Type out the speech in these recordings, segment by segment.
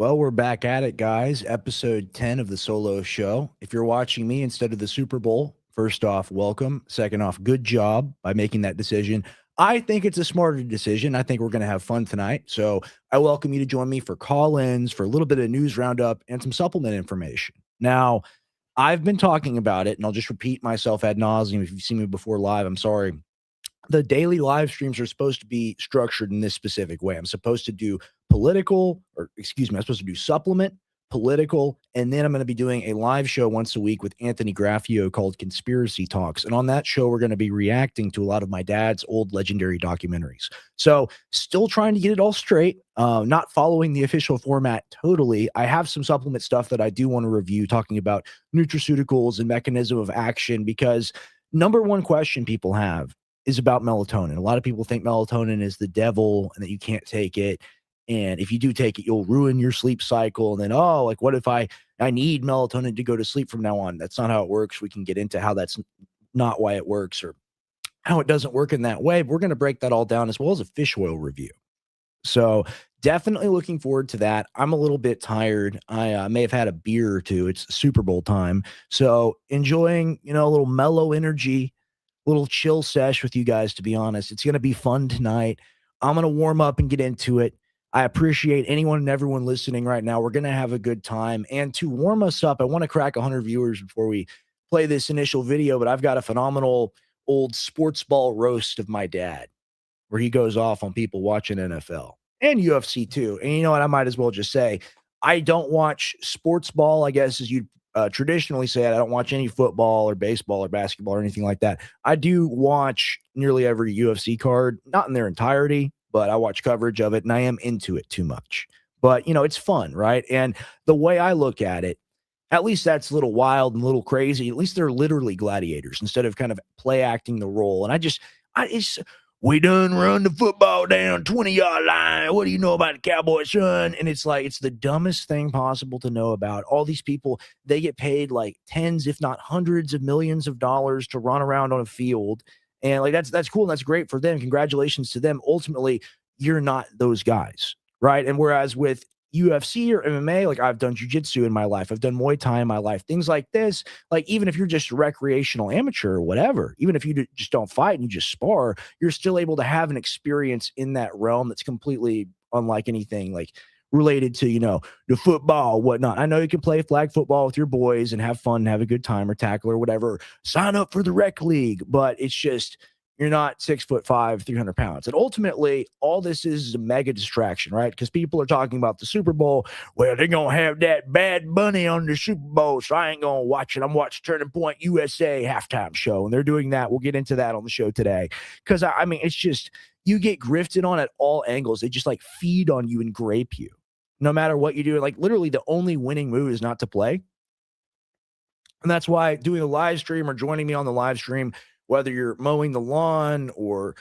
Well, we're back at it, guys. Episode 10 of the solo show. If you're watching me instead of the Super Bowl, first off, welcome. Second off, good job by making that decision. I think it's a smarter decision. I think we're going to have fun tonight. So I welcome you to join me for call-ins, for a little bit of news roundup, and some supplement information. Now, I've been talking about it, and I'll just repeat myself ad nauseum. If you've seen me before live, I'm sorry. The daily live streams are supposed to be structured in this specific way. I'm supposed to do I'm supposed to do supplement, political, and then I'm going to be doing a live show once a week with Anthony Graffio called Conspiracy Talks. And on that show, we're going to be reacting to a lot of my dad's old legendary documentaries. So still trying to get it all straight, not following the official format totally. I have some supplement stuff that I do want to review, talking about nutraceuticals and mechanism of action, because number one question people have is about melatonin. A lot of people think melatonin is the devil and that you can't take it. And if you do take it, you'll ruin your sleep cycle. And then, what if I need melatonin to go to sleep from now on? That's not how it works. We can get into how that's not why it works or how it doesn't work in that way. But we're going to break that all down, as well as a fish oil review. So definitely looking forward to that. I'm a little bit tired. I may have had a beer or two. It's Super Bowl time. So enjoying, a little mellow energy, little chill sesh with you guys, to be honest. It's going to be fun tonight. I'm going to warm up and get into it. I appreciate anyone and everyone listening right now. We're going to have a good time. And to warm us up, I want to crack 100 viewers before we play this initial video, but I've got a phenomenal old sports ball roast of my dad where he goes off on people watching NFL and UFC too. And you know what? I might as well just say, I don't watch sports ball, I guess, as you'd traditionally say it. I don't watch any football or baseball or basketball or anything like that. I do watch nearly every UFC card, not in their entirety, but I watch coverage of it, and I am into it too much. But, it's fun, right? And the way I look at it, at least that's a little wild and a little crazy. At least they're literally gladiators instead of kind of play acting the role. And it's we done run the football down 20-yard line. What do you know about the Cowboys, son? And it's like, it's the dumbest thing possible to know about. All these people, they get paid like tens, if not hundreds of millions of dollars to run around on a field. And like, that's cool. And that's great for them. Congratulations to them. Ultimately, you're not those guys, right? And whereas with UFC or MMA, like I've done jiu-jitsu in my life, I've done Muay Thai in my life, things like this, like even if you're just a recreational amateur or whatever, even if you just don't fight and you just spar, you're still able to have an experience in that realm that's completely unlike anything like related to, the football, whatnot. I know you can play flag football with your boys and have fun and have a good time, or tackle or whatever, sign up for the rec league, but it's just, you're not 6'5", 300 pounds. And ultimately, all this is a mega distraction, right? Because people are talking about the Super Bowl. Well, they're going to have that Bad Bunny on the Super Bowl, so I ain't going to watch it. I'm watching Turning Point USA halftime show, and they're doing that. We'll get into that on the show today. Because, it's just, you get grifted on at all angles. They just, feed on you and grape you. No matter what you do, literally the only winning move is not to play. And that's why doing a live stream or joining me on the live stream, whether you're mowing the lawn or,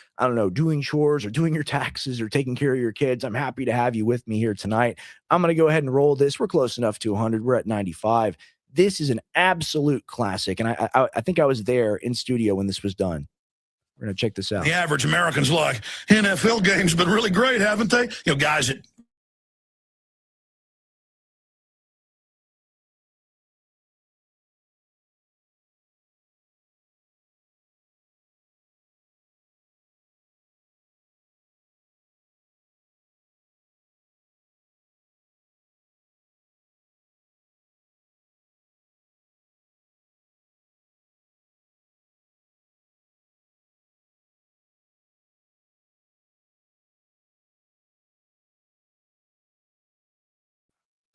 doing chores or doing your taxes or taking care of your kids, I'm happy to have you with me here tonight. I'm going to go ahead and roll this. We're close enough to 100. We're at 95. This is an absolute classic. And I think I was there in studio when this was done. We're going to check this out. The average American's like, NFL games been really great, haven't they? Guys that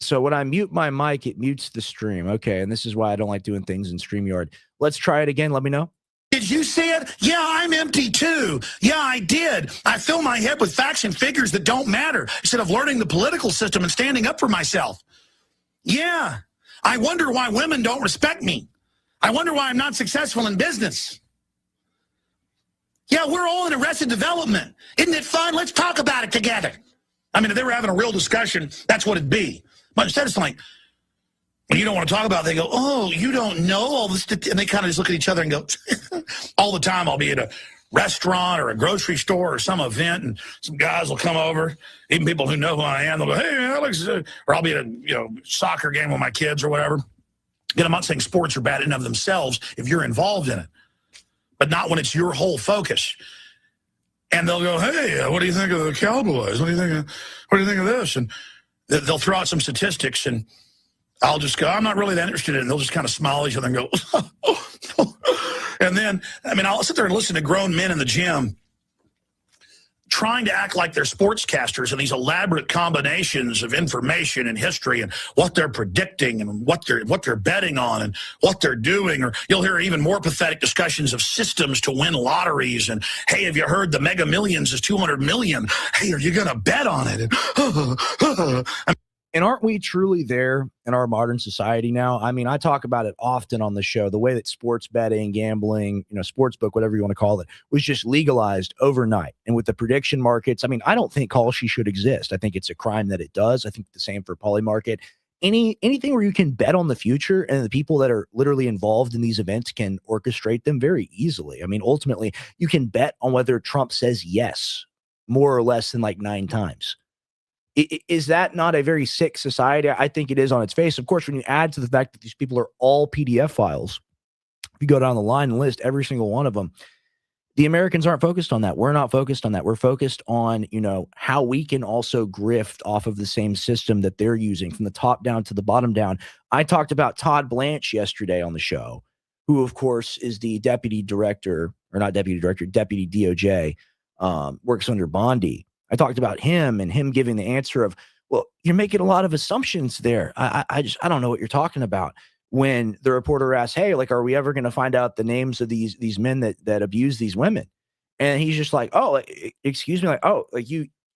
So when I mute my mic, it mutes the stream. Okay, and this is why I don't like doing things in StreamYard. Let's try it again. Let me know. Did you see it? Yeah, I'm empty too. Yeah, I did. I fill my head with facts and figures that don't matter instead of learning the political system and standing up for myself. Yeah, I wonder why women don't respect me. I wonder why I'm not successful in business. Yeah, we're all in Arrested Development. Isn't it fun? Let's talk about it together. If they were having a real discussion, that's what it'd be. But instead it's like, when you don't want to talk about it, they go, oh, you don't know all this. And they kind of just look at each other and go, all the time I'll be at a restaurant or a grocery store or some event, and some guys will come over, even people who know who I am. They'll go, "Hey, Alex," or I'll be at a soccer game with my kids or whatever. And I'm not saying sports are bad in and of themselves if you're involved in it, but not when it's your whole focus. And they'll go, "Hey, what do you think of the Cowboys? What do you think of this?" And they'll throw out some statistics, and I'll just go, "I'm not really that interested in it." And they'll just kind of smile at each other and go, and then, I'll sit there and listen to grown men in the gym trying to act like they're sportscasters and these elaborate combinations of information and history and what they're predicting and what they're betting on and what they're doing. Or you'll hear even more pathetic discussions of systems to win lotteries. And, "Hey, have you heard the Mega Millions is 200 million? Hey, are you going to bet on it?" And aren't we truly there in our modern society now? I talk about it often on the show, the way that sports betting, gambling, sports book, whatever you want to call it, was just legalized overnight. And with the prediction markets, I don't think Kalshi should exist. I think it's a crime that it does. I think the same for Poly Market. Anything where you can bet on the future and the people that are literally involved in these events can orchestrate them very easily. Ultimately, you can bet on whether Trump says yes more or less than like 9 times. Is that not a very sick society? I think it is on its face. Of course, when you add to the fact that these people are all PDF files, if you go down the line and list every single one of them, the Americans aren't focused on that. We're not focused on that. We're focused on, how we can also grift off of the same system that they're using from the top down to the bottom down. I talked about Todd Blanche yesterday on the show, who, of course, is the deputy DOJ, works under Bondi. I talked about him and him giving the answer of, "Well, you're making a lot of assumptions there. I don't know what you're talking about." When the reporter asked, "Hey, are we ever going to find out the names of these men that abuse these women?" And he's just like, "Oh, excuse me,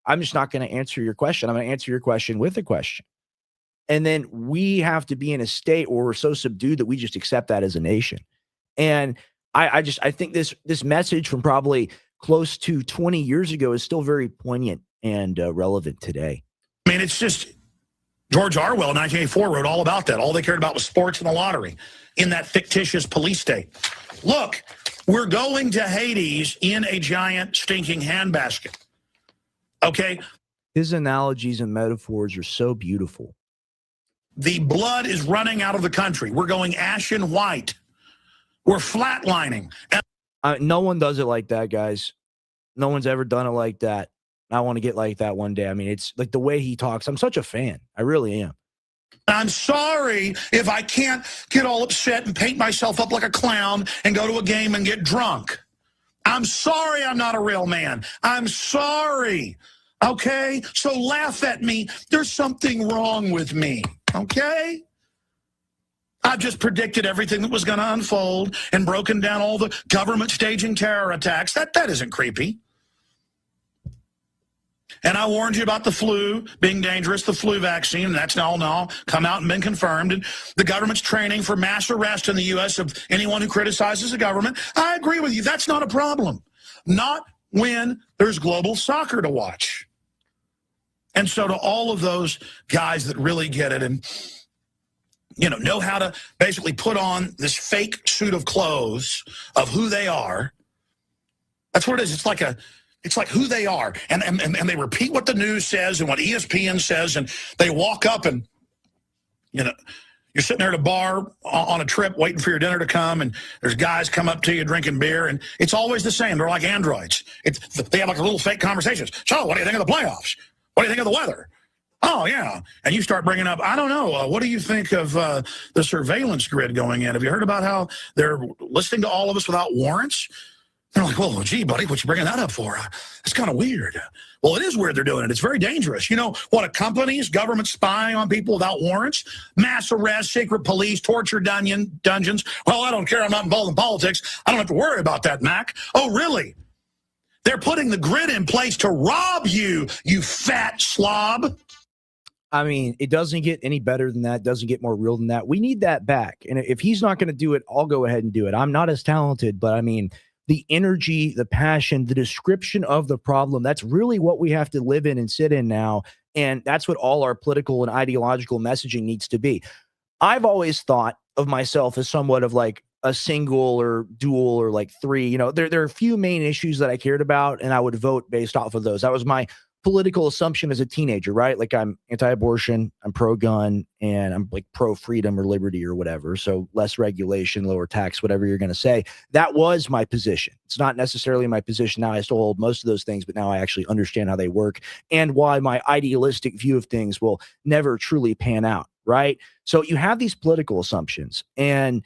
I'm just not going to answer your question. I'm going to answer your question with a question." And then we have to be in a state where we're so subdued that we just accept that as a nation. And I think this message from probably close to 20 years ago is still very poignant and relevant today. It's just George Orwell in 1984 wrote all about that. All they cared about was sports and the lottery in that fictitious police state. Look, we're going to Hades in a giant stinking handbasket. Okay? His analogies and metaphors are so beautiful. The blood is running out of the country. We're going ashen white. We're flatlining. No one does it like that, guys. No one's ever done it like that. I want to get like that one day. It's like the way he talks. I'm such a fan. I really am. I'm sorry if I can't get all upset and paint myself up like a clown and go to a game and get drunk. I'm sorry I'm not a real man. I'm sorry. Okay? So laugh at me. There's something wrong with me. Okay? I've just predicted everything that was going to unfold and broken down all the government staging terror attacks. That isn't creepy. And I warned you about the flu being dangerous, the flu vaccine. That's now come out and been confirmed. And the government's training for mass arrest in the U.S. of anyone who criticizes the government. I agree with you. That's not a problem. Not when there's global soccer to watch. And so to all of those guys that really get it and know how to basically put on this fake suit of clothes of who they are. That's what it is. It's like who they are. And they repeat what the news says and what ESPN says, and they walk up and, you're sitting there at a bar on a trip waiting for your dinner to come, and there's guys come up to you drinking beer, and it's always the same. They're like androids. They have like little fake conversations. "So, what do you think of the playoffs? What do you think of the weather? Oh, yeah." And you start bringing up, "I don't know, what do you think of the surveillance grid going in? Have you heard about how they're listening to all of us without warrants?" They're like, "Well, gee, buddy, what you bringing that up for? It's kind of weird." Well, it is weird they're doing it. It's very dangerous. You know what? A company's government spying on people without warrants, mass arrests, secret police, torture dungeons. "Well, I don't care. I'm not involved in politics. I don't have to worry about that, Mac." Oh, really? They're putting the grid in place to rob you, you fat slob. It doesn't get any better than that. Doesn't get more real than that. We need that back. And if he's not going to do it, I'll go ahead and do it. I'm not as talented, but the energy, the passion, the description of the problem, that's really what we have to live in and sit in now. And that's what all our political and ideological messaging needs to be. I've always thought of myself as somewhat of like a single or dual or like three. You know, there are a few main issues that I cared about, and I would vote based off of those. That was my political assumption as a teenager, right? Like I'm anti-abortion, I'm pro-gun, and I'm like pro-freedom or liberty or whatever. So less regulation, lower tax, whatever you're going to say. That was my position. It's not necessarily my position now. I still hold most of those things, but now I actually understand how they work and why my idealistic view of things will never truly pan out, right? So you have these political assumptions, and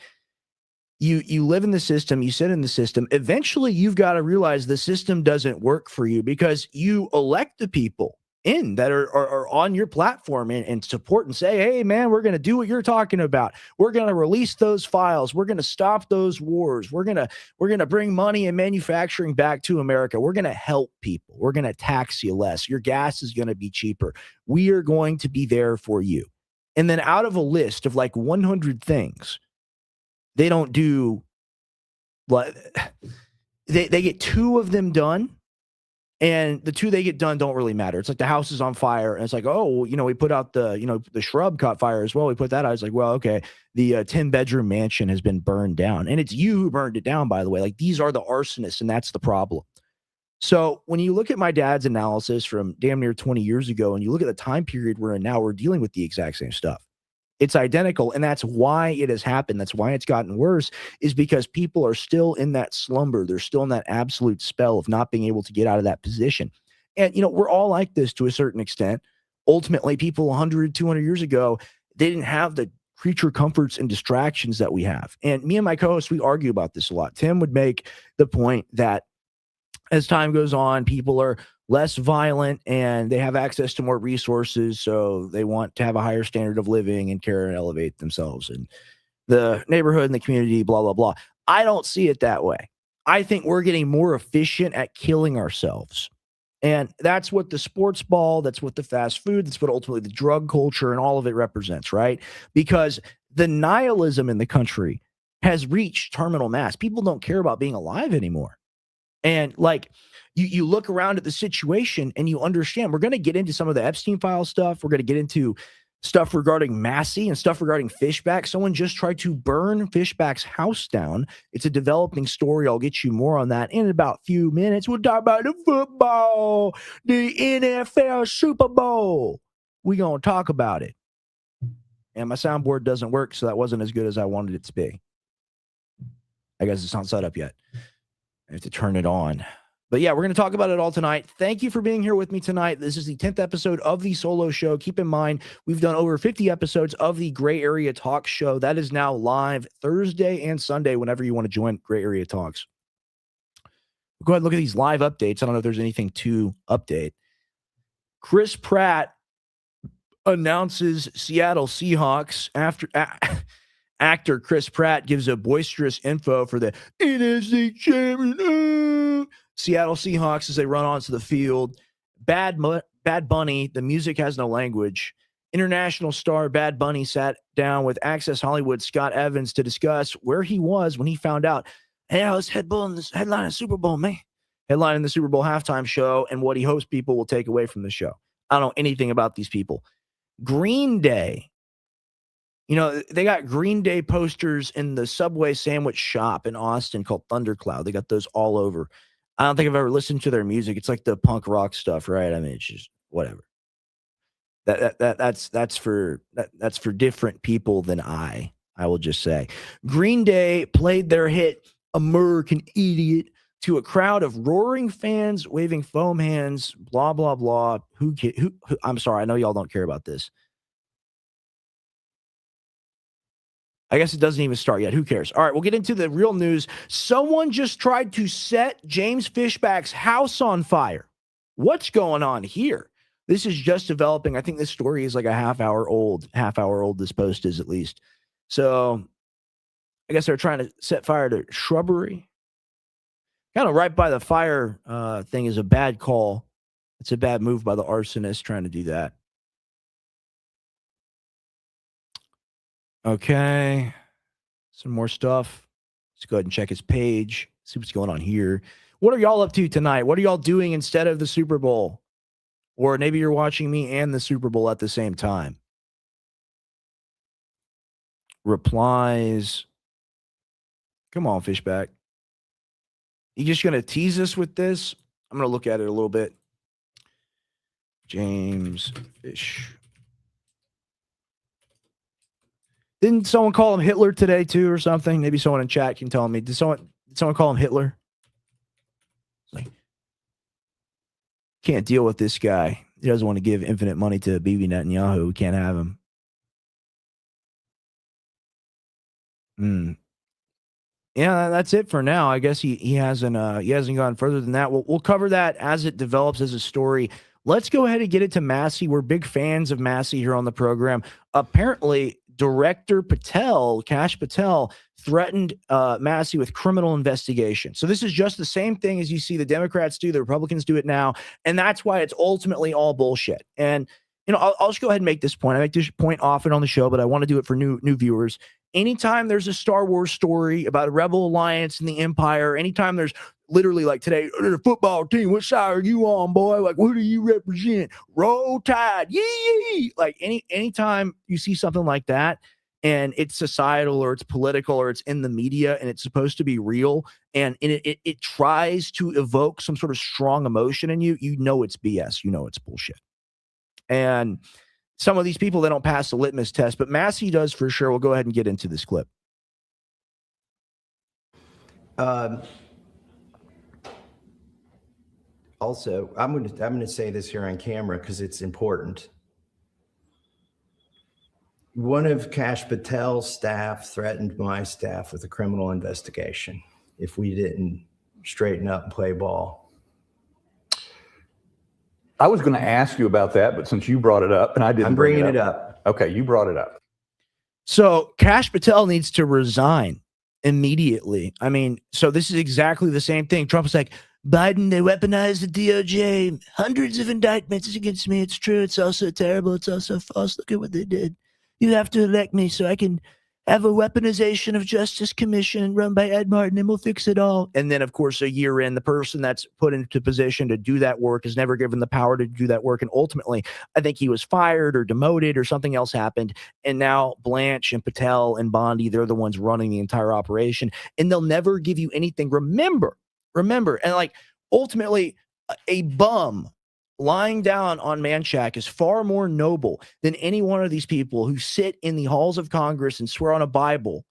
you live in the system, you sit in the system. Eventually you've got to realize the system doesn't work for you because you elect the people in that are on your platform and support and say, hey man, we're going to do what you're talking about. We're going to release those files. We're going to stop those wars. We're going to bring money and manufacturing back to America. We're going to help people. We're going to tax you less. Your gas is going to be cheaper. We are going to be there for you. And then out of a list of like 100 things, they don't do what they get 2 of them done, and the 2 they get done don't really matter. It's like the house is on fire, and it's like, oh, well, you know, we put out the shrub caught fire as well. We put that out. It's like, well, okay, the 10-bedroom mansion has been burned down, and it's you who burned it down, by the way. Like these are the arsonists, and that's the problem. So when you look at my dad's analysis from damn near 20 years ago, and you look at the time period we're in now, we're dealing with the exact same stuff. It's identical, and that's why it has happened. That's why it's gotten worse, is because people are still in that slumber. They're still in that absolute spell of not being able to get out of that position. And, you know, we're all like this to a certain extent. Ultimately, people 100, 200 years ago, they didn't have the creature comforts and distractions that we have. And me and my co-host, we argue about this a lot. Tim would make the point that as time goes on, people are less violent and they have access to more resources. So they want to have a higher standard of living and care and elevate themselves and the neighborhood and the community, blah, blah, blah. I don't see it that way. I think we're getting more efficient at killing ourselves. And that's what the sports ball, that's what the fast food, that's what ultimately the drug culture and all of it represents, right? Because the nihilism in the country has reached terminal mass. People don't care about being alive anymore. And like you look around at the situation and you understand we're going to get into some of the Epstein file stuff. We're going to get into stuff regarding Massey and stuff regarding Fishback. Someone just tried to burn Fishback's house down. It's a developing story. I'll get you more on that in about a few minutes. We'll talk about the football, the NFL Super Bowl. We're going to talk about it. And my soundboard doesn't work, so that wasn't as good as I wanted it to be. I guess it's not set up yet. I have to turn it on. But yeah, we're going to talk about it all tonight. Thank you for being here with me tonight. This is the 10th episode of the Solo Show. Keep in mind, we've done over 50 episodes of the Gray Area Talk Show. That is now live Thursday and Sunday whenever you want to join Gray Area Talks. Go ahead and look at these live updates. I don't know if there's anything to update. Chris Pratt announces Seattle Seahawks after... Actor Chris Pratt gives a boisterous info for the NFC champion. Seattle Seahawks as they run onto the field. Bad Bunny, the music has no language. International star Bad Bunny sat down with Access Hollywood's Scott Evans to discuss where he was when he found out, hey, I was headlining the Super Bowl, man. Headlining the Super Bowl halftime show and what he hopes people will take away from the show. I don't know anything about these people. Green Day. You know, they got Green Day posters in the Subway sandwich shop in Austin called Thundercloud. They got those all over. I don't think I've ever listened to their music. It's like the punk rock stuff, right? I mean, it's just whatever. That's for different people than I will just say. Green Day played their hit American Idiot to a crowd of roaring fans waving foam hands, blah blah blah. Who I'm sorry, I know y'all don't care about this. I guess it doesn't even start yet. Who cares? All right, we'll get into the real news. Someone just tried to set James Fishback's house on fire. What's going on here? This is just developing. I think this story is like a half hour old. This post is at least. So I guess they're trying to set fire to shrubbery. Kind of right by the fire thing is a bad call. It's a bad move by the arsonist trying to do that. Okay. Some more stuff. Let's go ahead and check his page. See what's going on here. What are y'all up to tonight? What are y'all doing instead of the Super Bowl? Or maybe you're watching me and the Super Bowl at the same time. Replies. Come on, Fishback. You just going to tease us with this? I'm going to look at it a little bit. James Fish. Didn't someone call him Hitler today too, or something? Maybe someone in chat can tell me. Did someone call him Hitler? Like, can't deal with this guy. He doesn't want to give infinite money to Bibi Netanyahu. We can't have him. Yeah, that's it for now. I guess he hasn't gone further than that. We'll cover that as it develops as a story. Let's go ahead and get it to Massey. We're big fans of Massey here on the program. Apparently, Director Patel, Kash Patel, threatened Massey with criminal investigation. So this is just the same thing as you see the Democrats do, the Republicans do it now, and that's why it's ultimately all bullshit. And I'll just go ahead and make this point. I make this point often on the show, but I want to do it for new viewers. Anytime there's a Star Wars story about a rebel alliance and the Empire, anytime there's literally like today, the football team, what side are you on, boy? Like, who do you represent? Roll Tide, yee! Like anytime you see something like that, and it's societal or it's political or it's in the media and it's supposed to be real, and it tries to evoke some sort of strong emotion in you, you know it's BS, you know it's bullshit. And some of these people, they don't pass the litmus test, but Massey does for sure. We'll go ahead and get into this clip. Also, I'm going to say this here on camera because it's important. One of Kash Patel's staff threatened my staff with a criminal investigation if we didn't straighten up and play ball. I was going to ask you about that, but since you brought it up, and I didn't, I'm bringing it up. Okay, you brought it up. So Kash Patel needs to resign immediately. I mean, so this is exactly the same thing. Trump was like, Biden, they weaponized the DOJ, hundreds of indictments against me. It's true. It's also terrible. It's also false. Look at what they did. You have to elect me so I can have a weaponization of justice commission run by Ed Martin, and we'll fix it all. And then, of course, a year in, the person that's put into position to do that work is never given the power to do that work. And ultimately, I think he was fired or demoted or something else happened. And now Blanche and Patel and Bondi, they're the ones running the entire operation. And they'll never give you anything. Remember, and like ultimately, a bum lying down on Manchac is far more noble than any one of these people who sit in the halls of Congress and swear on a Bible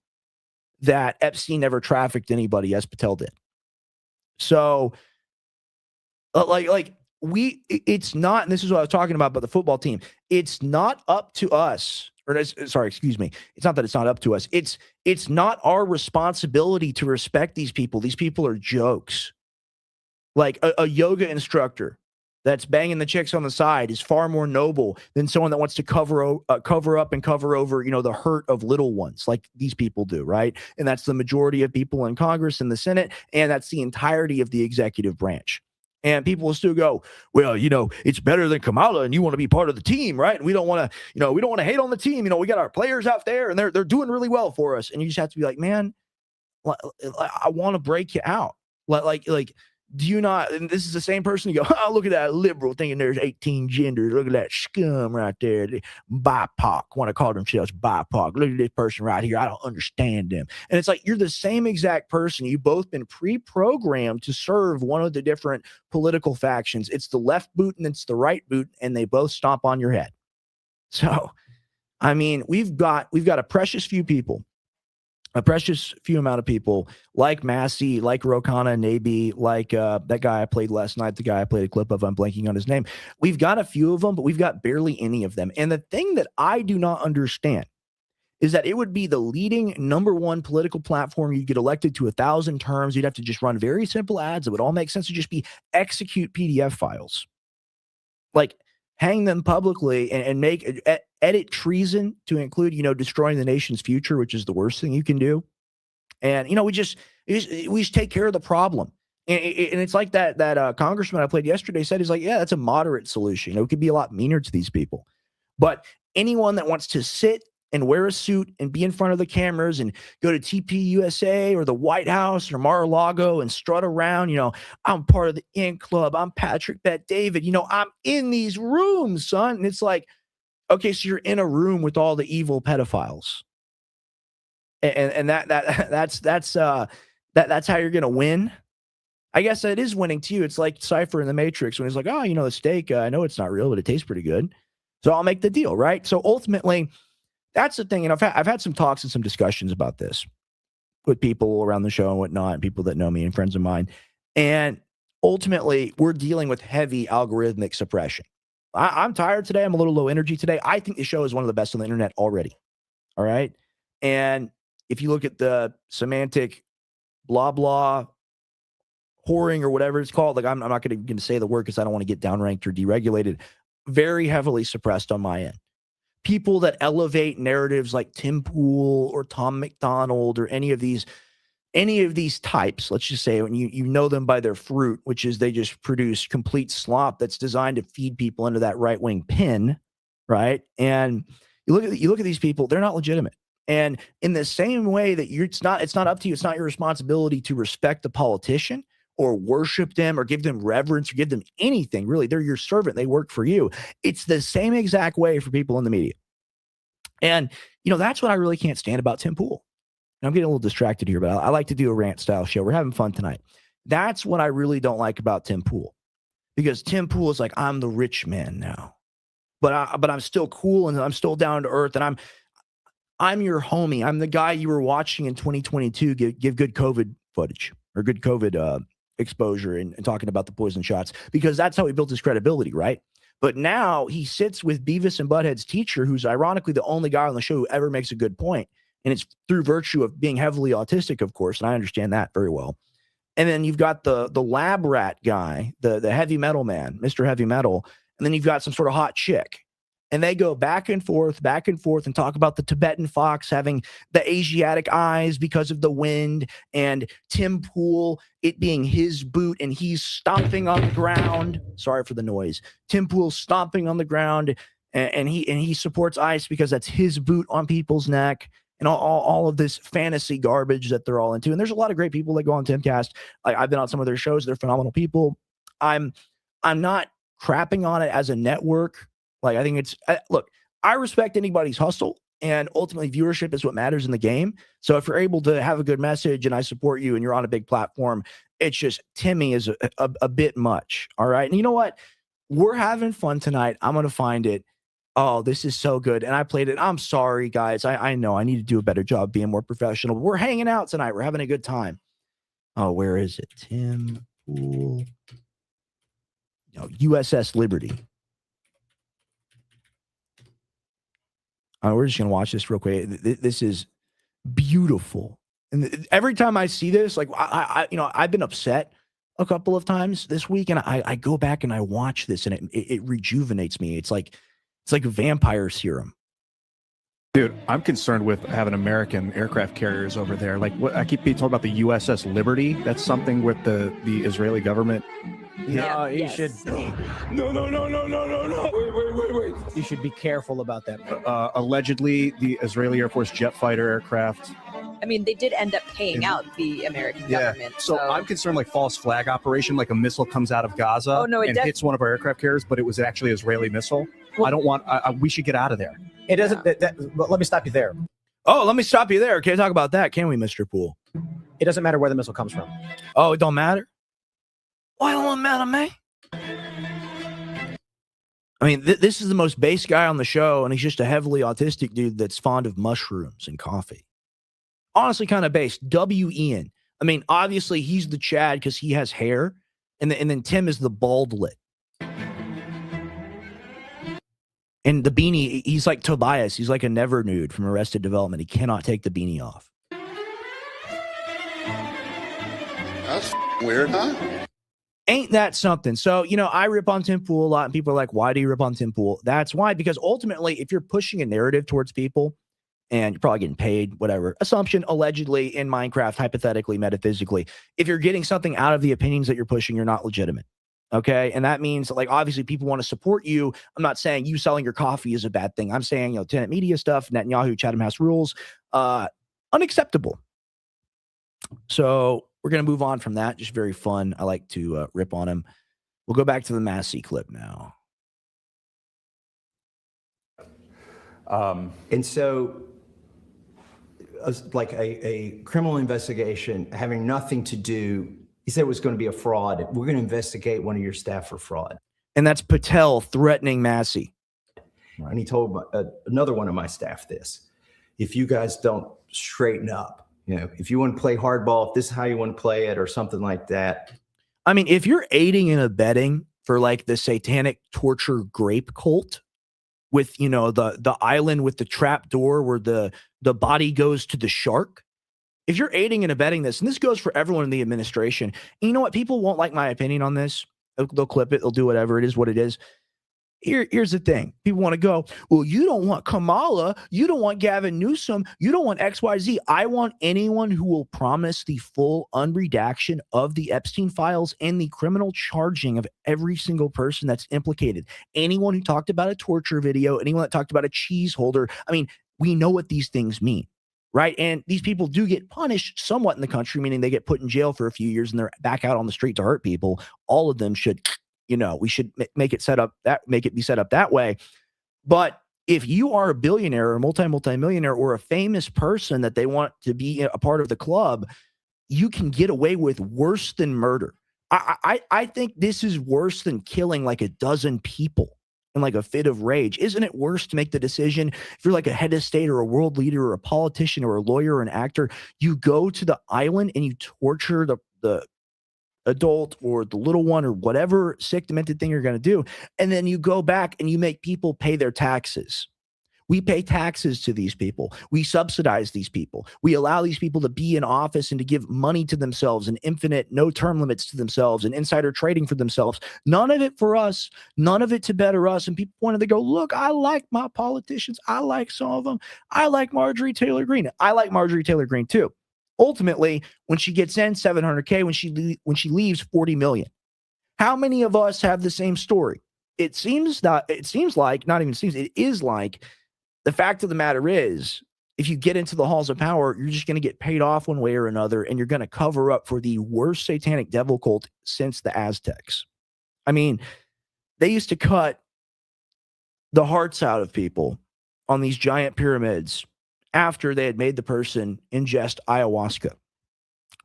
that Epstein never trafficked anybody, as Patel did. So, it's not, and this is what I was talking about the football team. It's not up to us, it's not that it's not up to us. It's not our responsibility to respect these people. These people are jokes. Like a yoga instructor that's banging the chicks on the side is far more noble than someone that wants to cover up and cover over, the hurt of little ones like these people do, right? And that's the majority of people in Congress and the Senate, and that's the entirety of the executive branch. And people will still go, well, it's better than Kamala, and you want to be part of the team, right? And we don't want to, hate on the team. We got our players out there, and they're doing really well for us. And you just have to be like, man, I want to break you out. Like. Do you not? And this is the same person. You go, oh, look at that liberal thinking there's 18 genders. Look at that scum right there. BIPOC, want to call themselves BIPOC. Look at this person right here. I don't understand them. And it's like, you're the same exact person. You've both been pre-programmed to serve one of the different political factions. It's the left boot and it's the right boot, and they both stomp on your head. So, I mean, we've got a precious few amount of people like Massey, like Rokana Nabi, like that guy I played last night, the guy I played a clip of, I'm blanking on his name. We've got a few of them, but we've got barely any of them. And the thing that I do not understand is that it would be the leading number one political platform. You'd get elected to 1,000 terms. You'd have to just run very simple ads. It would all make sense to just be execute PDF files. Like, hang them publicly and make edit treason to include, destroying the nation's future, which is the worst thing you can do. And, we just take care of the problem. And it's like that congressman I played yesterday said, he's like, yeah, that's a moderate solution. It could be a lot meaner to these people. But anyone that wants to sit and wear a suit and be in front of the cameras and go to TPUSA or the White House or Mar-a-Lago and strut around, I'm part of the In Club. I'm Patrick Bet David. I'm in these rooms, son. And it's like, okay, so you're in a room with all the evil pedophiles. And that's how you're gonna win. I guess it is winning to you. It's like Cypher in the Matrix when he's like, oh, the steak, I know it's not real, but it tastes pretty good. So I'll make the deal, right? So ultimately, that's the thing. And I've had some talks and some discussions about this with people around the show and whatnot, and people that know me and friends of mine. And ultimately, we're dealing with heavy algorithmic suppression. I'm tired today. I'm a little low energy today. I think the show is one of the best on the internet already. All right. And if you look at the semantic blah, blah, whoring or whatever it's called, like I'm not going to say the word because I don't want to get downranked or deregulated, very heavily suppressed on my end. People that elevate narratives like Tim Pool or Tom McDonald or any of these types, let's just say, when you know them by their fruit, which is they just produce complete slop that's designed to feed people into that right-wing pin, right? And you look at these people, they're not legitimate. And in the same way that it's not up to you, it's not your responsibility to respect the politician or worship them or give them reverence or give them anything. Really, they're your servant. They work for you. It's the same exact way for people in the media. And, that's what I really can't stand about Tim Pool. And I'm getting a little distracted here, but I like to do a rant style show. We're having fun tonight. That's what I really don't like about Tim Pool, because Tim Pool is like, I'm the rich man now, but I'm still cool and I'm still down to earth. And I'm your homie. I'm the guy you were watching in 2022 give good COVID footage or good COVID exposure and talking about the poison shots, because that's how he built his credibility, right? But now he sits with Beavis and Butthead's teacher, who's ironically the only guy on the show who ever makes a good point. And it's through virtue of being heavily autistic, of course, and I understand that very well. And then you've got the lab rat guy, the heavy metal man, Mr. Heavy Metal, and then you've got some sort of hot chick. And they go back and forth and talk about the Tibetan fox having the Asiatic eyes because of the wind, and Tim Pool, it being his boot, and he's stomping on the ground. Sorry for the noise. Tim Pool stomping on the ground, and he supports ICE because that's his boot on people's neck, and all of this fantasy garbage that they're all into. And there's a lot of great people that go on Timcast. I've been on some of their shows. They're phenomenal people. I'm not crapping on it as a network. I think look, I respect anybody's hustle, and ultimately viewership is what matters in the game. So if you're able to have a good message and I support you and you're on a big platform, it's just Timmy is a bit much. All right. And you know what? We're having fun tonight. I'm going to find it. Oh, this is so good. And I played it. I'm sorry, guys. I know I need to do a better job being more professional. We're hanging out tonight. We're having a good time. Oh, where is it? Tim Pool. USS Liberty. We're just going to watch this real quick. This is beautiful. And every time I see this, I've been upset a couple of times this week, and I go back and I watch this, and it rejuvenates me. It's like a vampire serum. Dude, I'm concerned with having American aircraft carriers over there. Like, what I keep being told about the USS Liberty. That's something with the Israeli government. No, you should. No. Wait. You should be careful about that. Allegedly, the Israeli Air Force jet fighter aircraft. I mean, they did end up paying out the American government. So I'm concerned, like false flag operation, like a missile comes out of Gaza and hits one of our aircraft carriers, but it was actually an Israeli missile. Well, I don't want. We should get out of there. It doesn't. But let me stop you there. Oh, let me stop you there. Can't talk about that, can we, Mr. Pool? It doesn't matter where the missile comes from. Oh, it don't matter? Why don't it matter, man? I mean, this is the most base guy on the show, and he's just a heavily autistic dude that's fond of mushrooms and coffee. Honestly, kind of base. W. Ian. I mean, obviously, he's the Chad because he has hair, and then Tim is the baldlet. And the beanie, he's like Tobias. He's like a never nude from Arrested Development. He cannot take the beanie off. That's weird, huh? Ain't that something? So, I rip on Tim Pool a lot, and people are like, why do you rip on Tim Pool? That's why, because ultimately, if you're pushing a narrative towards people, and you're probably getting paid, whatever, assumption, allegedly, in Minecraft, hypothetically, metaphysically, if you're getting something out of the opinions that you're pushing, you're not legitimate. Okay. And that means, obviously people want to support you. I'm not saying you selling your coffee is a bad thing. I'm saying, tenant media stuff, Netanyahu, Chatham House rules, unacceptable. So we're going to move on from that. Just very fun. I like to rip on him. We'll go back to the Massey clip now. And so like a criminal investigation having nothing to do. He said it was going to be a fraud. We're going to investigate one of your staff for fraud. And that's Patel threatening Massey. And he told another one of my staff this: if you guys don't straighten up, if you want to play hardball, if this is how you want to play it or something like that. I mean, if you're aiding and abetting for like the satanic torture grape cult with, the island with the trap door where the body goes to the shark, if you're aiding and abetting this, and this goes for everyone in the administration, and you know what? People won't like my opinion on this. They'll clip it. They'll do whatever. It is what it is. Here's the thing. People want to go, well, you don't want Kamala. You don't want Gavin Newsom. You don't want XYZ. I want anyone who will promise the full unredaction of the Epstein files and the criminal charging of every single person that's implicated. Anyone who talked about a torture video, anyone that talked about a cheese holder. I mean, we know what these things mean, right? And these people do get punished somewhat in the country, meaning they get put in jail for a few years and they're back out on the street to hurt people. All of them should, we should make it be set up that way. But if you are a billionaire or multi-millionaire or a famous person that they want to be a part of the club, you can get away with worse than murder. I think this is worse than killing like a dozen people in like a fit of rage. Isn't it worse to make the decision if you're like a head of state or a world leader or a politician or a lawyer or an actor, you go to the island and you torture the adult or the little one or whatever sick, demented thing you're going to do. And then you go back and you make people pay their taxes. We pay taxes to these people. We subsidize these people. We allow these people to be in office and to give money to themselves and infinite no term limits to themselves and insider trading for themselves. None of it for us. None of it to better us. And people wanted to go, look, I like my politicians. I like some of them. I like Marjorie Taylor Greene. I like Marjorie Taylor Greene too. Ultimately, when she gets in, $700K, when she leaves, $40 million. How many of us have the same story? It is like the fact of the matter is, if you get into the halls of power, you're just going to get paid off one way or another, and you're going to cover up for the worst satanic devil cult since the Aztecs. I mean, they used to cut the hearts out of people on these giant pyramids after they had made the person ingest ayahuasca,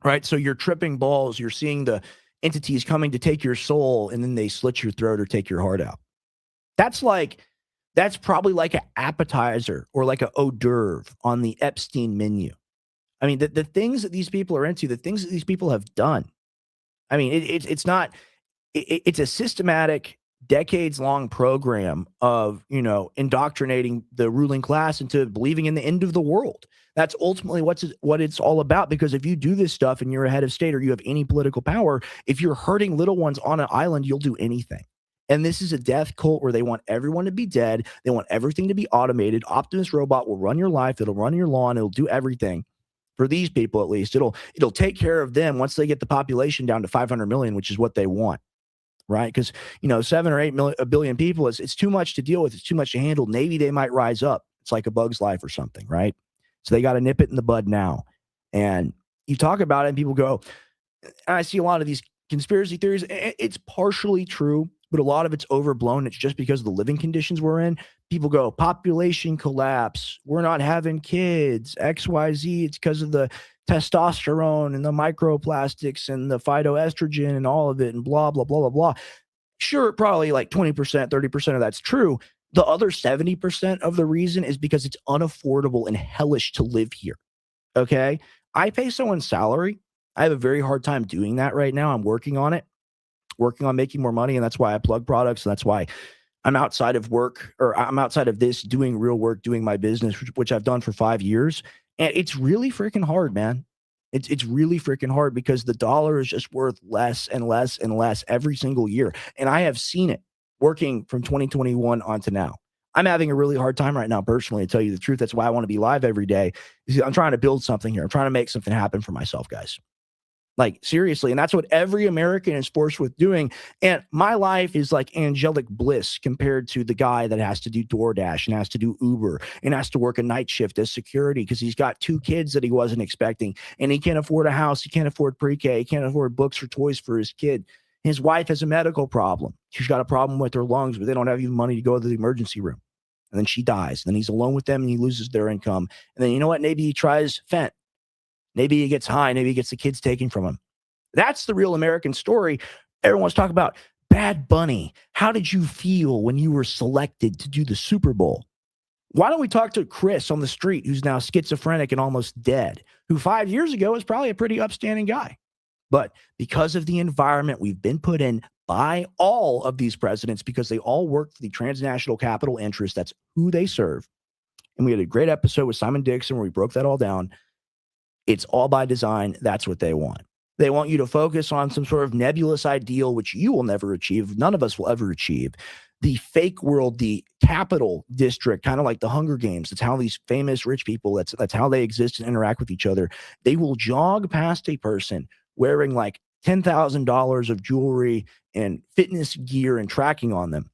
right? So you're tripping balls, you're seeing the entities coming to take your soul, and then they slit your throat or take your heart out. That's probably like an appetizer or like an hors d'oeuvre on the Epstein menu. I mean, the things that these people are into, the things that these people have done. I mean, it's a systematic, decades-long program of, indoctrinating the ruling class into believing in the end of the world. That's ultimately what it's all about, because if you do this stuff and you're a head of state or you have any political power, if you're hurting little ones on an island, you'll do anything. And this is a death cult where they want everyone to be dead. They want everything to be automated. Optimus Robot will run your life. It'll run your lawn. It'll do everything. For these people, at least, it'll take care of them once they get the population down to 500 million, which is what they want. Right? Because, 7 or 8 billion people, it's too much to deal with. It's too much to handle. Maybe they might rise up. It's like A Bug's Life or something, right? So they got to nip it in the bud now. And you talk about it and people go, and I see a lot of these conspiracy theories. It's partially true, but a lot of it's overblown. It's just because of the living conditions we're in. People go, population collapse. We're not having kids, XYZ. It's because of the testosterone and the microplastics and the phytoestrogen and all of it and blah, blah, blah, blah, blah. Sure, probably like 20%, 30% of that's true. The other 70% of the reason is because it's unaffordable and hellish to live here. Okay? I pay someone's salary. I have a very hard time doing that right now. I'm working on it, working on making more money. And that's why I plug products. And that's why I'm outside of work, or I'm outside of this doing real work, doing my business, which I've done for 5 years. And it's really freaking hard, man. It's really freaking hard because the dollar is just worth less and less and less every single year. And I have seen it working from 2021 on to now. I'm having a really hard time right now, personally, to tell you the truth. That's why I want to be live every day. I'm trying to build something here. I'm trying to make something happen for myself, guys. Like, seriously. And that's what every American is forced with doing. And my life is like angelic bliss compared to the guy that has to do DoorDash and has to do Uber and has to work a night shift as security because he's got 2 kids that he wasn't expecting. And he can't afford a house. He can't afford pre-K. He can't afford books or toys for his kid. His wife has a medical problem. She's got a problem with her lungs, but they don't have even money to go to the emergency room. and then she dies. And then he's alone with them and he loses their income. And then, you know what? Maybe he tries fent. Maybe he gets high. Maybe he gets the kids taken from him. That's the real American story. Everyone's talking about Bad Bunny. How did you feel when you were selected to do the Super Bowl? Why don't we talk to Chris on the street, who's now schizophrenic and almost dead, who 5 years ago was probably a pretty upstanding guy. But because of the environment we've been put in by all of these presidents, because they all work for the transnational capital interest, that's who they serve. And we had a great episode with Simon Dixon where we broke that all down. It's all by design. That's what they want. They want you to focus on some sort of nebulous ideal, which you will never achieve. None of us will ever achieve. The fake world, the capital district, kind of like the Hunger Games. That's how these famous rich people, that's how they exist and interact with each other. They will jog past a person wearing like $10,000 of jewelry and fitness gear and tracking on them.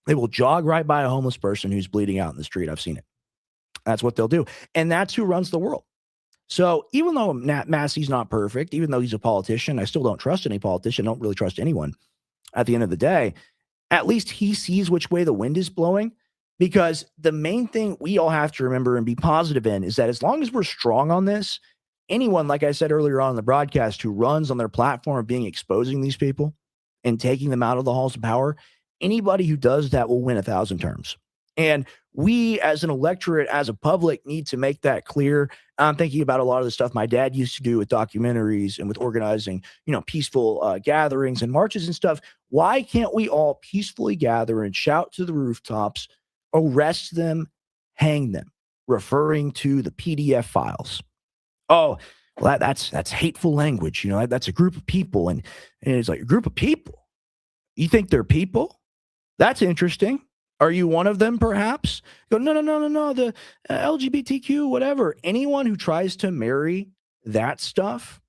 They will jog right by a homeless person who's bleeding out in the street. I've seen it. That's what they'll do. And that's who runs the world. So even though Massey's not perfect, even though he's a politician, I still don't trust any politician. I don't really trust anyone. At the end of the day, at least he sees which way the wind is blowing, because the main thing we all have to remember and be positive in is that as long as we're strong on this, anyone, like I said earlier on in the broadcast, who runs on their platform of being exposing these people and taking them out of the halls of power, anybody who does that will win 1,000 terms. And we as an electorate, as a public, need to make that clear. I'm thinking about a lot of the stuff my dad used to do with documentaries and with organizing, peaceful gatherings and marches and stuff. Why can't we all peacefully gather and shout to the rooftops, arrest them, hang them, referring to the PDF files? Oh, well, that's hateful language. That's a group of people. And it's like, a group of people? You think they're people? That's interesting. Are you one of them, perhaps? Go, no, the LGBTQ, whatever. Anyone who tries to marry that stuff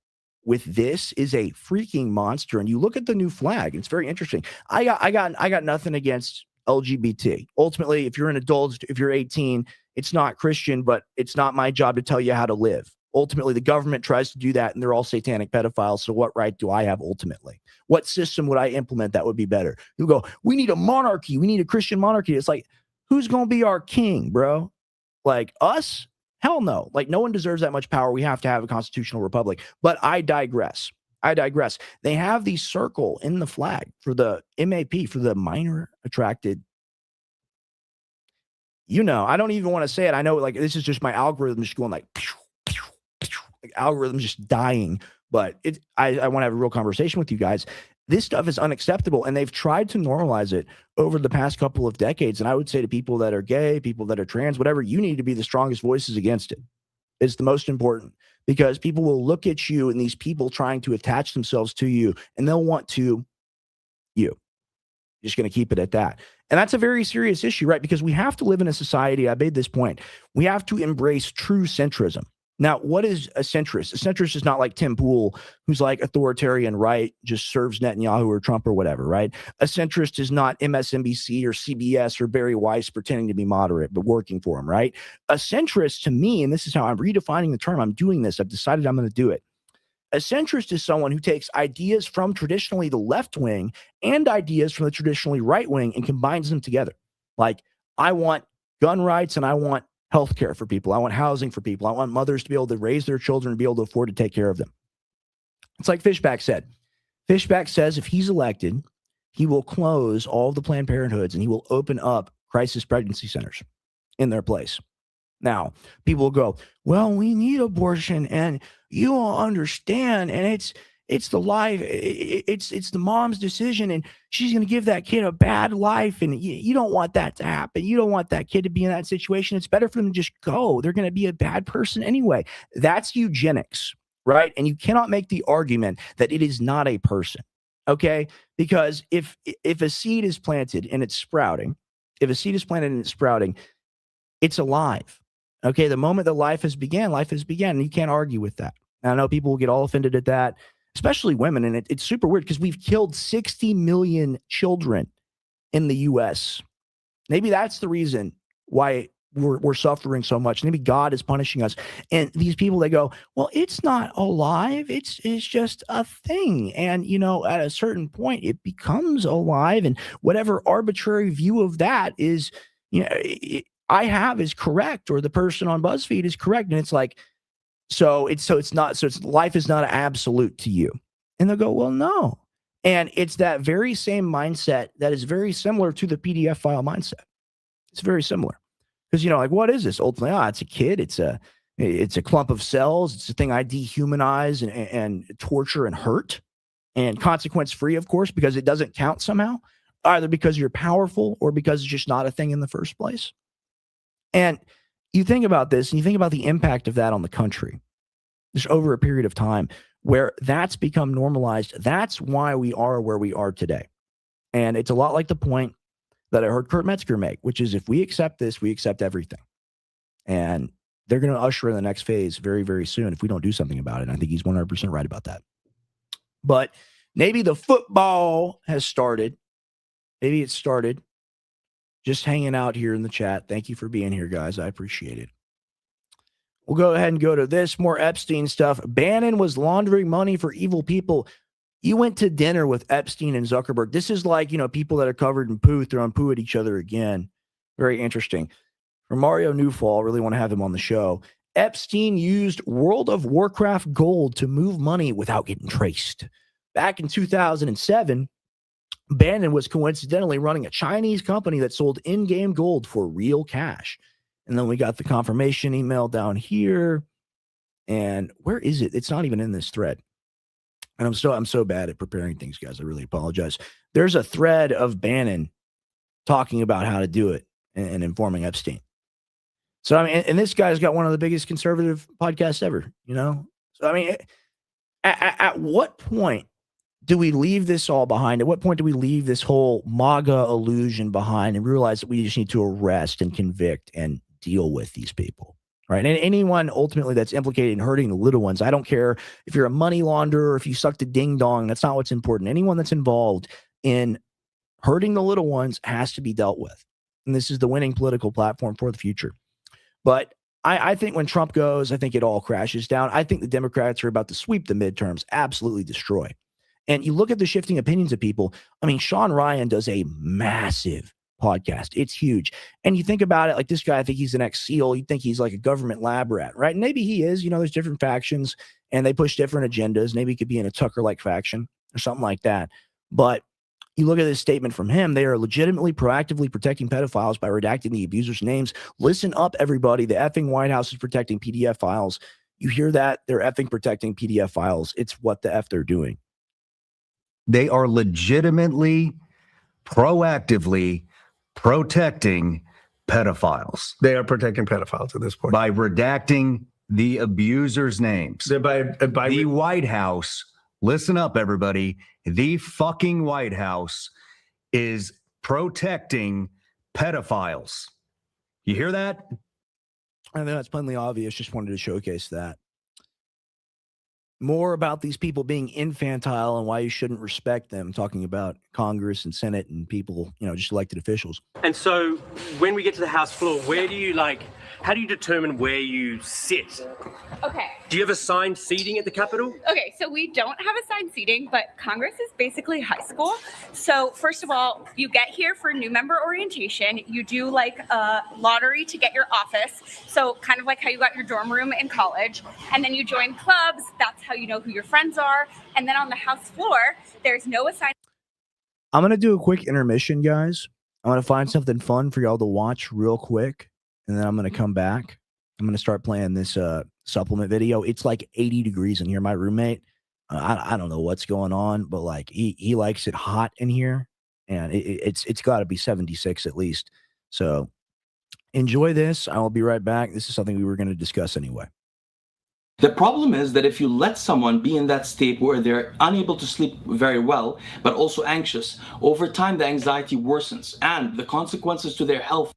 with this is a freaking monster. And you look at the new flag, it's very interesting. I got nothing against LGBT. Ultimately, if you're an adult, if you're 18, it's not Christian, but it's not my job to tell you how to live. Ultimately, the government tries to do that, and they're all satanic pedophiles. So what right do I have ultimately? What system would I implement that would be better? You go, we need a monarchy. We need a Christian monarchy. It's like, who's going to be our king, bro? Like us? Hell no. Like, no one deserves that much power. We have to have a constitutional republic. But I digress. They have the circle in the flag for the MAP, for the minor attracted. I don't even want to say it. I know, like, this is just my algorithm just going like, algorithm just dying. But I want to have a real conversation with you guys. This stuff is unacceptable, and they've tried to normalize it over the past couple of decades. And I would say to people that are gay, people that are trans, whatever, you need to be the strongest voices against it. It's the most important, because people will look at you and these people trying to attach themselves to you, and they'll want to you. Just going to keep it at that. And that's a very serious issue, right? Because we have to live in a society. I made this point. We have to embrace true centrism. Now, what is a centrist? A centrist is not like Tim Pool, who's like authoritarian right, just serves Netanyahu or Trump or whatever, right? A centrist is not MSNBC or CBS or Barry Weiss pretending to be moderate, but working for him, right? A centrist, to me, and this is how I'm redefining the term, I'm doing this, I've decided I'm going to do it. A centrist is someone who takes ideas from traditionally the left wing and ideas from the traditionally right wing and combines them together. Like, I want gun rights and I want healthcare for people. I want housing for people. I want mothers to be able to raise their children and be able to afford to take care of them. It's like Fishback said. Fishback says if he's elected, he will close all of the Planned Parenthoods and he will open up crisis pregnancy centers in their place. Now, people will go, well, we need abortion and you all understand. And it's the life. It's the mom's decision. And she's going to give that kid a bad life. And you don't want that to happen. You don't want that kid to be in that situation. It's better for them to just go. They're going to be a bad person anyway. That's eugenics, right? And you cannot make the argument that it is not a person. Okay. Because if a seed is planted and it's sprouting, it's alive. Okay. The moment that life has began, and you can't argue with that. And I know people will get all offended at that, especially women. And it's super weird because we've killed 60 million children in the US. Maybe that's the reason why we're suffering so much. Maybe God is punishing us. And these people, they go, well, it's not alive. It's just a thing. And, at a certain point, it becomes alive. And whatever arbitrary view of that is, I have is correct, or the person on BuzzFeed is correct. And it's like, life is not absolute to you. And they'll go, well, no. And it's that very same mindset that is very similar to the PDF file mindset. It's very similar. Because, like, what is this? Ultimately, it's a kid. It's a clump of cells. It's a thing I dehumanize and torture and hurt, and consequence free, of course, because it doesn't count somehow, either because you're powerful or because it's just not a thing in the first place. And you think about this, and you think about the impact of that on the country, just over a period of time where that's become normalized. That's why we are where we are today. And it's a lot like the point that I heard Kurt Metzger make, which is if we accept this, we accept everything. And they're going to usher in the next phase very, very soon if we don't do something about it. And I think he's 100% right about that. But maybe the football has started. Maybe it started. Just hanging out here in the chat. Thank you for being here, guys. I appreciate it. We'll go ahead and go to this. More Epstein stuff. Bannon was laundering money for evil people. You went to dinner with Epstein and Zuckerberg. This is like, people that are covered in poo throwing poo at each other again. Very interesting. For Mario Newfall, really want to have him on the show. Epstein used World of Warcraft gold to move money without getting traced. Back in 2007, Bannon was coincidentally running a Chinese company that sold in-game gold for real cash. And then we got the confirmation email down here. And where is it? It's not even in this thread. And I'm so bad at preparing things, guys. I really apologize. There's a thread of Bannon talking about how to do it and informing Epstein. So, and this guy's got one of the biggest conservative podcasts ever, So, at what point do we leave this all behind? At what point do we leave this whole MAGA illusion behind and realize that we just need to arrest and convict and deal with these people, right? And anyone ultimately that's implicated in hurting the little ones, I don't care if you're a money launderer or if you sucked a ding dong, that's not what's important. Anyone that's involved in hurting the little ones has to be dealt with. And this is the winning political platform for the future. But I think when Trump goes, I think it all crashes down. I think the Democrats are about to sweep the midterms, absolutely destroy. And you look at the shifting opinions of people. Sean Ryan does a massive podcast. It's huge. And you think about it like this guy, I think he's an ex-SEAL. You think he's like a government lab rat, right? And maybe he is. There's different factions and they push different agendas. Maybe he could be in a Tucker-like faction or something like that. But you look at this statement from him, they are legitimately proactively protecting pedophiles by redacting the abusers' names. Listen up, everybody. The effing White House is protecting PDF files. You hear that? They're effing protecting PDF files. It's what the F they're doing. They are legitimately, proactively protecting pedophiles. They are protecting pedophiles at this point. By redacting the abusers' names. By the White House, listen up, everybody. The fucking White House is protecting pedophiles. You hear that? I think that's plainly obvious. Just wanted to showcase that. More about these people being infantile and why you shouldn't respect them, talking about Congress and Senate and people, just elected officials. And so when we get to the House floor, how do you determine where you sit? Okay. Do you have assigned seating at the Capitol? Okay, so we don't have assigned seating, but Congress is basically high school. So first of all, you get here for new member orientation. You do like a lottery to get your office. So kind of like how you got your dorm room in college. And then you join clubs. That's how you know who your friends are. And then on the House floor, there's no assigned. I'm going to do a quick intermission, guys. I'm going to find something fun for y'all to watch real quick. And then I'm going to come back. I'm going to start playing this supplement video. It's like 80 degrees in here. My roommate, I don't know what's going on, but like he likes it hot in here. And it's got to be 76 at least. So enjoy this. I will be right back. This is something we were going to discuss anyway. The problem is that if you let someone be in that state where they're unable to sleep very well, but also anxious, over time the anxiety worsens and the consequences to their health.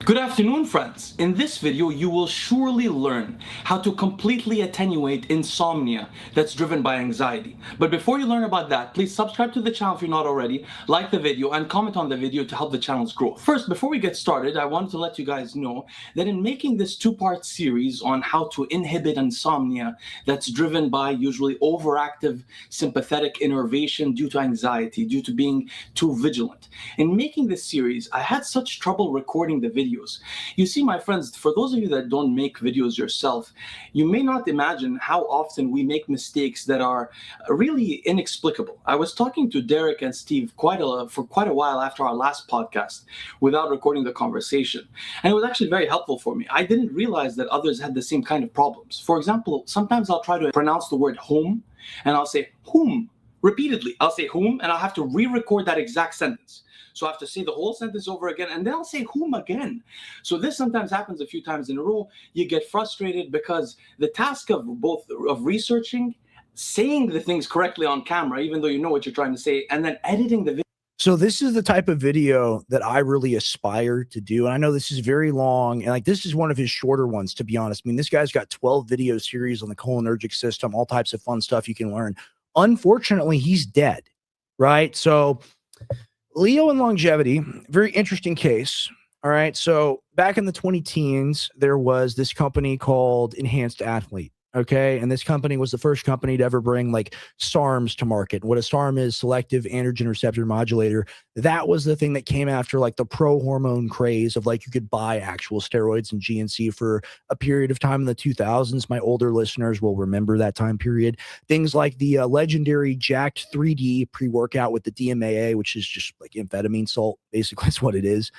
Good afternoon, friends. In this video, you will surely learn how to completely attenuate insomnia that's driven by anxiety. But before you learn about that, please subscribe to the channel if you're not already, like the video, and comment on the video to help the channel's growth. First, before we get started, I wanted to let you guys know that in making this two-part series on how to inhibit insomnia that's driven by usually overactive sympathetic innervation due to anxiety, due to being too vigilant. In making this series, I had such trouble recording the videos. You see, my friends, for those of you that don't make videos yourself, you may not imagine how often we make mistakes that are really inexplicable. I was talking to Derek and Steve for quite a while after our last podcast without recording the conversation. And it was actually very helpful for me. I didn't realize that others had the same kind of problems. For example, sometimes I'll try to pronounce the word home and I'll say whom repeatedly. I'll say whom and I'll have to re-record that exact sentence. So I have to say the whole sentence over again, and then I'll say whom again. So this sometimes happens a few times in a row. You get frustrated because the task of researching, saying the things correctly on camera, even though you know what you're trying to say, and then editing the video. So this is the type of video that I really aspire to do. And I know this is very long, and like this is one of his shorter ones, to be honest. I mean, this guy's got 12 video series on the cholinergic system, all types of fun stuff you can learn. Unfortunately, he's dead, right? So Leo and longevity, very interesting case. All right. So back in the 2010s, there was this company called Enhanced Athlete. Okay. And this company was the first company to ever bring like SARMs to market. What a SARM is, selective androgen receptor modulator. That was the thing that came after like the pro hormone craze of like you could buy actual steroids and GNC for a period of time in the 2000s. My older listeners will remember that time period. Things like the legendary Jacked 3D pre-workout with the DMAA, which is just like amphetamine salt. Basically, that's what it is.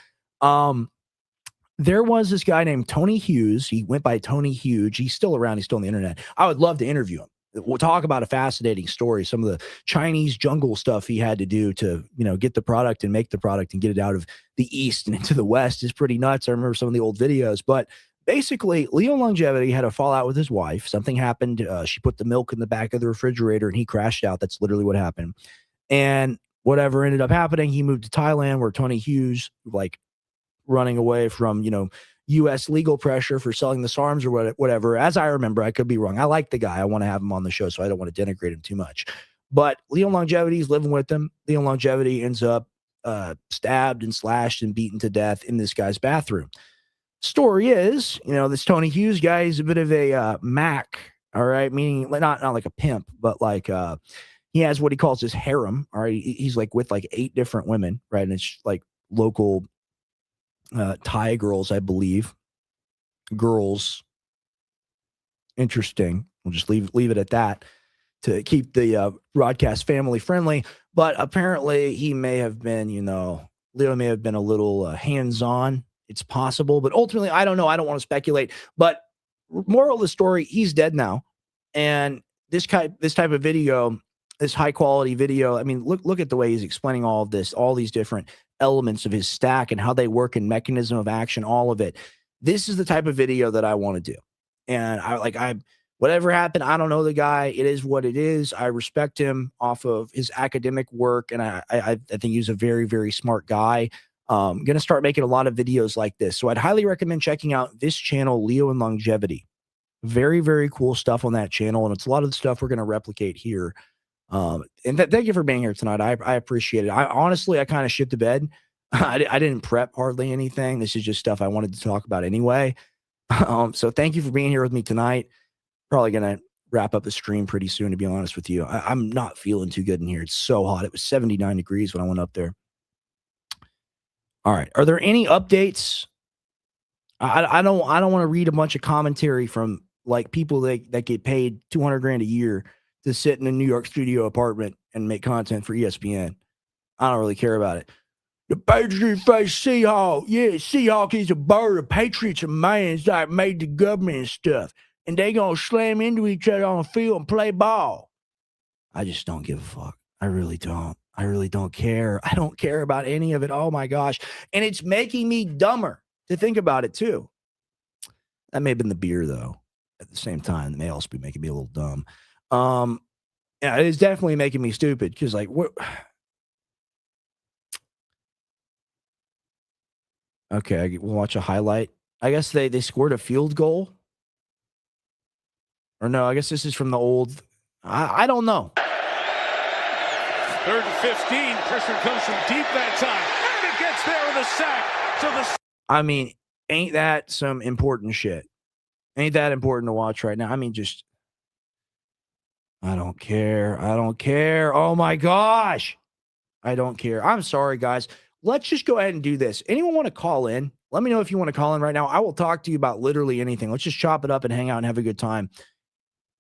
There was this guy named Tony Hughes. He went by Tony Huge. He's still around. He's still on the internet. I would love to interview him. We'll talk about a fascinating story. Some of the Chinese jungle stuff he had to do to, get the product and make the product and get it out of the East and into the West is pretty nuts. I remember some of the old videos, but basically Leo Longevity had a fallout with his wife. Something happened. She put the milk in the back of the refrigerator and he crashed out. That's literally what happened. And whatever ended up happening, he moved to Thailand where Tony Hughes, running away from, U.S. legal pressure for selling the SARMs or whatever. As I remember, I could be wrong. I like the guy. I want to have him on the show, so I don't want to denigrate him too much. But Leo Longevity is living with him. Leo Longevity ends up stabbed and slashed and beaten to death in this guy's bathroom. Story is, this Tony Hughes guy is a bit of a Mac, all right, meaning not like a pimp, but like he has what he calls his harem, all right? He's like with like 8 different women, right? And it's like local Thai girls, I believe. Girls. Interesting. We'll just leave it at that to keep the broadcast family friendly. But apparently he may have been, Leo may have been a little hands-on. It's possible, but ultimately, I don't know. I don't want to speculate. But moral of the story, he's dead now. And this type of video, this high quality video, I mean, look at the way he's explaining all of this, all these different elements of his stack and how they work and mechanism of action, all of it. This is the type of video that I want to do. And whatever happened, I don't know the guy. It is what it is. I respect him off of his academic work. And I think he's a very, very smart guy. Going to start making a lot of videos like this. So I'd highly recommend checking out this channel, Leo and Longevity. Very, very cool stuff on that channel. And it's a lot of the stuff we're going to replicate here. And thank you for being here tonight. I appreciate it. I honestly kind of shit the bed. I didn't prep hardly anything. This is just stuff I wanted to talk about anyway. So thank you for being here with me tonight. Probably going to wrap up the stream pretty soon, to be honest with you. I'm not feeling too good in here. It's so hot. It was 79 degrees when I went up there. All right. Are there any updates? I don't want to read a bunch of commentary from like people that get paid $200,000 a year to sit in a New York studio apartment and make content for ESPN. I don't really care about it. The Patriot face Seahawk. Yeah, Seahawk is a bird. The Patriots are man that made the government and stuff. And they going to slam into each other on the field and play ball. I just don't give a fuck. I really don't. I really don't care. I don't care about any of it. Oh, my gosh. And it's making me dumber to think about it, too. That may have been the beer, though. At the same time, it may also be making me a little dumb. Yeah, it is definitely making me stupid because, like, what? Okay, we'll watch a highlight. I guess they scored a field goal. Or no, I guess this is from the old. I don't know. 3rd and 15. Pressure comes from deep that time. And it gets there with a sack. So the. I mean, ain't that some important shit? Ain't that important to watch right now? I mean, just. I don't care. I don't care. Oh my gosh. I don't care. I'm sorry, guys. Let's just go ahead and do this. Anyone want to call in? Let me know if you want to call in right now. I will talk to you about literally anything. Let's just chop it up and hang out and have a good time.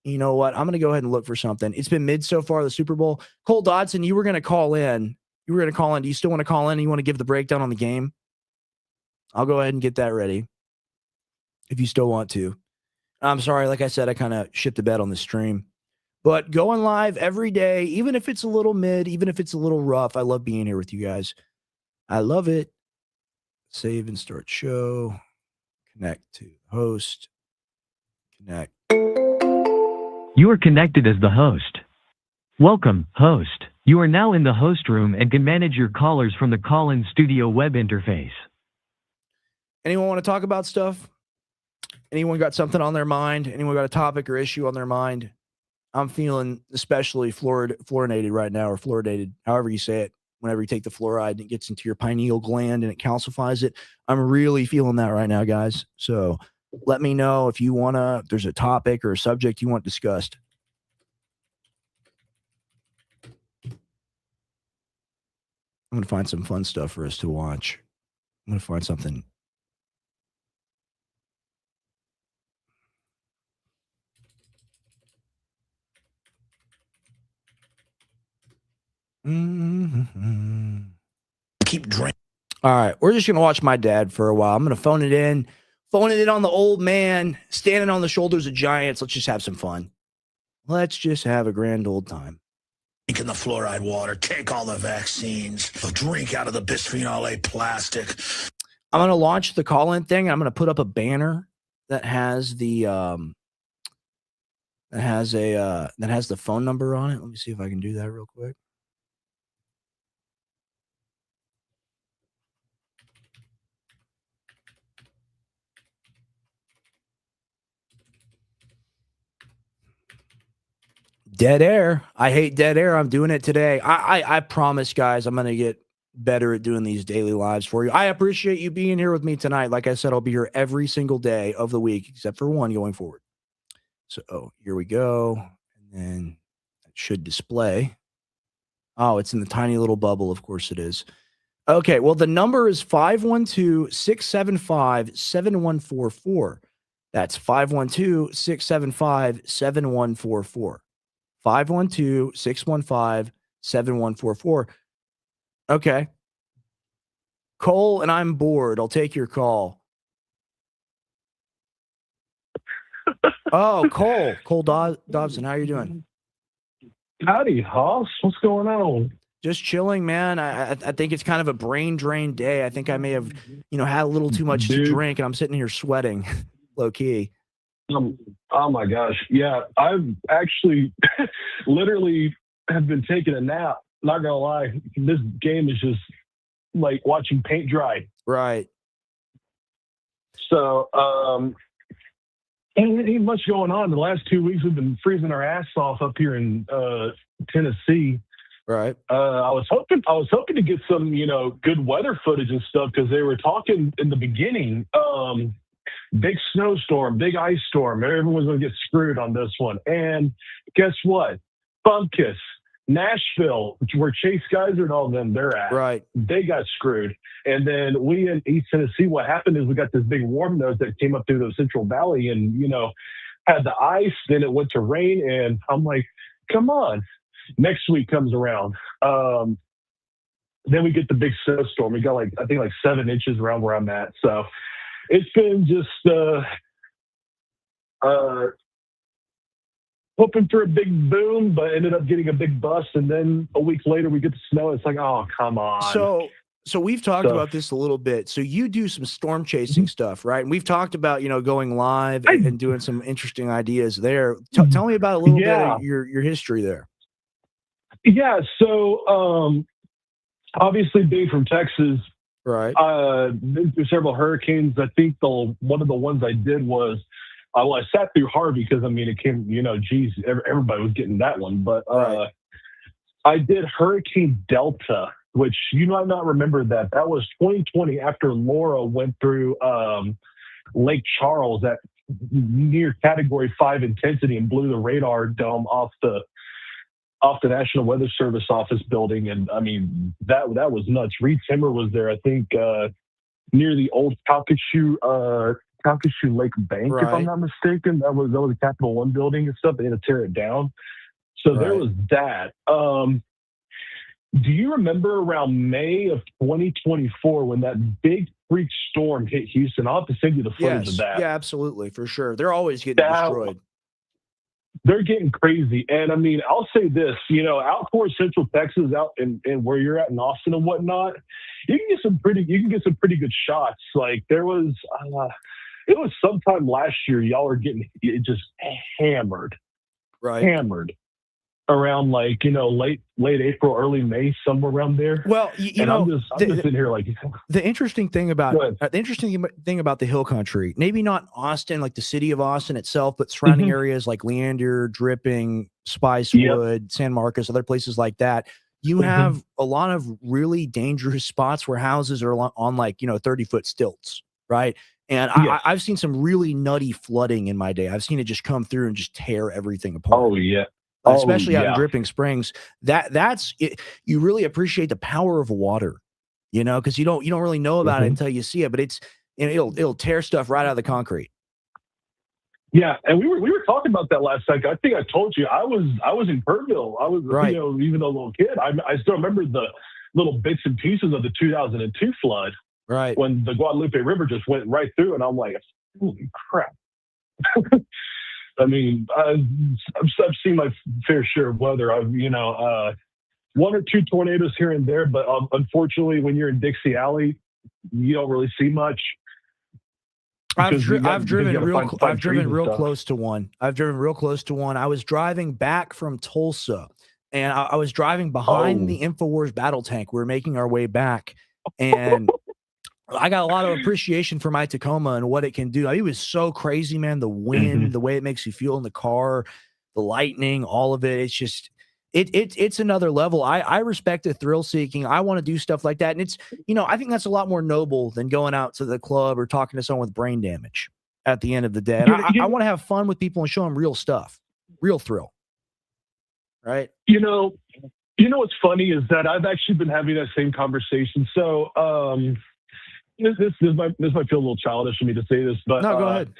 You know what? I'm going to go ahead and look for something. It's been mid so far, the Super Bowl. Cole Dodson, you were going to call in. You were going to call in. Do you still want to call in? You want to give the breakdown on the game? I'll go ahead and get that ready if you still want to. I'm sorry. Like I said, I kind of shit the bed on the stream. But going live every day, even if it's a little mid, even if it's a little rough, I love being here with you guys. I love it. Save and start show. Connect to host. Connect. You are connected as the host. Welcome, host. You are now in the host room and can manage your callers from the call-in studio web interface. Anyone want to talk about stuff? Anyone got something on their mind? Anyone got a topic or issue on their mind? I'm feeling especially fluorinated right now, or fluoridated, however you say it. Whenever you take the fluoride and it gets into your pineal gland and it calcifies it. I'm really feeling that right now, guys. So let me know if you want to, if there's a topic or a subject you want discussed. I'm going to find some fun stuff for us to watch. I'm going to find something. Keep drinking. All right, we're just going to watch my dad for a while. I'm going to phone it in on the old man, standing on the shoulders of giants. Let's just have some fun. Let's just have a grand old time. Drink in the fluoride water. Take all the vaccines. Drink out of the bisphenol A plastic. I'm going to launch the call-in thing. I'm going to put up a banner that has the that has the phone number on it. Let me see if I can do that real quick. Dead air. I hate dead air. I'm doing it today. I promise, guys, I'm going to get better at doing these daily lives for you. I appreciate you being here with me tonight. Like I said, I'll be here every single day of the week, except for one going forward. So here we go. And then it should display. Oh, it's in the tiny little bubble. Of course it is. Okay. Well, the number is 512-675-7144. That's 512-675-7144. 512-615-7144. Okay. Cole, and I'm bored. I'll take your call. Oh, Cole Dobson, how are you doing? Howdy, Hoss. What's going on? Just chilling, man. I think it's kind of a brain drain day. I think I may have, had a little too much to drink, and I'm sitting here sweating, low key. Oh my gosh. Yeah, I've actually literally have been taking a nap. Not gonna lie. This game is just like watching paint dry. Right. So, ain't much going on. The last 2 weeks we've been freezing our ass off up here in Tennessee. Right. I was hoping to get some, good weather footage and stuff, because they were talking in the beginning, big snowstorm, big ice storm. Everyone's going to get screwed on this one. And guess what? Bumpkiss, Nashville, where Chase Geiser and all them, they're at. Right. They got screwed. And then we in East Tennessee, what happened is we got this big warm node that came up through the Central Valley and, had the ice. Then it went to rain. And I'm like, come on. Next week comes around. Then we get the big snowstorm. We got I think 7 inches around where I'm at. So it's been just hoping for a big boom, but ended up getting a big bust. And then a week later we get the snow. It's like, oh, come on. So we've talked about this a little bit. So you do some storm chasing stuff, right? And we've talked about, going live and doing some interesting ideas there. Tell me about a little bit of your history there. Yeah. So obviously being from Texas, Right. Been through several hurricanes. I think one of the ones I did was, I sat through Harvey because, I mean, it came, geez, everybody was getting that one. But I did Hurricane Delta, which you might not remember that. That was 2020 after Laura went through Lake Charles at near Category 5 intensity and blew the radar dome off the National Weather Service office building. And I mean, that was nuts. Reed Timmer was there, I think, near the old Calcasieu Lake Bank, if I'm not mistaken. That was the Capital One building and stuff. They had to tear it down. So there was that. Do you remember around May of 2024 when that big freak storm hit Houston? I'll have to send you the footage of that. Yeah, absolutely, for sure. They're always getting destroyed. They're getting crazy. And I mean, I'll say this, out towards Central Texas, out in where you're at in Austin and whatnot, you can get some pretty good shots. Like there was, it was sometime last year, y'all were getting just hammered. Hammered. Around late April, early May, somewhere around there. Well, I'm just sitting here like the interesting thing about the Hill Country, maybe not Austin, like the city of Austin itself, but surrounding areas like Leander, Dripping, Spicewood, San Marcos, other places like that. You have a lot of really dangerous spots where houses are on 30-foot stilts, right? And I've seen some really nutty flooding in my day. I've seen it just come through and just tear everything apart. Oh yeah. Especially out in Dripping Springs. That's it. You really appreciate the power of water, because you don't really know about it until you see it, but it'll tear stuff right out of the concrete. Yeah, and we were talking about that last night. I think I told you I was in Kerrville. I was even a little kid. I still remember the little bits and pieces of the 2002 flood. Right. When the Guadalupe River just went right through, and I'm like, holy crap. I mean, I've seen my fair share of weather. I've, one or two tornadoes here and there, but unfortunately, when you're in Dixie Alley, you don't really see much. I've driven real close to one. I was driving back from Tulsa, and I was driving behind the InfoWars battle tank. We were making our way back, and I got a lot of appreciation for my Tacoma and what it can do. I mean, it was so crazy, man. The wind, the way it makes you feel in the car, the lightning, all of it. It's just, it's another level. I respect the thrill seeking. I want to do stuff like that. And it's, I think that's a lot more noble than going out to the club or talking to someone with brain damage at the end of the day. And I want to have fun with people and show them real stuff, real thrill. Right. What's funny is that I've actually been having that same conversation. So, this might feel a little childish for me to say this, but no, go ahead.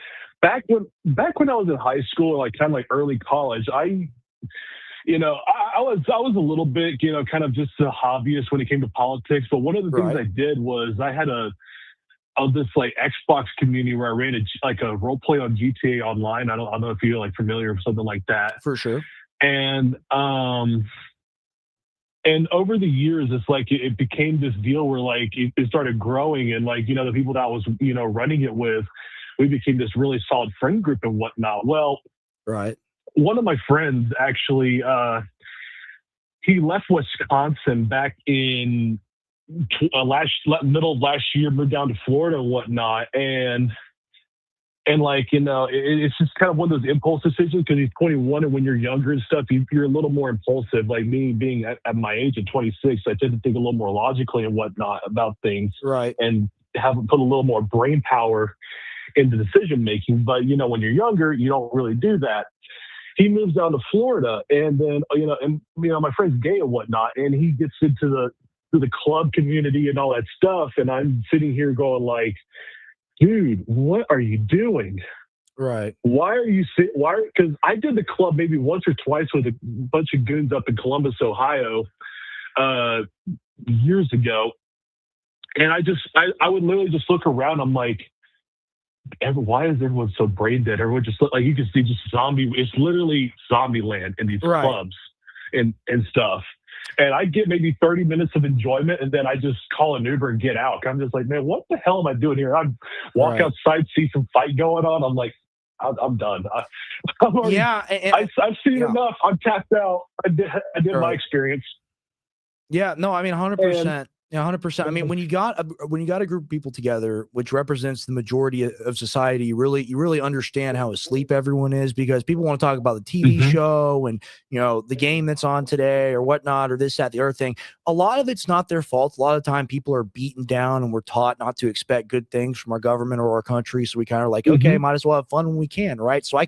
Back when I was in high school, like kind of like early college, I was a little bit, kind of just a hobbyist when it came to politics. But one of the things I did was I had this like Xbox community where I ran a role play on GTA Online. I don't know if you're like familiar with something like that. For sure. And over the years, it's like it became this deal where like it started growing, and like the people that I was running it with, we became this really solid friend group and whatnot. Well, one of my friends actually he left Wisconsin back in middle of last year, moved down to Florida and whatnot, and like, it's just kind of one of those impulse decisions because he's 21, and when you're younger and stuff, you're a little more impulsive. Like me being at my age of 26, I tend to think a little more logically and whatnot about things. Right. And have put a little more brain power into decision making. But, when you're younger, you don't really do that. He moves down to Florida, and then, my friend's gay and whatnot, and he gets into the club community and all that stuff. And I'm sitting here going like, dude, what are you doing? Right. Why are you because I did the club maybe once or twice with a bunch of goons up in Columbus, Ohio, years ago. And I would literally just look around. I'm like, why is everyone so brain dead? Everyone just look like you can see just zombie. It's literally zombie land in these clubs and stuff. And I get maybe 30 minutes of enjoyment, and then I just call an Uber and get out. I'm just like, man, what the hell am I doing here? I walk outside, see some fight going on. I'm like, I'm done. I'm already, I've seen enough. I'm tapped out. I did my experience. Yeah, no, I mean, 100%. Yeah, 100%. I mean, when you got a group of people together, which represents the majority of society, you really understand how asleep everyone is, because people want to talk about the TV show and, you know, the game that's on today or whatnot, or this, that, the other thing. A lot of it's not their fault. A lot of the time people are beaten down and we're taught not to expect good things from our government or our country. So we kind of like, okay, might as well have fun when we can. Right. So I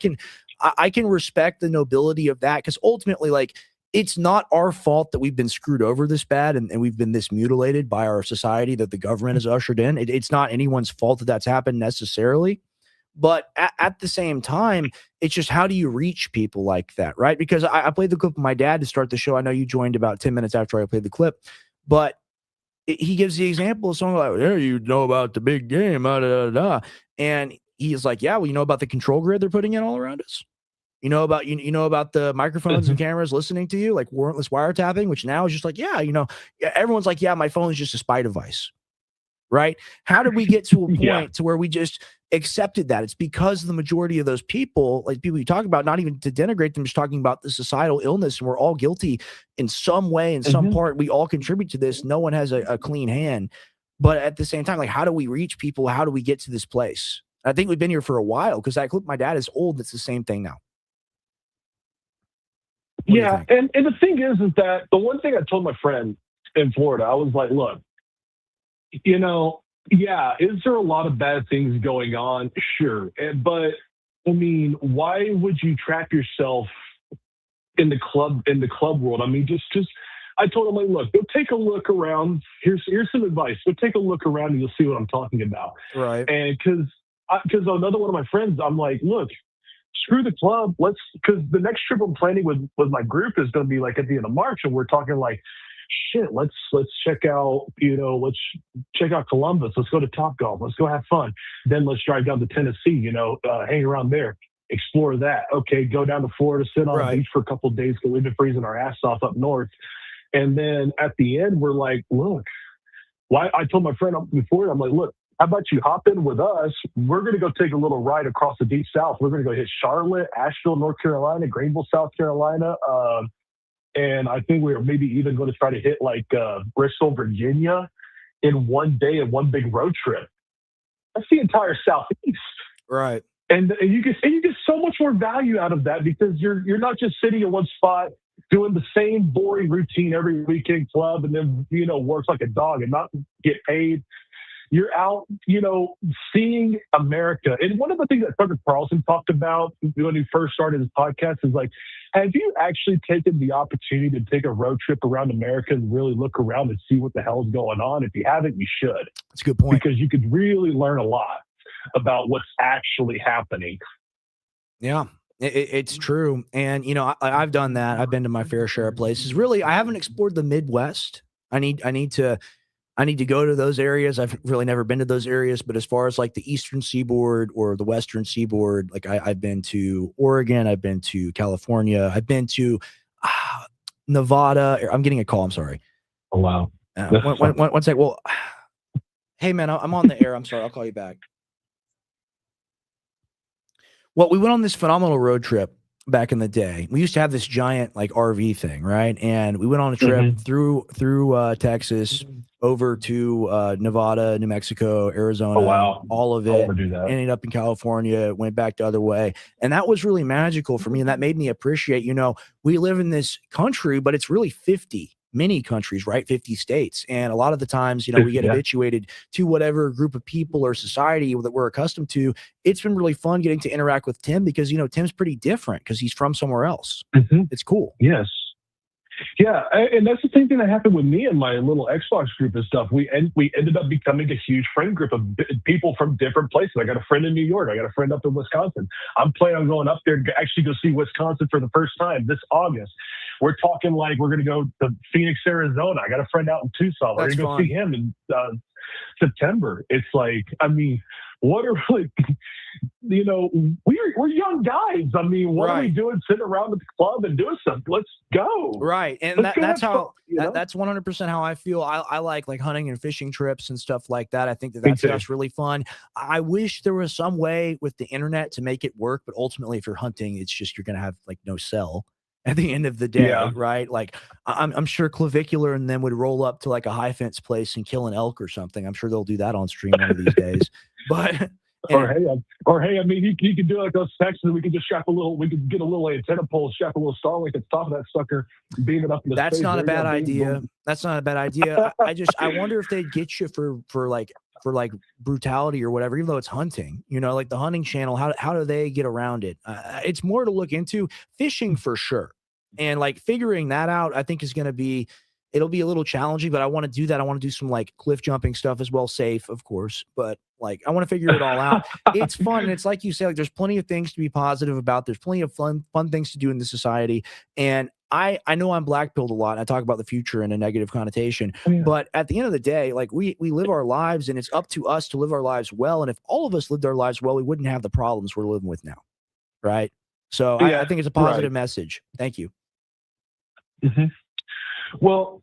can respect the nobility of that, because ultimately, like, it's not our fault that we've been screwed over this bad and we've been this mutilated by our society that the government has ushered in. It's not anyone's fault that that's happened necessarily. But at the same time, it's just, how do you reach people like that, right? Because I played the clip with my dad to start the show. I know you joined about 10 minutes after I played the clip, but he gives the example of someone like, yeah, you know about the big game, and he's like, yeah, well, you know about the control grid they're putting in all around us? You know about you know about the microphones and cameras listening to you, like warrantless wiretapping, which now is just like, yeah, everyone's like, yeah, my phone is just a spy device, right? How did we get to a point to where we just accepted that? It's because the majority of those people, like people you talk about, not even to denigrate them, just talking about the societal illness, and we're all guilty in some way, in some part. We all contribute to this. No one has a clean hand. But at the same time, like, how do we reach people? How do we get to this place? I think we've been here for a while, because that clip, my dad is old. It's the same thing now. Yeah, and the thing is that the one thing I told my friend in Florida, I was like, look, you know, yeah, is there a lot of bad things going on? Sure. But I mean, why would you trap yourself in the club world? I mean, just I told him, like, look, go take a look around. Here's some advice. Go take a look around and you'll see what I'm talking about. Right. And because another one of my friends, I'm like, look, screw the club. Because the next trip I'm planning with my group is going to be like at the end of March, and we're talking like, shit, let's check out, let's check out Columbus. Let's go to Topgolf. Let's go have fun. Then let's drive down to Tennessee, hang around there, explore that. Okay, go down to Florida, sit on the beach for a couple of days because we've been freezing our ass off up north. And then at the end, we're like, look, why? I told my friend before, I'm like, look, how about you hop in with us? We're going to go take a little ride across the deep south. We're going to go hit Charlotte, Asheville, North Carolina, Greenville, South Carolina. And I think we're maybe even going to try to hit like Bristol, Virginia in one day in one big road trip. That's the entire Southeast. Right. And you get so much more value out of that, because you're not just sitting in one spot doing the same boring routine every weekend club and then, work like a dog and not get paid. You're out, seeing America. And one of the things that Tucker Carlson talked about when he first started his podcast is like, have you actually taken the opportunity to take a road trip around America and really look around and see what the hell is going on? If you haven't, you should. That's a good point. Because you could really learn a lot about what's actually happening. Yeah. It's true. And, I've done that. I've been to my fair share of places. Really, I haven't explored the Midwest. I need to go to those areas. I've really never been to those areas, but as far as like the Eastern Seaboard or the Western Seaboard, like I've been to Oregon, I've been to California, I've been to Nevada. I'm getting a call. I'm sorry. Oh, wow. One sec. Well, hey man, I'm on the air. I'm sorry. I'll call you back. Well, we went on this phenomenal road trip back in the day. We used to have this giant like RV thing, right? And we went on a trip through Texas over to Nevada, New Mexico, Arizona, all of it. Ended up in California, went back the other way. And that was really magical for me. And that made me appreciate, we live in this country, but it's really 50 mini countries, right? 50 states. And a lot of the times, we get habituated to whatever group of people or society that we're accustomed to. It's been really fun getting to interact with Tim because, Tim's pretty different because he's from somewhere else. It's cool. Yes. Yeah, and that's the same thing that happened with me and my little Xbox group and stuff. We ended up becoming a huge friend group of people from different places. I got a friend in New York. I got a friend up in Wisconsin. I'm planning on going up there to actually go see Wisconsin for the first time this August. We're talking like we're going to go to Phoenix, Arizona. I got a friend out in Tucson. We're going to go see him in September. It's like, I mean, what are like, we're young guys. I mean, what are we doing? Sitting around at the club and doing something. Let's go. Right. And that's how, that's 100% how I feel. I like hunting and fishing trips and stuff like that. I think that stuff's really fun. I wish there was some way with the internet to make it work, but ultimately if you're hunting, it's just, you're going to have like no cell. at the end of the day, right? Like I'm sure Clavicular and them would roll up to like a high fence place and kill an elk or something. I'm sure they'll do that on stream one of these days. But Or hey, I mean, he could do like those texts, and we could just we could get a little antenna pole, strap a little Starlink at the top of that sucker, beam it up in the That's space. not a There you bad go, idea. boom. That's not a bad idea. I wonder if they'd get you for like brutality or whatever, even though it's hunting, you know, like the hunting channel, how do they get around it? It's more to look into. Fishing for sure. And like figuring that out, I think is going to be, it'll be a little challenging, but I want to do that. I want to do some like cliff jumping stuff as well. Safe, of course, but like, I want to figure it all out. It's fun. And it's like you say, like, there's plenty of things to be positive about. There's plenty of fun things to do in the society. And I know I'm black-pilled a lot. I talk about the future in a negative connotation, but at the end of the day, like we live our lives, and it's up to us to live our lives well. And if all of us lived our lives well, we wouldn't have the problems we're living with now. Right. So I think it's a positive message. Thank you. Mm-hmm. Well,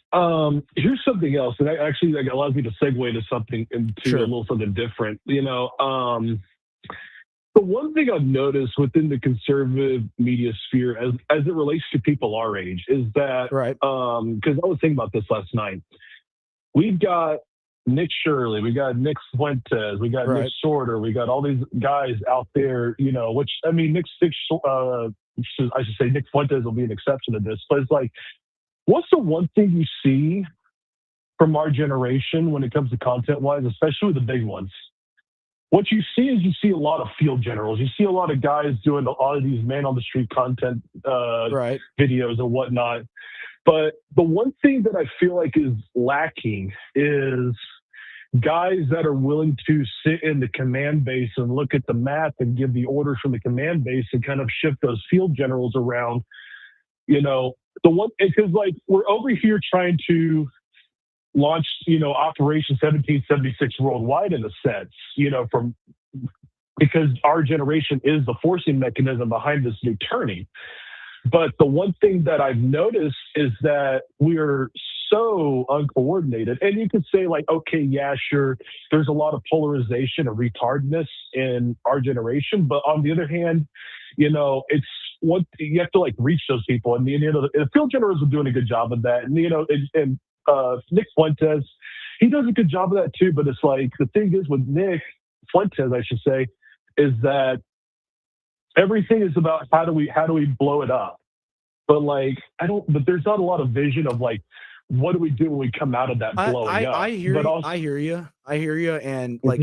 here's something else, and actually that allows me to segue into something, into a little something different. You know, the one thing I've noticed within the conservative media sphere, as it relates to people our age, is that because I was thinking about this last night. We've got Nick Shirley, we got Nick Fuentes, we got Nick Sorter, we got all these guys out there. You know, which I mean, I should say Nick Fuentes will be an exception to this, but it's like, what's the one thing you see from our generation when it comes to content-wise, especially with the big ones? What you see is you see a lot of field generals. You see a lot of guys doing a lot of these man-on-the-street content videos and whatnot. But the one thing that I feel like is lacking is guys that are willing to sit in the command base and look at the map and give the orders from the command base and kind of shift those field generals around. You know, because like we're over here trying to launch, you know, Operation 1776 worldwide in a sense, you know, because our generation is the forcing mechanism behind this new turning. But the one thing that I've noticed is that we're so uncoordinated. And you could say like, okay, yeah, sure, there's a lot of polarization and retardedness in our generation. But on the other hand, you know, it's what you have to like reach those people. And, you know, the field generals are doing a good job of that. And, you know, and Nick Fuentes, he does a good job of that too. But it's like, the thing is with Nick Fuentes, I should say, is that everything is about how do we blow it up. But like, but there's not a lot of vision of like, what do we do when we come out of that blowing up? I hear you. And like,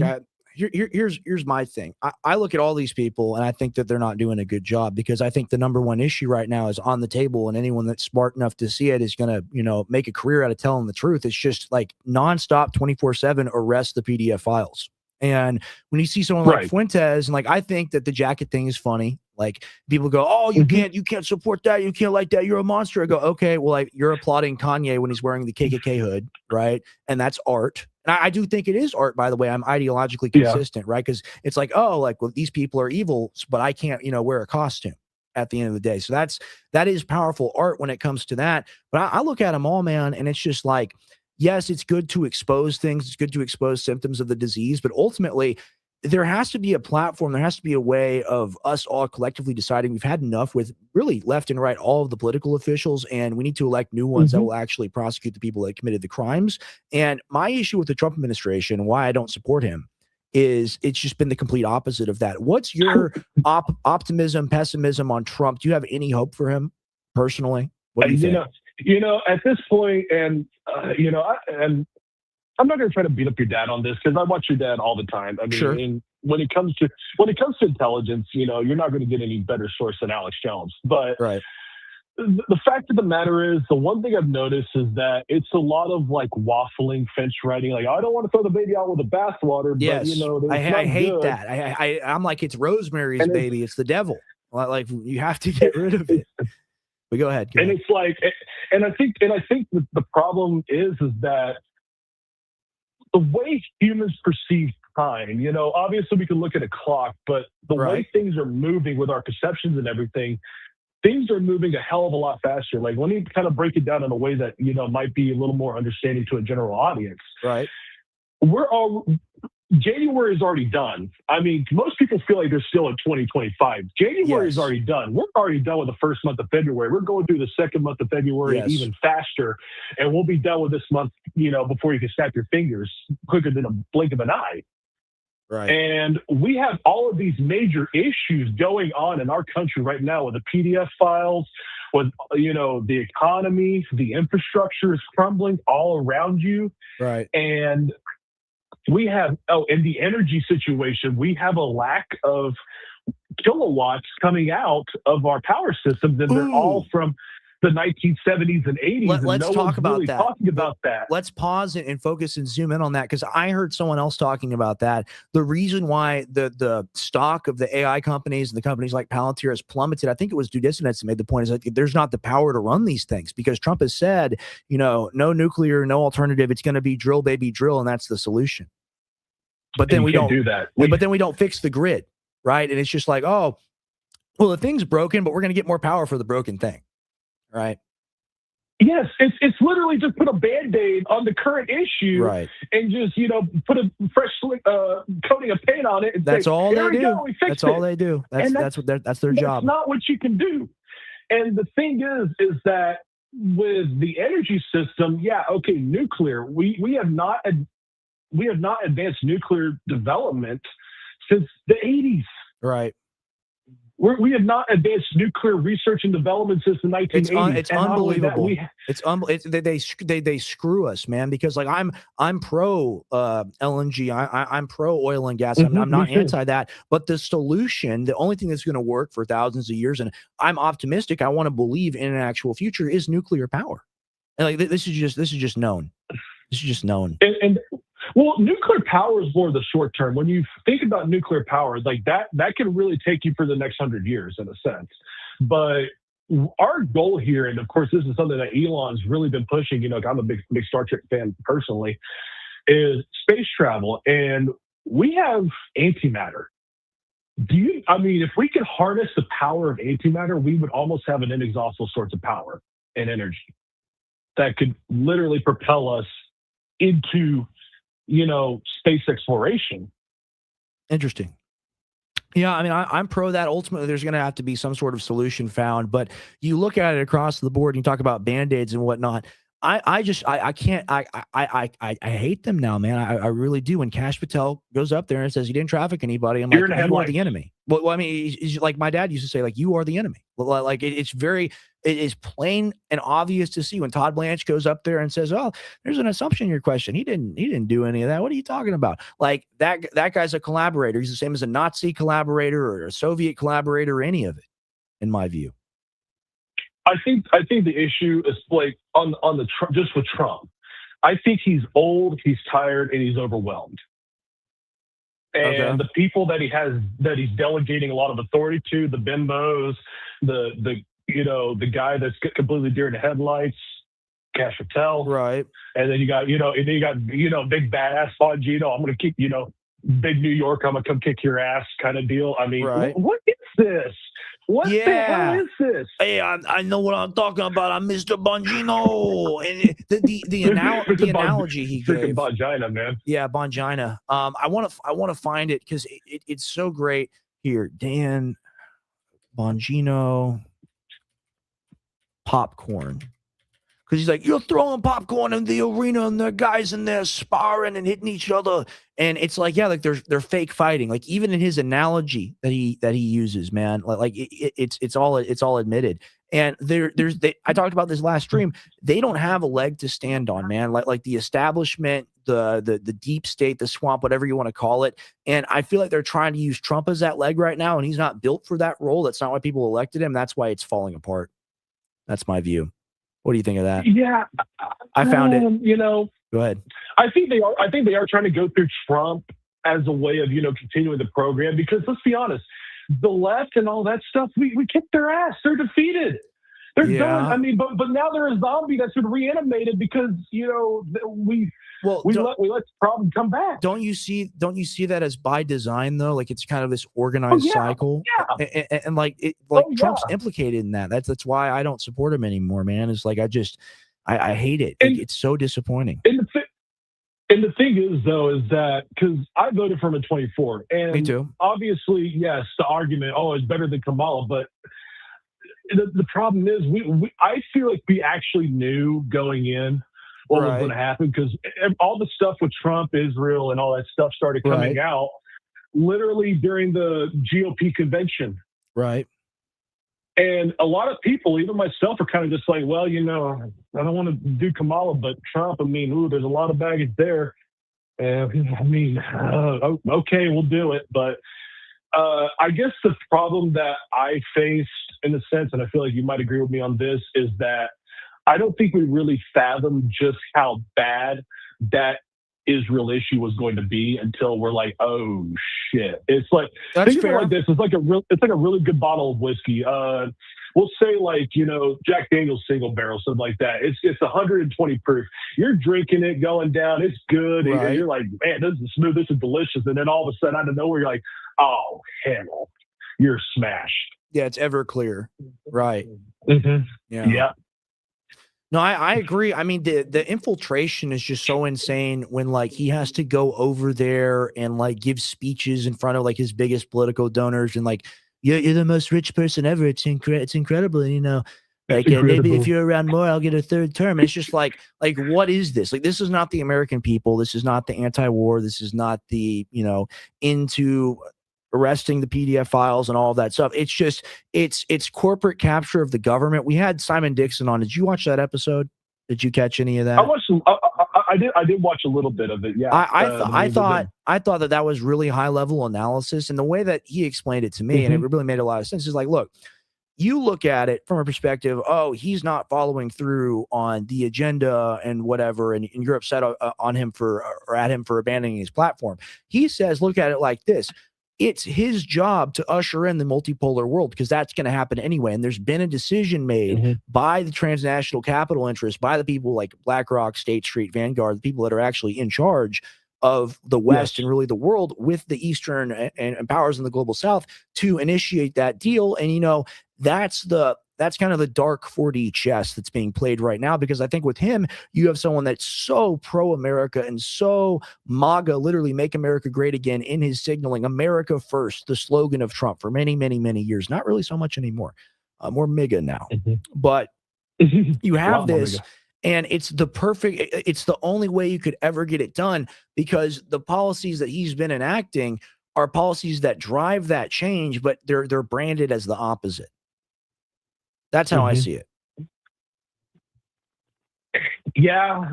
here's my thing. I look at all these people and I think that they're not doing a good job, because I think the number one issue right now is on the table, and anyone that's smart enough to see it is going to, you know, make a career out of telling the truth. It's just like nonstop 24/7 arrest the PDF files. And when you see someone like Fuentes, and like, I think that the jacket thing is funny. Like, people go, oh, you can't support that. You can't like that. You're a monster. I go, okay, well, like, you're applauding Kanye when he's wearing the KKK hood, right? And that's art. And I do think it is art, by the way. I'm ideologically consistent, right? Because it's like, oh, like, well, these people are evil, but I can't, you know, wear a costume at the end of the day. So that is powerful art when it comes to that. But I look at them all, man, and it's just like, yes, it's good to expose things. It's good to expose symptoms of the disease, but ultimately there has to be a platform. There has to be a way of us all collectively deciding we've had enough with really left and right, all of the political officials, and we need to elect new ones that will actually prosecute the people that committed the crimes. And my issue with the Trump administration, why I don't support him, is it's just been the complete opposite of that. What's your optimism, pessimism on Trump? Do you have any hope for him personally? What do you think? You know, at this point, and you know, and I'm not going to try to beat up your dad on this, because I watch your dad all the time. I mean, and when it comes to intelligence, you know, you're not going to get any better source than Alex Jones. But the fact of the matter is, the one thing I've noticed is that it's a lot of like waffling, fence riding. Like, I don't want to throw the baby out with the bathwater, but you know, I hate that. I'm like, it's Rosemary's Baby. It's the devil. Like, you have to get rid of it. But go ahead. It's like, and I think the problem is that the way humans perceive time, you know, obviously we can look at a clock, but the way things are moving with our perceptions and everything, things are moving a hell of a lot faster. Like, let me kind of break it down in a way that, you know, might be a little more understanding to a general audience. Right. January is already done. I mean, most people feel like they're still in 2025. January is already done. We're already done with the first month of February. We're going through the second month of February even faster, and we'll be done with this month, before you can snap your fingers, quicker than a blink of an eye. Right. And we have all of these major issues going on in our country right now with the PDF files, with, the economy, the infrastructure is crumbling all around you. Right. And we have, in the energy situation, we have a lack of kilowatts coming out of our power systems, and they're all from the 1970s and 80s. Let's talk about really that. Talking about that. Let's pause and focus and zoom in on that, because I heard someone else talking about that. The reason why the stock of the AI companies and the companies like Palantir has plummeted, I think it was Dudissonance that made the point, is that there's not the power to run these things, because Trump has said, no nuclear, no alternative. It's going to be drill, baby, drill, and that's the solution. But then we don't do that. But then we don't fix the grid, right? And it's just like, oh, well, the thing's broken, but we're going to get more power for the broken thing. Right. Yes, it's literally just put a Band-Aid on the current issue, right, and just put a fresh coating of paint on it. And that's say, all they do. That's all they do. That's their job. That's not what you can do. And the thing is that with the energy system, nuclear. We have not advanced nuclear development since the 80s. Right. We have not advanced nuclear research and development since the 1980s. It's unbelievable. They screw us, man. Because like I'm pro LNG. I'm pro oil and gas. I'm not anti that. But the solution, the only thing that's going to work for thousands of years, and I'm optimistic, I want to believe in an actual future, is nuclear power. And like this is just known. This is just known. Well, nuclear power is more the short term. When you think about nuclear power, like that can really take you for the next 100 years in a sense. But our goal here, and of course, this is something that Elon's really been pushing, I'm a big Star Trek fan personally, is space travel. And we have antimatter. If we could harness the power of antimatter, we would almost have an inexhaustible source of power and energy that could literally propel us into space exploration. Interesting. Yeah, I'm pro that. Ultimately, there's going to have to be some sort of solution found. But you look at it across the board, and you talk about Band-Aids and whatnot. I hate them now, man. I really do. When Kash Patel goes up there and says he didn't traffic anybody, I'm like, you are the enemy. Well, he's like my dad used to say, like, you are the enemy. Like it is plain and obvious to see when Todd Blanche goes up there and says, "Oh, there's an assumption in your question. He didn't do any of that. What are you talking about?" Like that guy's a collaborator. He's the same as a Nazi collaborator or a Soviet collaborator or any of it, in my view. I think the issue is like on the just with Trump. I think he's old, he's tired, and he's overwhelmed. And the people that he's delegating a lot of authority to, the bimbos, the guy that's completely deer in the headlights, Kash Patel, right? And then you got big badass Bongino. I'm gonna kick big New York. I'm gonna come kick your ass kind of deal. Right. What is this? What the hell is this? Hey, I know what I'm talking about. I'm Mr. Bongino. And the analogy he gave. Bongina, man. Yeah, Bongina. I want to find it because it's so great here. Dan Bongino popcorn. Because he's like, you're throwing popcorn in the arena and the guys in there sparring and hitting each other. And it's like, yeah, like they're fake fighting. Like even in his analogy that he uses, man, like it's all admitted. And I talked about this last stream. They don't have a leg to stand on, man. Like the establishment, the deep state, the swamp, whatever you want to call it. And I feel like they're trying to use Trump as that leg right now, and he's not built for that role. That's not why people elected him. That's why it's falling apart. That's my view. What do you think of that? Yeah, I found it. Go ahead. I think they are trying to go through Trump as a way of continuing the program, because let's be honest, the left and all that stuff, we kicked their ass. They're defeated. They're done. But now they're a zombie that's been reanimated because we let the problem come back. Don't you see that as by design though? Like it's kind of this organized cycle. Yeah. And Trump's implicated in that. That's why I don't support him anymore, man. It's like I hate it. It's so disappointing. And And the thing is, though, is that because I voted for him in 24, and Me too. obviously, yes, the argument, oh, it's better than Kamala, but the problem is, I feel like we actually knew going in what was going to happen, because all the stuff with Trump, Israel, and all that stuff started coming out literally during the GOP convention. Right. And a lot of people, even myself, are kind of just like, well, you know, I don't want to do Kamala, but Trump, I mean, ooh, there's a lot of baggage there. And I mean, okay, we'll do it. But I guess the problem that I faced, in a sense, and I feel like you might agree with me on this, is that I don't think we really fathomed just how bad that Israel issue was going to be until we're like, oh shit. It's like, that's think of it fair. like this. It's like a really good bottle of whiskey. We'll say, like, you know, Jack Daniel's single barrel, something like that. It's 120 proof. You're drinking it, going down. It's good. And you're like, man, this is smooth. This is delicious. And then all of a sudden, out of nowhere, you're like, oh hell, you're smashed. Yeah, it's Everclear. Right. Mm-hmm. Yeah. No, I agree. I mean, the infiltration is just so insane when, like, he has to go over there and, like, give speeches in front of, like, his biggest political donors and, like, you're the most rich person ever. It's incredible. And, you know, like, maybe if you're around more, I'll get a third term. And it's just like, what is this? Like, this is not the American people. This is not the anti-war. This is not the, you know, into arresting the PDF files and all of that stuff. It's just, it's corporate capture of the government. We had Simon Dixon on. Did you watch that episode? Did you catch any of that? I watched I did watch a little bit of it. Yeah. I thought that was really high level analysis, and the way that he explained it to me, and it really made a lot of sense, is like, look, you look at it from a perspective, oh, he's not following through on the agenda and whatever, and you're upset on him or at him for abandoning his platform. He says, look at it like this. It's his job to usher in the multipolar world, because that's going to happen anyway. And there's been a decision made by the transnational capital interests, by the people like BlackRock, State Street, Vanguard, the people that are actually in charge of the West and really the world, with the Eastern and powers in the global South, to initiate that deal. And, you know, that's kind of the dark 4D chess that's being played right now, because I think with him, you have someone that's so pro-America and so MAGA, literally make America great again, in his signaling America first, the slogan of Trump for many, many, many years. Not really so much anymore. More MAGA now. But you have this, and it's the only way you could ever get it done, because the policies that he's been enacting are policies that drive that change, but they're branded as the opposite. That's how I see it. Yeah.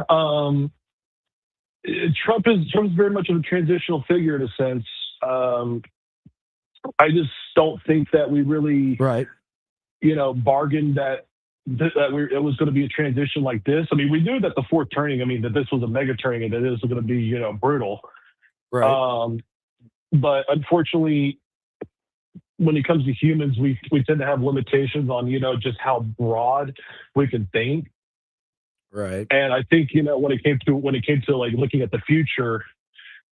Trump's very much of a transitional figure in a sense. I just don't think that we really, you know, bargained that it was going to be a transition like this. I mean, we knew that the fourth turning, I mean, that this was a mega turning and that this was going to be, you know, brutal. But unfortunately, when it comes to humans, we tend to have limitations on, you know, just how broad we can think. And I think, you know, when it came to like looking at the future,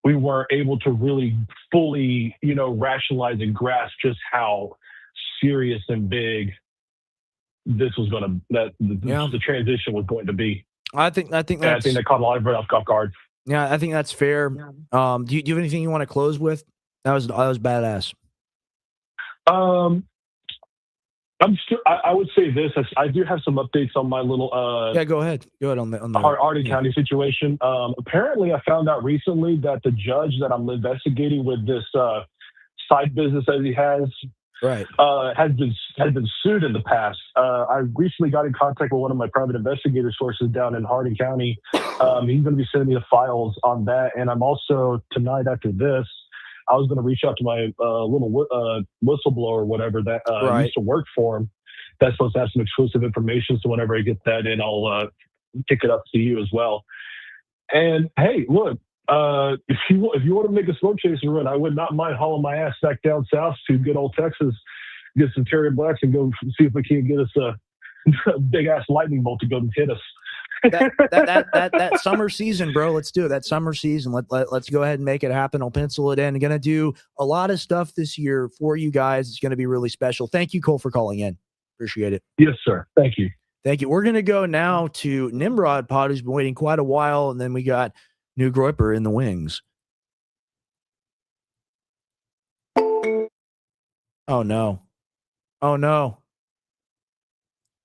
we weren't able to really fully, you know, rationalize and grasp just how serious and big this was going to, the transition was going to be. I think that caught a lot of everyone off guard. Yeah, I think that's fair. Do you have anything you want to close with? That was badass. I would say this. I do have some updates on my little go ahead on the Hardin County situation. Apparently, I found out recently that the judge that I'm investigating with this side business that he has has been sued in the past. I recently got in contact with one of my private investigator sources down in Hardin County. He's going to be sending me the files on that, and I'm also, tonight after this, I was going to reach out to my little whistleblower or whatever that used to work for him. That's supposed to have some exclusive information. So whenever I get that in, I'll kick it up to you as well. And hey, look, if you want to make a smoke chaser run, I would not mind hauling my ass back down south to good old Texas, get some Terry Blacks, and go see if we can get us a big ass lightning bolt to go and hit us. that summer season, bro. Let's do it. That summer season. Let's go ahead and make it happen. I'll pencil it in. I'm gonna do a lot of stuff this year for you guys. It's gonna be really special. Thank you, Cole, for calling in. Appreciate it. Yes, sir. Thank you. Thank you. We're gonna go now to Nimrod Pod, who's been waiting quite a while, and then we got New Groiper in the wings. Oh no. Oh no.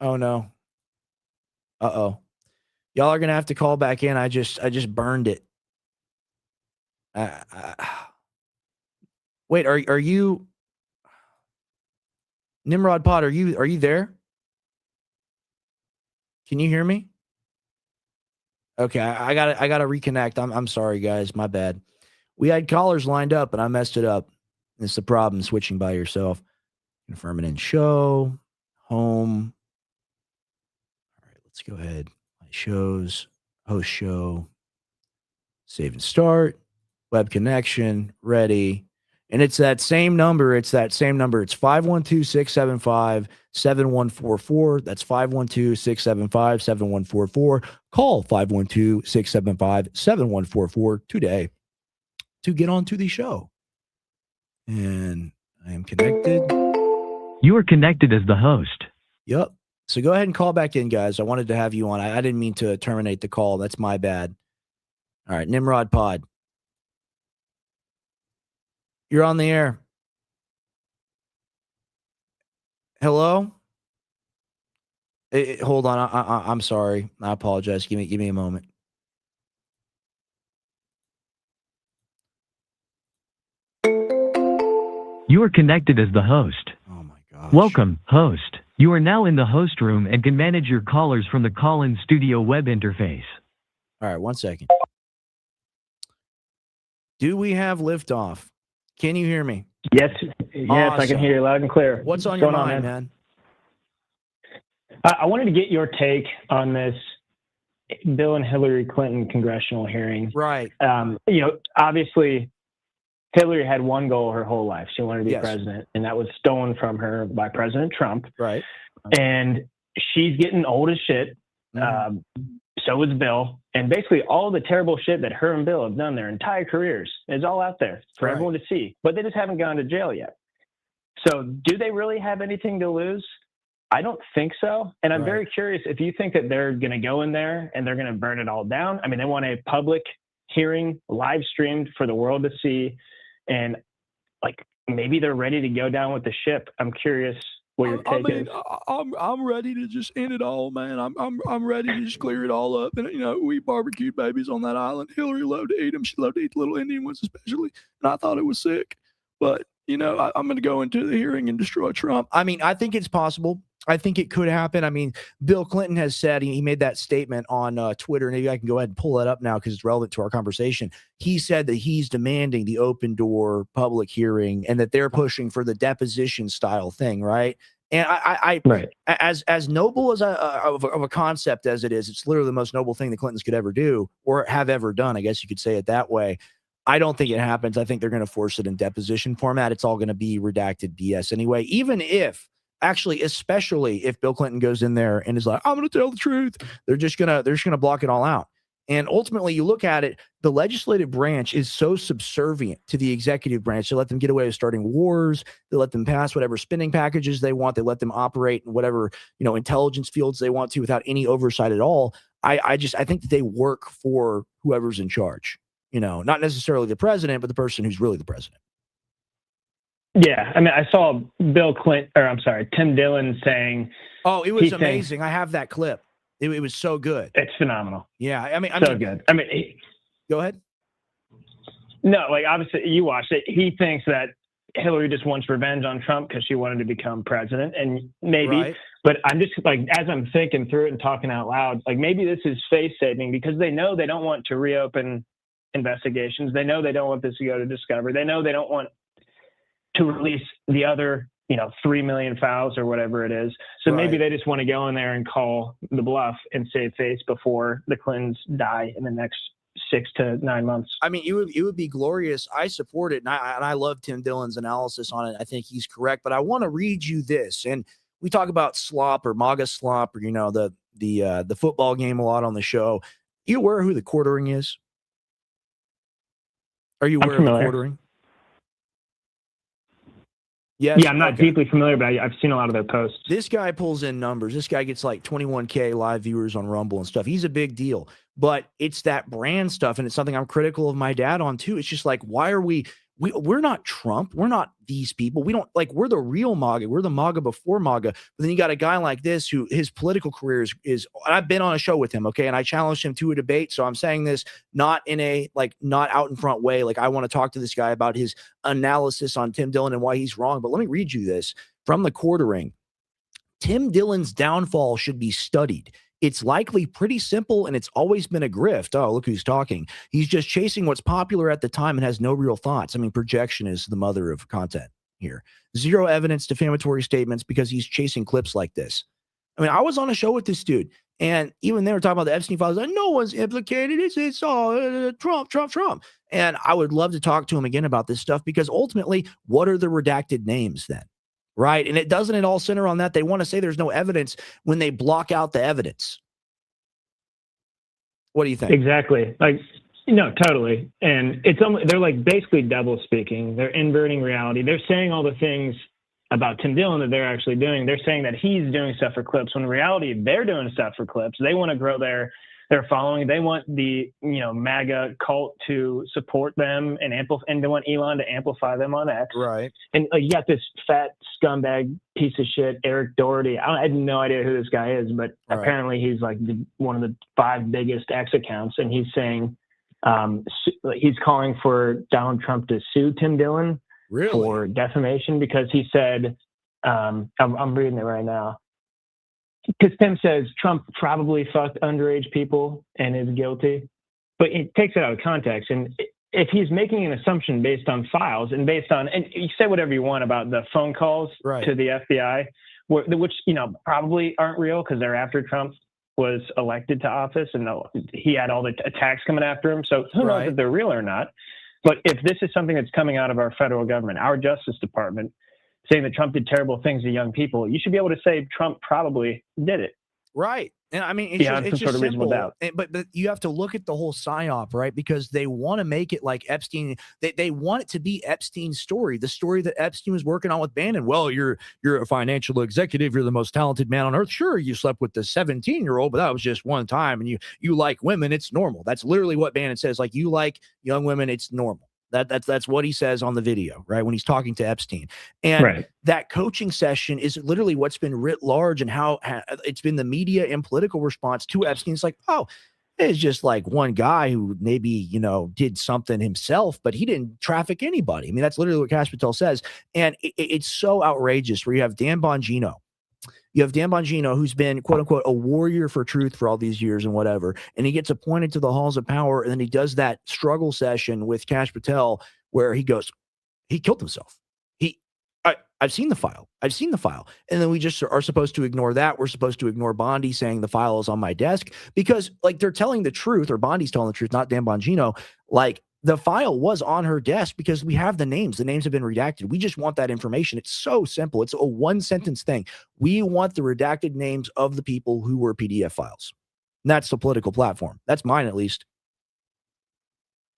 Oh no. Uh-oh. Y'all are gonna have to call back in. I just burned it. Wait, are you Nimrod Pod? Are you there? Can you hear me? Okay, I gotta reconnect. I'm sorry, guys. My bad. We had callers lined up, and I messed it up. It's the problem switching by yourself. Confirm it in show. Home. All right, let's go ahead. My shows. Host show. Save and start. Web connection. Ready. And it's that same number. It's 512-675-7144. That's 512-675-7144. Call 512-675-7144 today to get onto the show. And I am connected. You are connected as the host. Yep. So go ahead and call back in, guys. I wanted to have you on. I didn't mean to terminate the call. That's my bad. All right, Nimrod Pod. You're on the air. Hello? Hold on. I'm sorry. I apologize. Give me a moment. You are connected as the host. Oh my gosh. Welcome, host. You are now in the host room and can manage your callers from the call-in studio web interface. All right, 1 second. Do we have liftoff? Can you hear me? Yes, Awesome. I can hear you loud and clear. What's on your going mind, man? I wanted to get your take on this Bill and Hillary Clinton congressional hearing. Right. Obviously, Hillary had one goal her whole life. She wanted to be Yes. president, and that was stolen from her by President Trump. Right. And she's getting old as shit. So is Bill. And basically all the terrible shit that her and Bill have done their entire careers is all out there for Right. everyone to see. But they just haven't gone to jail yet. So do they really have anything to lose? I don't think so. And I'm Right. very curious if you think that they're going to go in there and they're going to burn it all down. I mean, they want a public hearing live streamed for the world to see. And like maybe they're ready to go down with the ship. I'm curious what your take is. I'm ready to just end it all, man. I'm ready to just clear it all up. And we barbecued babies on that island. Hillary loved to eat them. She loved to eat the little Indian ones, especially. And I thought it was sick. But I'm going to go into the hearing and destroy Trump. I mean, I think it's possible. I think it could happen. I mean, Bill Clinton has said, he made that statement on Twitter. Maybe I can go ahead and pull that up now because it's relevant to our conversation. He said that he's demanding the open door public hearing and that they're pushing for the deposition style thing, right? And I right. as noble as of a concept as it is, it's literally the most noble thing the Clintons could ever do or have ever done. I guess you could say it that way. I don't think it happens. I think they're going to force it in deposition format. It's all going to be redacted BS anyway, even if especially if Bill Clinton goes in there and is like, I'm going to tell the truth. They're just going to block it all out. And ultimately you look at it, the legislative branch is so subservient to the executive branch. They let them get away with starting wars. They let them pass whatever spending packages they want. They let them operate in whatever, intelligence fields they want to without any oversight at all. I think that they work for whoever's in charge, not necessarily the president, but the person who's really the president. Yeah, I mean, I saw Tim Dillon saying, "Oh, it was amazing! I have that clip. It was so good. It's phenomenal. Yeah, I mean, good. I mean, go ahead. No, like obviously you watched it. He thinks that Hillary just wants revenge on Trump because she wanted to become president, and maybe. Right. But I'm just like, as I'm thinking through it and talking out loud, like maybe this is face saving because they know they don't want to reopen investigations. They know they don't want this to go to discovery. They know they don't want to release the other, 3 million files or whatever it is. So maybe they just want to go in there and call the bluff and save face before the Clintons die in the next 6 to 9 months. I mean, it would be glorious. I support it. And I love Tim Dillon's analysis on it. I think he's correct, but I want to read you this. And we talk about slop or MAGA slop or, the football game a lot on the show. You aware who the quartering is? Are you aware of the quartering? Yes. Yeah, I'm not deeply familiar, but I've seen a lot of their posts. This guy pulls in numbers. This guy gets like 21K live viewers on Rumble and stuff. He's a big deal, but it's that brand stuff. And it's something I'm critical of my dad on too. It's just like, why are we're not Trump. We're not these people. We don't like, we're the real MAGA. We're the MAGA before MAGA. But then you got a guy like this who his political career is I've been on a show with him. Okay. And I challenged him to a debate. So I'm saying this not in a, like, not out in front way. Like, I want to talk to this guy about his analysis on Tim Dillon and why he's wrong. But let me read you this from the Quartering. Tim Dillon's downfall should be studied. It's likely pretty simple, and it's always been a grift. Oh, look who's talking. He's just chasing what's popular at the time and has no real thoughts. I mean, projection is the mother of content here. Zero evidence, defamatory statements because he's chasing clips like this. I mean, I was on a show with this dude, and even they were talking about the Epstein files. Like, no one's implicated. It's all Trump. And I would love to talk to him again about this stuff because ultimately, what are the redacted names then? Right. And it all center on that. They want to say there's no evidence when they block out the evidence. What do you think? Exactly. Like, totally. And they're like basically double speaking. They're inverting reality. They're saying all the things about Tim Dillon that they're actually doing. They're saying that he's doing stuff for clips when in reality they're doing stuff for clips. They want to grow their following. They want the MAGA cult to support them and they want Elon to amplify them on X. Right. And you got this fat scumbag piece of shit, Eric Doherty. I had no idea who this guy is, but apparently he's like one of the 5 biggest X accounts, and he's saying he's calling for Donald Trump to sue Tim Dillon for defamation because he said, I'm reading it right now. Because Tim says Trump probably fucked underage people and is guilty, but he takes it out of context. And if he's making an assumption based on files and and you say whatever you want about the phone calls to the FBI, which, probably aren't real because they're after Trump was elected to office and he had all the attacks coming after him. So who knows if they're real or not? But if this is something that's coming out of our federal government, our Justice Department, saying that Trump did terrible things to young people, you should be able to say Trump probably did it. Right. And I mean, it's just simple. But you have to look at the whole psyop, right? Because they want to make it like Epstein. They want it to be Epstein's story, the story that Epstein was working on with Bannon. Well, you're a financial executive. You're the most talented man on earth. Sure, you slept with the 17-year-old, but that was just one time. And you like women. It's normal. That's literally what Bannon says. Like, you like young women. It's normal. That's what he says on the video, right? When he's talking to Epstein. And that coaching session is literally what's been writ large and how it's been the media and political response to Epstein. It's like, oh, it's just like one guy who maybe, did something himself, but he didn't traffic anybody. I mean, that's literally what Cash Patel says. And it's so outrageous where you have Dan Bongino. You have Dan Bongino, who's been, quote unquote, a warrior for truth for all these years and whatever. And he gets appointed to the halls of power. And then he does that struggle session with Cash Patel where he goes, he killed himself. I've seen the file. And then we just are supposed to ignore that. We're supposed to ignore Bondi saying the file is on my desk because like they're telling the truth, or Bondi's telling the truth, not Dan Bongino. Like, the file was on her desk because we have the names. The names have been redacted. We just want that information. It's so simple. It's a 1-sentence thing. We want the redacted names of the people who were PDF files. And that's the political platform. That's mine, at least.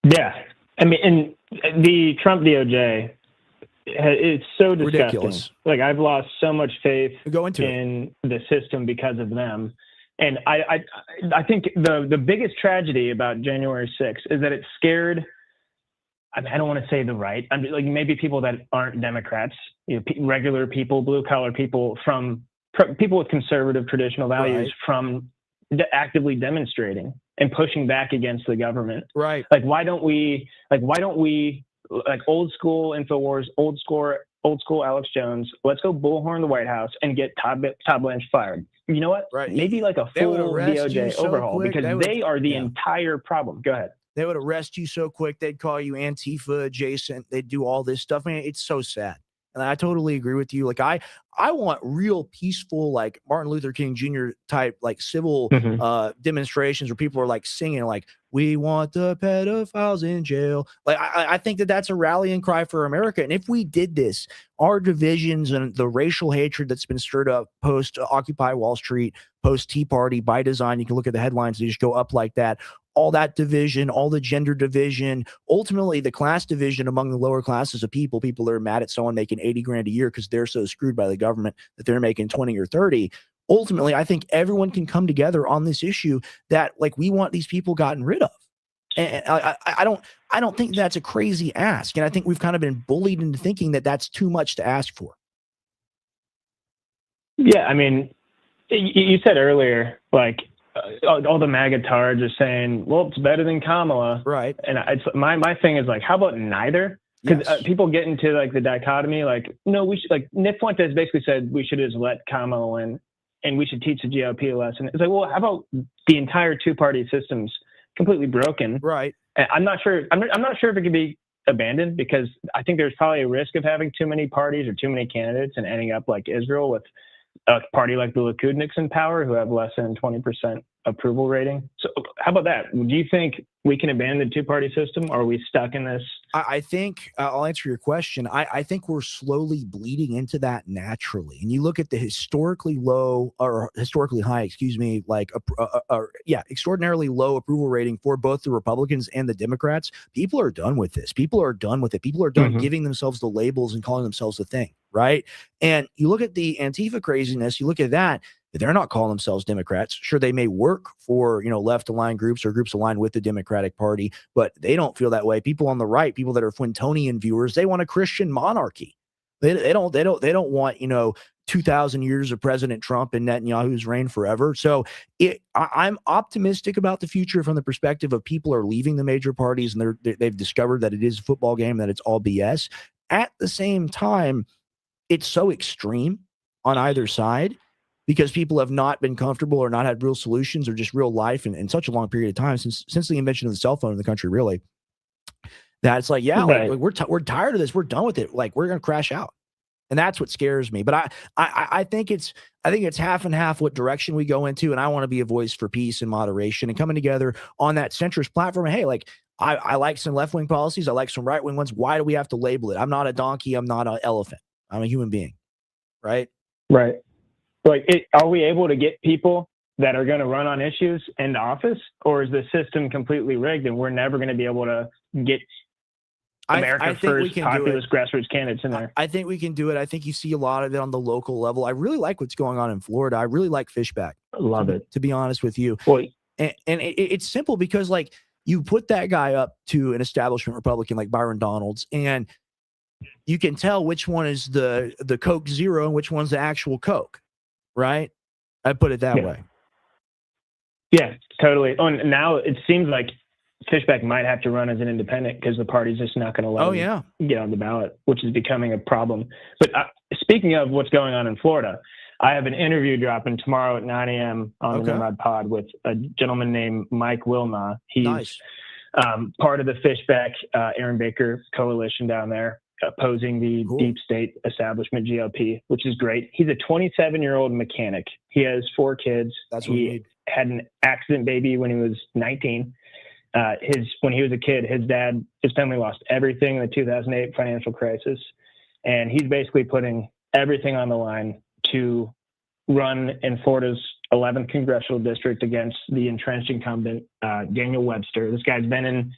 Yeah. I mean, and the Trump DOJ, it's so disgusting. Ridiculous. Like, I've lost so much faith in the system because of them. And I think the biggest tragedy about January 6th is that it scared, I don't want to say the right, like maybe people that aren't Democrats, regular people, blue collar people, from people with conservative traditional values from actively demonstrating and pushing back against the government. Right. Like, why don't we old school InfoWars, old school Alex Jones, let's go bullhorn the White House and get Todd Blanche fired. You know what? Right. Maybe like a full DOJ overhaul because they are the entire problem. Go ahead. They would arrest you so quick. They'd call you Antifa adjacent. They'd do all this stuff. Man, it's so sad. And I totally agree with you. Like, I want real peaceful, like Martin Luther King Jr. type, like civil demonstrations where people are like singing, like, we want the pedophiles in jail. Like, I think that's a rallying cry for America. And if we did this, our divisions and the racial hatred that's been stirred up post Occupy Wall Street, post Tea Party by design, you can look at the headlines, they just go up like that. all that division, all the gender division, ultimately the class division among the lower classes of people that are mad at someone making 80 grand a year because they're so screwed by the government that they're making 20 or 30. Ultimately, I think everyone can come together on this issue that, like, we want these people gotten rid of. And I don't think that's a crazy ask. And I think we've kind of been bullied into thinking that that's too much to ask for. Yeah, I mean, you said earlier, like, all the MAGA tards are saying, well, it's better than Kamala. Right. And my thing is, like, how about neither? Because people get into, like, the dichotomy, like, no, we should, like, Nick Fuentes basically said we should just let Kamala win and we should teach the GOP a lesson. It's like, well, how about the entire two-party system's completely broken? Right. And I'm not sure if it can be abandoned, because I think there's probably a risk of having too many parties or too many candidates and ending up like Israel with a party like the Likudniks in power who have less than 20% approval rating. So how about that? Do you think we can abandon the two-party system, or are we stuck in this? I think I'll answer your question. I think we're slowly bleeding into that naturally. And you look at the historically low or historically high, extraordinarily low approval rating for both the Republicans and the Democrats. People are done with this. People are done with it. People are done giving themselves the labels and calling themselves the thing, right? And you look at the Antifa craziness, you look at that, they're not calling themselves Democrats. Sure, they may work for, left-aligned groups or groups aligned with the Democratic Party, but they don't feel that way. People on the right, people that are Flintonian viewers, they want a Christian monarchy. They don't want, 2,000 years of President Trump and Netanyahu's reign forever. So I'm optimistic about the future from the perspective of people are leaving the major parties and they've discovered that it is a football game, that it's all BS. At the same time, it's so extreme on either side, because people have not been comfortable or not had real solutions or just real life in such a long period of time since the invention of the cell phone in the country, really, that it's like, right. like we're tired of this. We're done with it. Like, we're going to crash out. And that's what scares me. But I think it's half and half what direction we go into. And I want to be a voice for peace and moderation and coming together on that centrist platform. And hey, like, I like some left-wing policies. I like some right-wing ones. Why do we have to label it? I'm not a donkey. I'm not an elephant. I'm a human being. Right. Right. Like, are we able to get people that are going to run on issues into office, or is the system completely rigged and we're never going to be able to get America First populist grassroots candidates in there? I think we can do it. I think you see a lot of it on the local level. I really like what's going on in Florida. I really like Fishback. I love it. To be honest with you. Well, and it's simple because, like, you put that guy up to an establishment Republican like Byron Donalds, and you can tell which one is the Coke Zero and which one's the actual Coke. Right? I put it that way. Yeah, totally. Oh, and now it seems like Fishback might have to run as an independent because the party's just not going to let him get on the ballot, which is becoming a problem. But speaking of what's going on in Florida, I have an interview dropping tomorrow at 9 a.m. on the Nimrod Pod with a gentleman named Mike Wilna. He's part of the Fishback Aaron Baker coalition down there, opposing the deep state establishment GOP, which is great. He's a 27-year-old mechanic. He has 4 kids. That's what he had an accident baby when he was 19. When he was a kid, his family lost everything in the 2008 financial crisis. And he's basically putting everything on the line to run in Florida's 11th congressional district against the entrenched incumbent, Daniel Webster. This guy's been in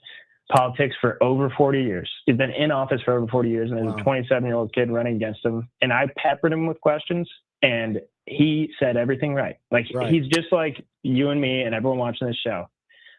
politics for over 40 years. He's been in office for over 40 years, and there's a 27-year-old kid running against him. And I peppered him with questions, and he said everything right. Like, he's just like you and me and everyone watching this show.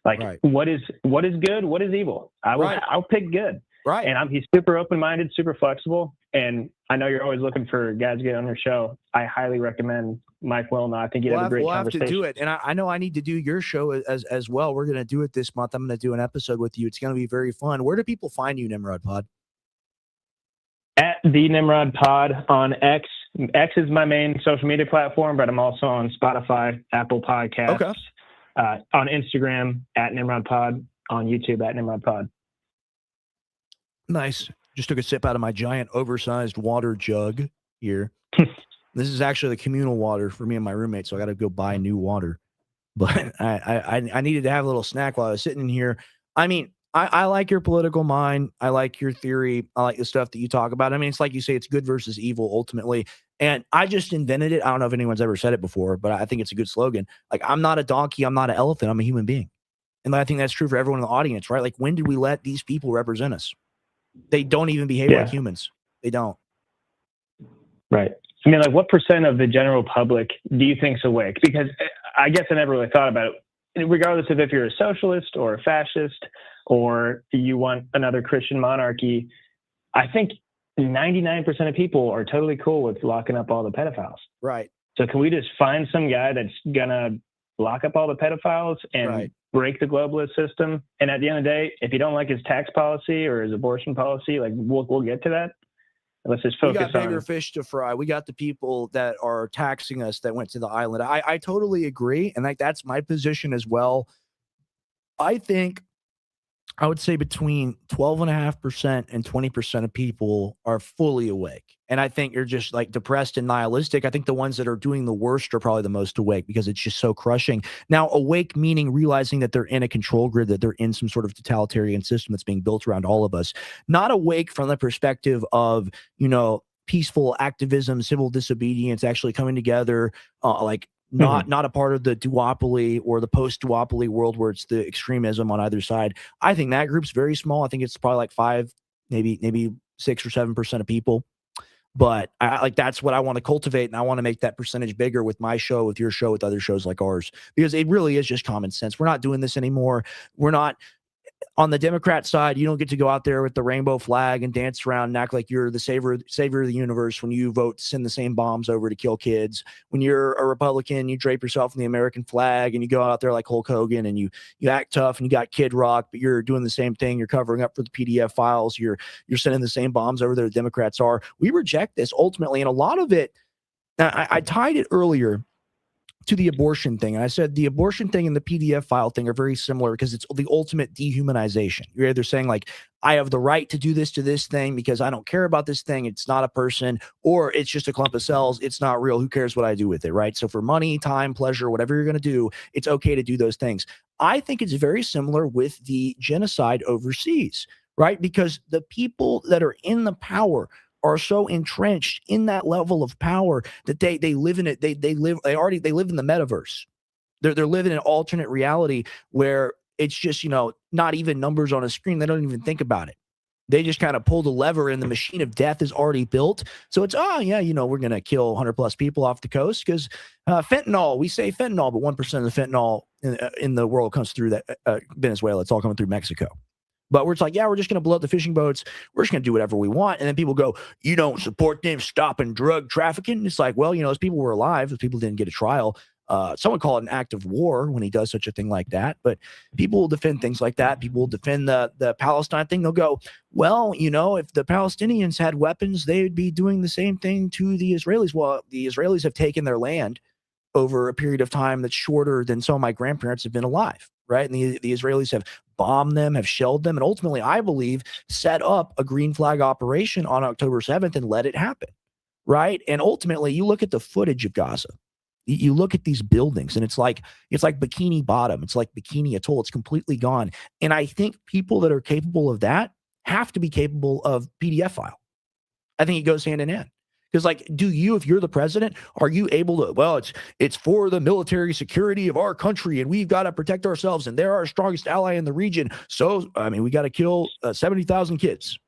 Like, what is good? What is evil? I'll pick good. Right. And he's super open-minded, super flexible. And I know you're always looking for guys to get on your show. I highly recommend Mike Wilna. I think you'd have a great conversation. We'll have to do it. And I know I need to do your show as well. We're going to do it this month. I'm going to do an episode with you. It's going to be very fun. Where do people find you, Nimrod Pod? At the Nimrod Pod on X. X is my main social media platform, but I'm also on Spotify, Apple Podcasts, on Instagram at Nimrod Pod, on YouTube at Nimrod Pod. Nice. Just took a sip out of my giant oversized water jug here. This is actually the communal water for me and my roommate, so I got to go buy new water. But I needed to have a little snack while I was sitting in here. I mean, I like your political mind. I like your theory. I like the stuff that you talk about. I mean, it's like you say, it's good versus evil ultimately. And I just invented it. I don't know if anyone's ever said it before, but I think it's a good slogan. Like, I'm not a donkey. I'm not an elephant. I'm a human being. And I think that's true for everyone in the audience, right? Like, when did we let these people represent us? They don't even behave like humans. They don't. Right. I mean, like, what percent of the general public do you think's awake? Because I guess I never really thought about it. Regardless of if you're a socialist or a fascist or you want another Christian monarchy, I think 99% of people are totally cool with locking up all the pedophiles. Right. So can we just find some guy that's gonna lock up all the pedophiles and break the globalist system? And at the end of the day, if you don't like his tax policy or his abortion policy, like we'll get to that. Let's just focus on. We got bigger fish to fry. We got the people that are taxing us that went to the island. I totally agree, and like that's my position as well. I think I would say between 12.5% and 20% of people are fully awake. And I think you're just like depressed and nihilistic. I think the ones that are doing the worst are probably the most awake because it's just so crushing. Now, awake meaning realizing that they're in a control grid, that they're in some sort of totalitarian system that's being built around all of us. Not awake from the perspective of, peaceful activism, civil disobedience, actually coming together, not a part of the duopoly or the post-duopoly world where it's the extremism on either side. I think that group's very small. I think it's probably like 5, maybe 6 or 7% of people. But that's what I want to cultivate, and I want to make that percentage bigger with my show, with your show, with other shows like ours, because it really is just common sense. We're not doing this anymore. We're not. On the Democrat side, you don't get to go out there with the rainbow flag and dance around and act like you're the savior of the universe when you vote to send the same bombs over to kill kids. When you're a Republican, you drape yourself in the American flag and you go out there like Hulk Hogan and you act tough and you got Kid Rock, but you're doing the same thing. You're covering up for the PDF files. You're sending the same bombs over there the Democrats are. We reject this ultimately, and a lot of it. I tied it earlier to the abortion thing. And I said the abortion thing and the PDF file thing are very similar because it's the ultimate dehumanization. You're either saying like, I have the right to do this to this thing because I don't care about this thing. It's not a person, or it's just a clump of cells. It's not real. Who cares what I do with it, right? So for money, time, pleasure, whatever you're going to do, it's okay to do those things. I think it's very similar with the genocide overseas, right? Because the people that are in the power are so entrenched in that level of power that they live in it. They live in the metaverse. They're living in an alternate reality where it's just, not even numbers on a screen. They don't even think about it. They just kind of pull the lever and the machine of death is already built. So it's, we're going to kill 100+ people off the coast because fentanyl, we say fentanyl, but 1% of the fentanyl in the world comes through Venezuela. It's all coming through Mexico. But we're just like, we're just going to blow up the fishing boats. We're just going to do whatever we want. And then people go, you don't support them stopping drug trafficking. And it's like, well, those people were alive. Those people didn't get a trial. Someone call it an act of war when he does such a thing like that. But people will defend things like that. People will defend the Palestine thing. They'll go, well, if the Palestinians had weapons, they would be doing the same thing to the Israelis. Well, the Israelis have taken their land over a period of time that's shorter than some of my grandparents have been alive, right? And the Israelis have bombed them, have shelled them, and ultimately, I believe, set up a green flag operation on October 7th and let it happen, right? And ultimately, you look at the footage of Gaza, you look at these buildings, and it's like Bikini Bottom, it's like Bikini Atoll, it's completely gone. And I think people that are capable of that have to be capable of PDF file. I think it goes hand in hand. Because if you're the president, are you able to, well, it's for the military security of our country and we've got to protect ourselves and they're our strongest ally in the region. So, we got to kill 70,000 kids.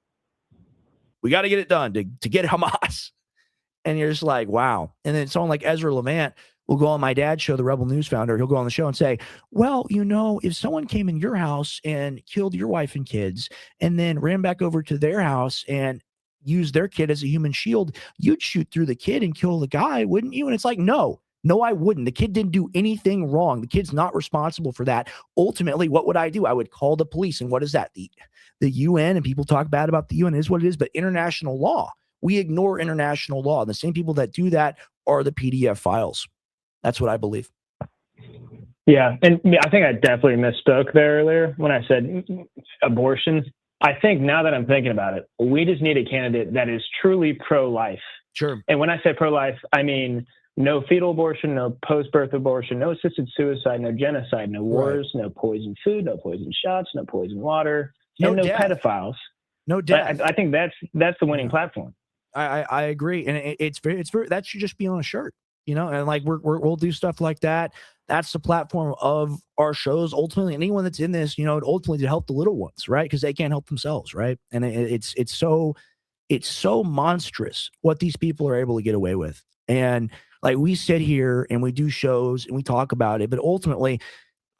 We got to get it done to get Hamas. And you're just like, wow. And then someone like Ezra Levant will go on my dad's show, the Rebel News founder. He'll go on the show and say, well, if someone came in your house and killed your wife and kids and then ran back over to their house and use their kid as a human shield, you'd shoot through the kid and kill the guy, wouldn't you? And it's like, no, I wouldn't. The kid didn't do anything wrong. The kid's not responsible for that. Ultimately, what would I do? I would call the police. And what is that? The UN, and people talk bad about the UN, is what it is, but international law. We ignore international law. And the same people that do that are the PDF files. That's what I believe. Yeah. And I think I definitely misspoke there earlier when I said abortion. I think now that I'm thinking about it, we just need a candidate that is truly pro-life. Sure. And when I say pro-life, I mean no fetal abortion, no post-birth abortion, no assisted suicide, no genocide, no wars, no poisoned food, no poisoned shots, no poisoned water, and no pedophiles. No death. I think that's the winning platform. I agree, and it's very that should just be on a shirt, and we'll do stuff like that. that's the platform of our shows. Ultimately, anyone that's in this, ultimately to help the little ones, right? Because they can't help themselves, right? And it's so monstrous what these people are able to get away with. And like we sit here and we do shows and we talk about it, but ultimately,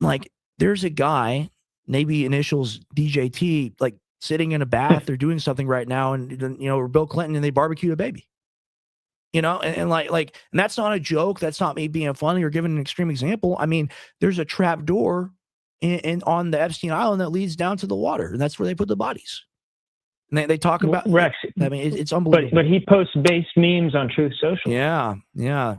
like there's a guy, maybe initials DJT, like sitting in a bath or doing something right now, and or Bill Clinton, and they barbecued a baby. And that's not a joke. That's not me being funny or giving an extreme example. I mean, there's a trap door in on the Epstein Island that leads down to the water, and that's where they put the bodies. And they talk about Rex. I mean, it's unbelievable. But he posts base memes on Truth Social. Yeah.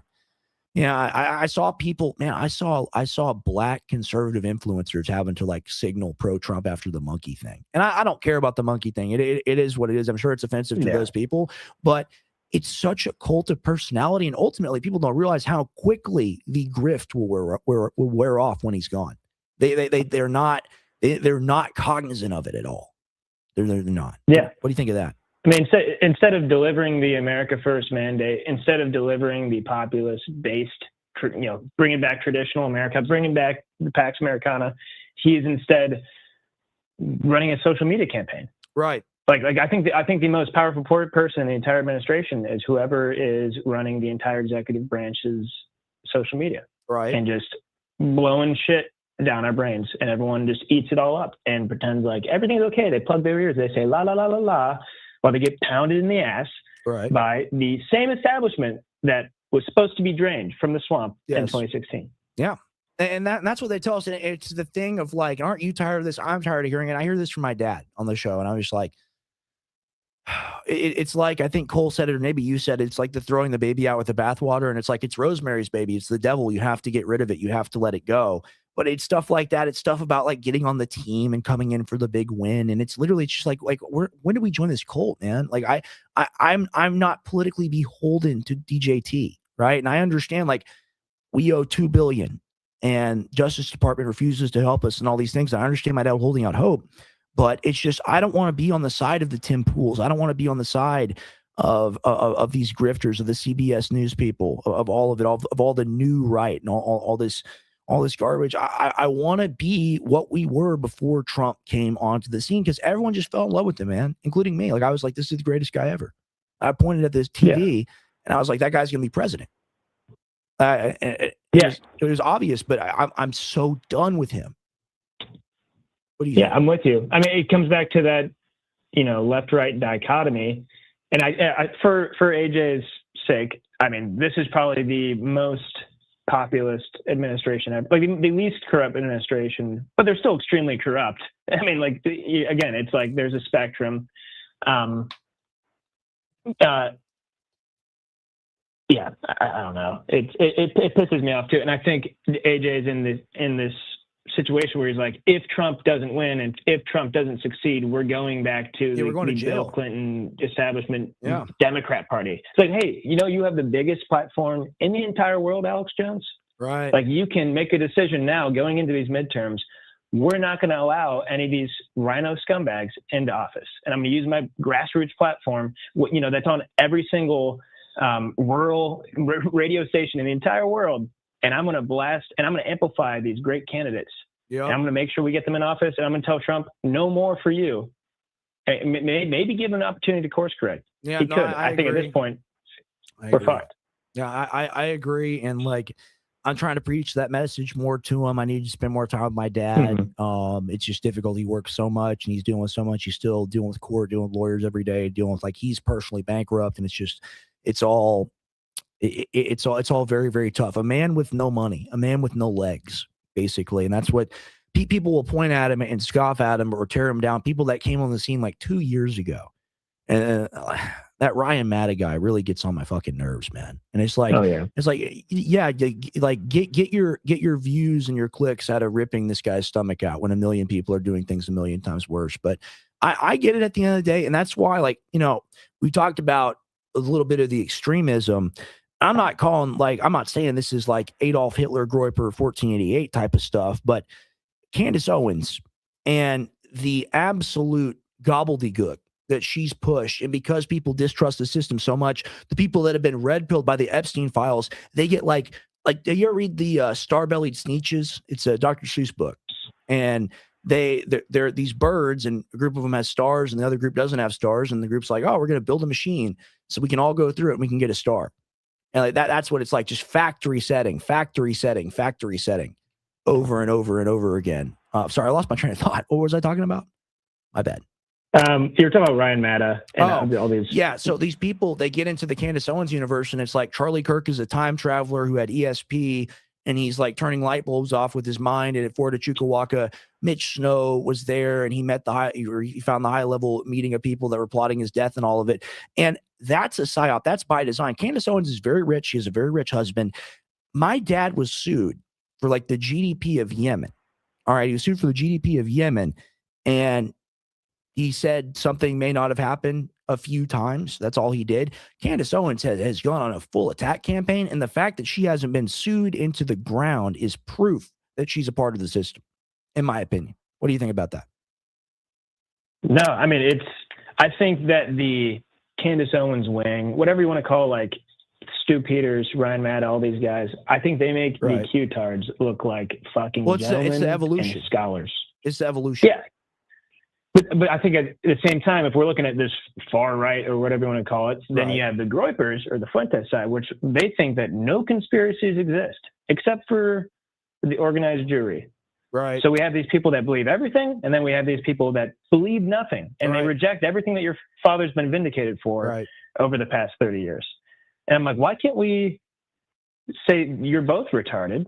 I saw people, man. I saw black conservative influencers having to like signal pro-Trump after the monkey thing, and I don't care about the monkey thing. It is what it is. I'm sure it's offensive to those people, but it's such a cult of personality, and ultimately, people don't realize how quickly the grift will wear off when he's gone. They're not cognizant of it at all. They're not. Yeah. What do you think of that? I mean, instead of delivering the America First mandate, instead of delivering the populist-based, bringing back traditional America, bringing back the Pax Americana, he is instead running a social media campaign. Right. Like I think the most powerful person in the entire administration is whoever is running the entire executive branch's social media. Right. And just blowing shit down our brains, and everyone just eats it all up and pretends like everything's okay. They plug their ears. They say la la la la la, while they get pounded in the ass by the same establishment that was supposed to be drained from the swamp in 2016. Yeah. And that's what they tell us. And it's the thing of like, aren't you tired of this? I'm tired of hearing it. I hear this from my dad on the show, and I'm just like, it's like, I think Cole said it, or maybe you said it, it's like the throwing the baby out with the bathwater, and it's like, it's Rosemary's Baby. It's the devil. You have to get rid of it. You have to let it go. But it's stuff like that. It's stuff about like getting on the team and coming in for the big win. And it's literally just like when did we join this cult, man? Like I'm not politically beholden to DJT, right? And I understand like we owe $2 billion, and Justice Department refuses to help us and all these things. I understand my dad holding out hope, but it's just, I don't want to be on the side of the Tim Pools. I don't want to be on the side of these grifters, of the CBS News people, of all of it, of all the new right and all this garbage. I want to be what we were before Trump came onto the scene, because everyone just fell in love with him, man, including me. Like I was like, this is the greatest guy ever. I pointed at this TV and I was like, that guy's going to be president. It was obvious, but I'm so done with him. What do you think? I'm with you. I mean, it comes back to that, left-right dichotomy. And I for AJ's sake, I mean, this is probably the most populist administration, like the least corrupt administration, but they're still extremely corrupt. I mean, like again, it's like there's a spectrum. I don't know. It pisses me off too, and I think AJ is in this situation where he's like, if Trump doesn't win and if Trump doesn't succeed, we're going back to the Bill Clinton establishment Democrat Party. It's like, hey, you have the biggest platform in the entire world, Alex Jones. Right. Like you can make a decision now going into these midterms. We're not going to allow any of these rhino scumbags into office. And I'm going to use my grassroots platform, that's on every single rural radio station in the entire world. And I'm going to blast and I'm going to amplify these great candidates. And I'm going to make sure we get them in office. And I'm going to tell Trump, no more for you. Maybe give him an opportunity to course correct. Yeah, he could. I think at this point, we're fucked. Yeah, I agree. And like, I'm trying to preach that message more to him. I need to spend more time with my dad. It's just difficult. He works so much and he's dealing with so much. He's still dealing with court, dealing with lawyers every day, dealing with he's personally bankrupt. And it's all very, very tough. A man with no money, a man with no legs, basically. And that's what people will point at him and scoff at him or tear him down. People that came on the scene like 2 years ago. And that Ryan Matta guy really gets on my fucking nerves, man. And it's like, get your views and your clicks out of ripping this guy's stomach out when a million people are doing things a million times worse. But I get it at the end of the day. And that's why, we talked about a little bit of the extremism. I'm not saying this is like Adolf Hitler, Groyper, 1488 type of stuff, but Candace Owens and the absolute gobbledygook that she's pushed, and because people distrust the system so much, the people that have been red pilled by the Epstein files, they get like like, do you ever read the Star-Bellied Sneetches? It's a Dr. Seuss book, and they're these birds, and a group of them has stars, and the other group doesn't have stars, and the group's like, oh, we're going to build a machine so we can all go through it and we can get a star. And like that's what it's like, just factory setting, over and over and over again. Sorry, I lost my train of thought. What was I talking about? My bad. You're talking about Ryan Matta and all these. Yeah, so these people, they get into the Candace Owens universe, and it's like Charlie Kirk is a time traveler who had ESP, and he's like turning light bulbs off with his mind. And at Fort of Chukwuka, Mitch Snow was there, and he met he found the high level meeting of people that were plotting his death and all of it. And that's a psyop. That's by design. Candace Owens is very rich. She has a very rich husband. My dad was sued for like the GDP of Yemen. All right, he was sued for the GDP of Yemen, and he said something may not have happened a few times. That's all he did. Candace Owens has gone on a full attack campaign, and the fact that she hasn't been sued into the ground is proof that she's a part of the system, in my opinion. What do you think about that? No, I mean, I think that the Candace Owens wing, whatever you want to call it, like Stu Peters, Ryan Matta, all these guys, I think they make the Q-tards look like fucking gentlemen it's the evolution. and scholars. It's the evolution. Yeah. But I think at the same time, if we're looking at this far right or whatever you want to call it, then you have the Groypers or the Fuentes side, which they think that no conspiracies exist except for the organized jury. Right. So we have these people that believe everything, and then we have these people that believe nothing, and they reject everything that your father's been vindicated for over the past 30 years. And I'm like, why can't we say you're both retarded?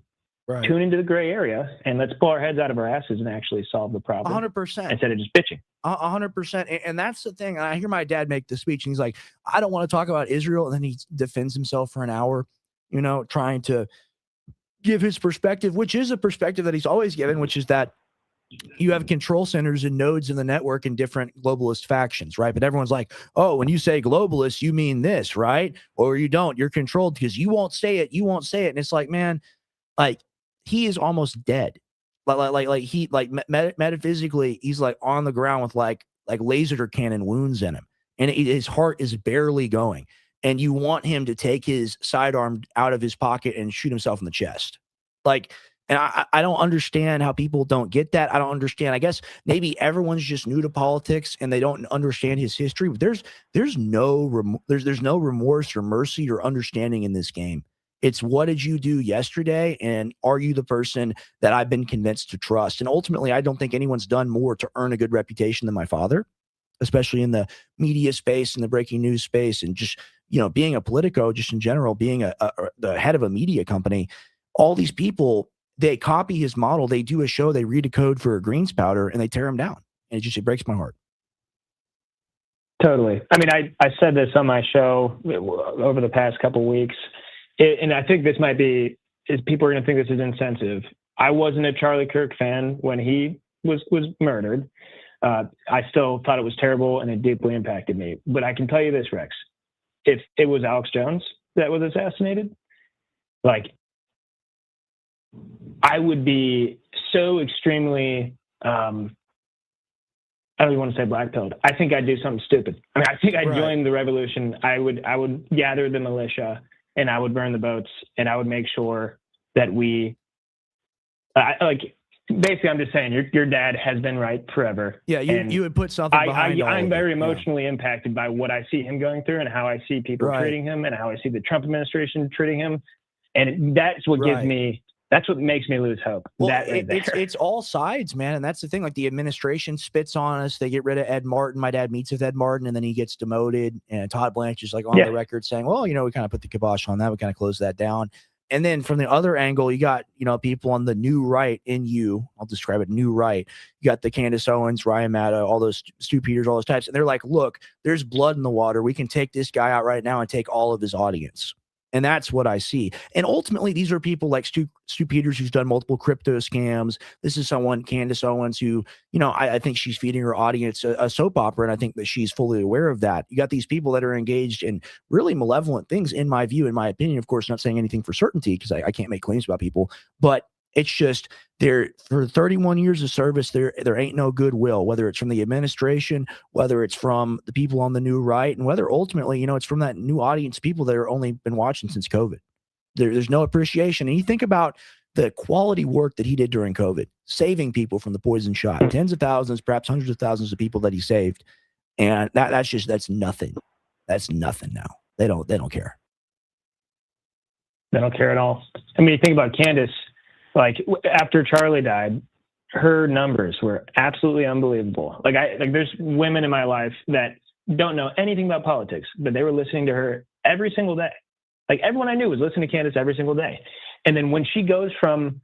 Tune into the gray area and let's pull our heads out of our asses and actually solve the problem. 100%. Instead of just bitching. 100%. And that's the thing. I hear my dad make the speech, and he's like, I don't want to talk about Israel. And then he defends himself for an hour, trying to give his perspective, which is a perspective that he's always given, which is that you have control centers and nodes in the network in different globalist factions, right? But everyone's like, oh, when you say globalist, you mean this, right? Or you don't. You're controlled because you won't say it. You won't say it. And it's like, man, like, he is almost dead. Metaphysically, he's like on the ground with like laser cannon wounds in him, and his heart is barely going. And you want him to take his sidearm out of his pocket and shoot himself in the chest. Like, and I don't understand how people don't get that. I don't understand. I guess maybe everyone's just new to politics and they don't understand his history. But there's no remorse or mercy or understanding in this game. It's what did you do yesterday, and are you the person that I've been convinced to trust? And ultimately, I don't think anyone's done more to earn a good reputation than my father, especially in the media space and the breaking news space, and just being a politico, just in general, being the head of a media company. All these people, they copy his model. They do a show, they read a code for a greens powder, and they tear him down. And it breaks my heart. Totally. I mean, I said this on my show over the past couple of weeks. And I think this might be, people are going to think this is insensitive. I wasn't a Charlie Kirk fan when he was murdered. I still thought it was terrible and it deeply impacted me. But I can tell you this, Rex, if it was Alex Jones that was assassinated, like, I would be so extremely, I don't even want to say black-pilled. I think I'd do something stupid. I mean, I think I'd join the revolution. I would gather the militia, and I would burn the boats, and I would make sure that basically, I'm just saying, your dad has been right forever. Yeah, you would put something behind I'm very emotionally impacted by what I see him going through and how I see people treating him and how I see the Trump administration treating him. And that's what gives me, that's what makes me lose hope. Well, it's all sides, man. And that's the thing. Like, the administration spits on us. They get rid of Ed Martin. My dad meets with Ed Martin, and then he gets demoted. And Todd Blanche is like on the record saying, well, we kind of put the kibosh on that. We kind of closed that down. And then from the other angle, you got, people on the new right I'll describe it, new right. You got the Candace Owens, Ryan Matta, all those Stu Peters, all those types. And they're like, look, there's blood in the water. We can take this guy out right now and take all of his audience. And that's what I see. And ultimately, these are people like Stu Peters, who's done multiple crypto scams. This is someone, Candace Owens, who, I think she's feeding her audience a soap opera, and I think that she's fully aware of that. You got these people that are engaged in really malevolent things, in my view, in my opinion. Of course, not saying anything for certainty, because I can't make claims about people, but it's just for 31 years of service, there ain't no goodwill, whether it's from the administration, whether it's from the people on the new right, and whether ultimately, it's from that new audience, people that are only been watching since COVID. There's no appreciation. And you think about the quality work that he did during COVID, saving people from the poison shot, tens of thousands, perhaps hundreds of thousands of people that he saved. And that's nothing. That's nothing now. They don't care. They don't care at all. I mean, you think about Candace, like after Charlie died, her numbers were absolutely unbelievable. Like there's women in my life that don't know anything about politics, but they were listening to her every single day. Like everyone I knew was listening to Candace every single day. And then when she goes from,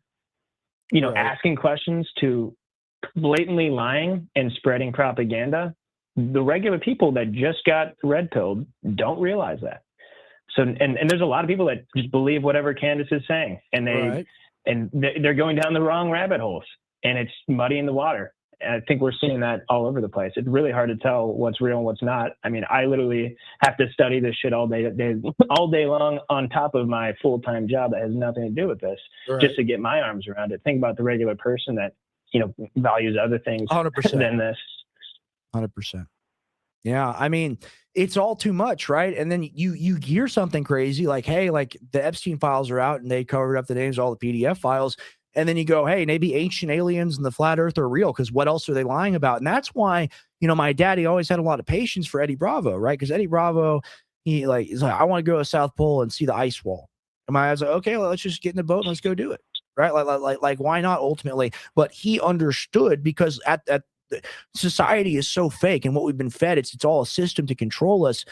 asking questions to blatantly lying and spreading propaganda, the regular people that just got red pilled don't realize that. So, and there's a lot of people that just believe whatever Candace is saying, and they're going down the wrong rabbit holes, and it's muddying the water. And I think we're seeing that all over the place. It's really hard to tell what's real and what's not. I mean, I literally have to study this shit all day long on top of my full-time job that has nothing to do with this, just to get my arms around it. Think about the regular person that, values other things 100% than this. 100%. Yeah. I mean, it's all too much, right? And then you hear something crazy like, hey, like the Epstein files are out and they covered up the names of all the PDF files. And then you go, hey, maybe ancient aliens and the flat earth are real, because what else are they lying about? And that's why, my daddy always had a lot of patience for Eddie Bravo, right? Because Eddie Bravo, he's like, I want to go to the South Pole and see the ice wall. And my dad's like, okay, well, let's just get in the boat and let's go do it, right? Like why not ultimately? But he understood, because at society is so fake, and what we've been fed, it's all a system to control us.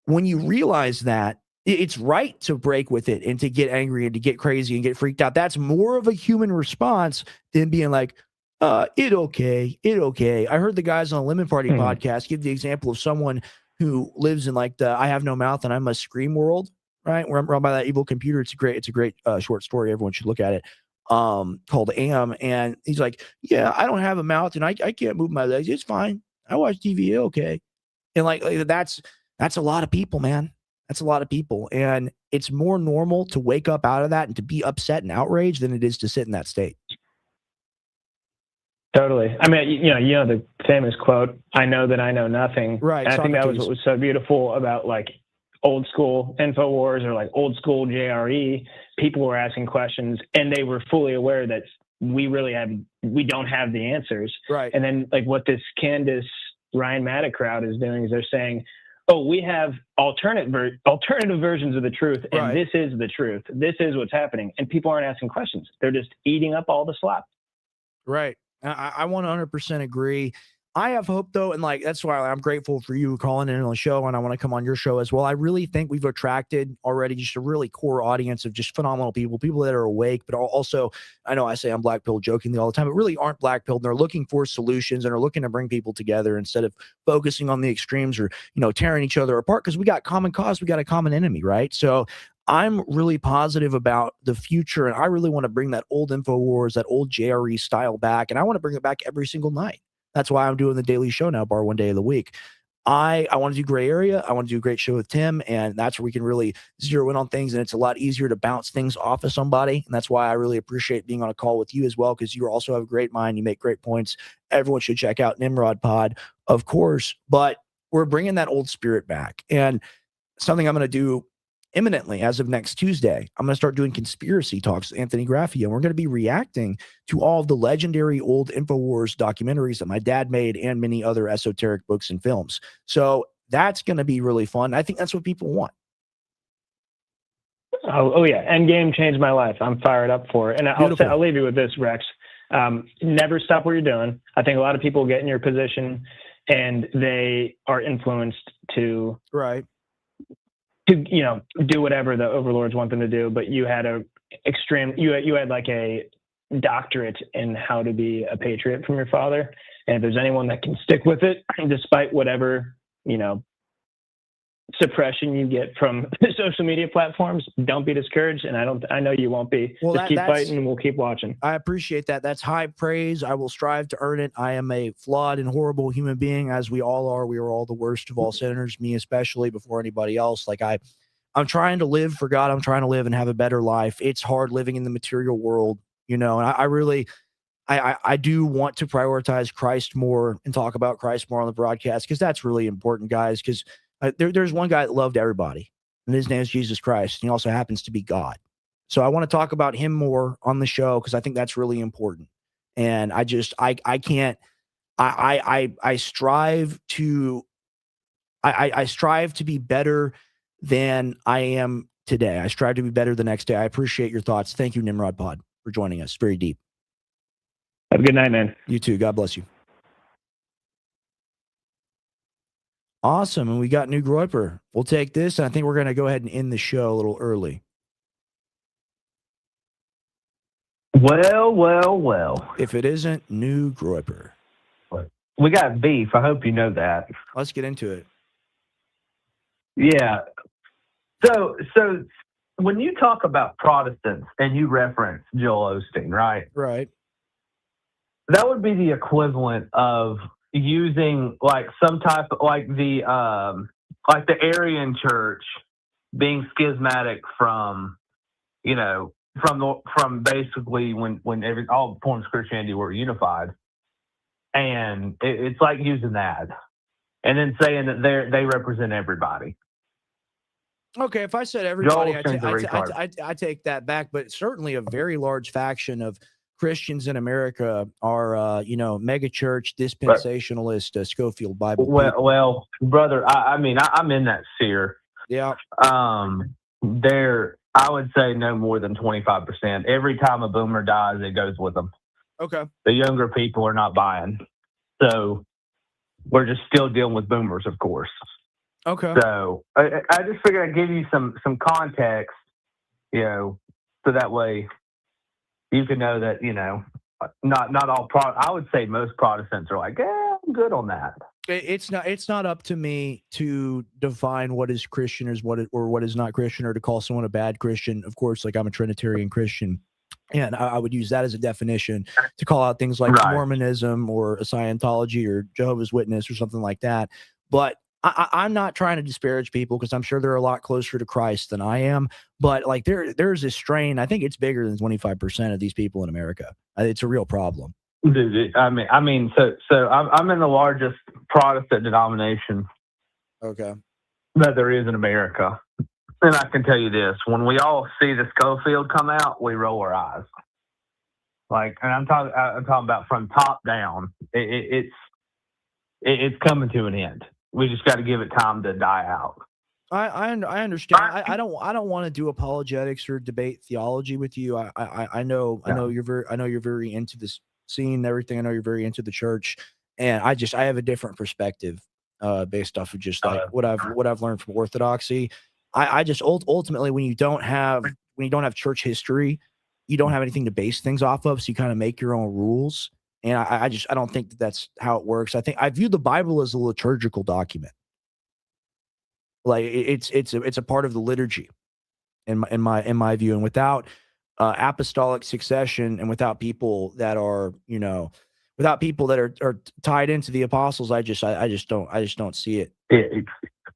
When you realize that, it's right to break with it and to get angry and to get crazy and get freaked out. That's more of a human response than being like, it okay. I heard the guys on the Lemon Party podcast give the example of someone who lives in like the I have no mouth and I must scream world, right? Where I'm run by that evil computer. It's a great short story. Everyone should look at it. Called Am. And he's like, yeah, I don't have a mouth and I can't move my legs. It's fine. I watch TV. Okay. And like that's a lot of people, man. That's a lot of people. And it's more normal to wake up out of that and to be upset and outraged than it is to sit in that state. Totally. I mean, the famous quote, I know that I know nothing. Right. And I think that was what was so beautiful about like old school InfoWars or like old school JRE. People were asking questions and they were fully aware that we don't have the answers. Right. And then like what this Candace Ryan Maddock crowd is doing is they're saying, oh, we have alternative versions of the truth, and this is the truth. This is what's happening. And people aren't asking questions. They're just eating up all the slop. Right. I 100% agree. I have hope, though, and like that's why I'm grateful for you calling in on the show, and I want to come on your show as well. I really think we've attracted already just a really core audience of just phenomenal people that are awake, but also, I know I say I'm black pilled jokingly all the time, but really aren't black pilled. They're looking for solutions and are looking to bring people together instead of focusing on the extremes or tearing each other apart, because we got common cause, we got a common enemy, right? So I'm really positive about the future, and I really want to bring that old InfoWars, that old JRE style back, and I want to bring it back every single night. That's why I'm doing the daily show now, bar one day of the week. I want to do Gray Area. I want to do a great show with Tim, and that's where we can really zero in on things, and it's a lot easier to bounce things off of somebody. And that's why I really appreciate being on a call with you as well, because you also have a great mind. You make great points. Everyone should check out Nimrod Pod, of course, but we're bringing that old spirit back. And something I'm going to do imminently as of next Tuesday, I'm going to start doing conspiracy talks with Anthony Graffia, and we're going to be reacting to all of the legendary old InfoWars documentaries that my dad made and many other esoteric books and films. So that's going to be really fun. I think that's what people want. Oh yeah. Endgame changed my life. I'm fired up for it. And I'll leave you with this, Rex. Never stop what you're doing. I think a lot of people get in your position and they are influenced to do whatever the overlords want them to do. But you had you had like a doctorate in how to be a patriot from your father. And if there's anyone that can stick with it, despite whatever, suppression you get from social media platforms, don't be discouraged. And I know you won't be. Well, just keep fighting and we'll keep watching. I appreciate that. That's high praise. I will strive to earn it. I am a flawed and horrible human being, as we all are. We are all the worst of all sinners, me especially, before anybody else. Like I'm trying to live for God. I'm trying to live and have a better life. It's hard living in the material world, and I really do want to prioritize Christ more and talk about Christ more on the broadcast, because that's really important, guys, because there's one guy that loved everybody, and his name is Jesus Christ. And he also happens to be God. So I want to talk about him more on the show because I think that's really important. And I strive to be better than I am today. I strive to be better the next day. I appreciate your thoughts. Thank you, Nimrod Pod, for joining us. Very deep. Have a good night, man. You too. God bless you. Awesome. And we got New Groiper. We'll take this. And I think we're going to go ahead and end the show a little early. Well. If it isn't New Groiper. We got beef. I hope you know that. Let's get into it. Yeah. So when you talk about Protestants and you reference Joel Osteen, right? Right. That would be the equivalent of using like some type of like the Arian church being schismatic from, you know, from basically when all forms of Christianity were unified. And it's like using that and then saying that they represent everybody. Okay, if I said everybody, I take that back. But certainly a very large faction of Christians in America are, mega church, dispensationalist, Schofield Bible. Well, brother, I'm in that sphere. Yeah. I would say no more than 25%. Every time a boomer dies, it goes with them. Okay. The younger people are not buying. So we're just still dealing with boomers, of course. Okay. So I just figured I'd give you some context, so that way you can know that, not all I would say most Protestants are like, I'm good on that. It's not up to me to define what is Christian or what is not Christian, or to call someone a bad Christian. Of course, like I'm a Trinitarian Christian, and I would use that as a definition to call out things like Mormonism or a Scientology or Jehovah's Witness or something like that. But I'm not trying to disparage people because I'm sure they're a lot closer to Christ than I am. But like there's this strain. I think it's bigger than 25% of these people in America. It's a real problem. Dude, so I'm in the largest Protestant denomination. Okay. That there is in America. And I can tell you this, when we all see the Schofield come out, we roll our eyes. Like, and I'm talking about from top down. It's coming to an end. We just got to give it time to die out. I understand. I don't want to do apologetics or debate theology with you. I know you're very into this scene and everything. I know you're very into the church, and I have a different perspective based off of just like what I've learned from Orthodoxy. I just ultimately when you don't have church history, you don't have anything to base things off of, so you kind of make your own rules. And I don't think that's how it works. I view the Bible as a liturgical document. Like it's a part of the liturgy in my view. And without apostolic succession and without people that are tied into the apostles, I just don't see it.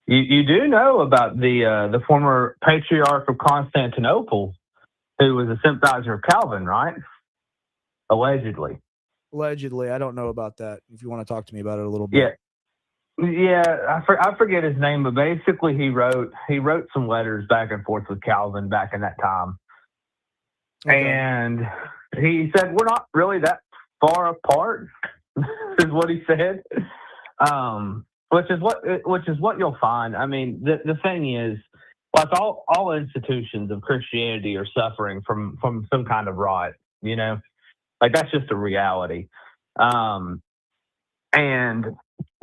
You do know about the former patriarch of Constantinople, who was a sympathizer of Calvin, right? Allegedly. I don't know about that. If you want to talk to me about it a little bit. Yeah. I forget his name, but basically he wrote some letters back and forth with Calvin back in that time. Okay. And he said, we're not really that far apart, is what he said. Which is what you'll find. I mean, the thing is, like all institutions of Christianity are suffering from some kind of rot, like that's just a reality. And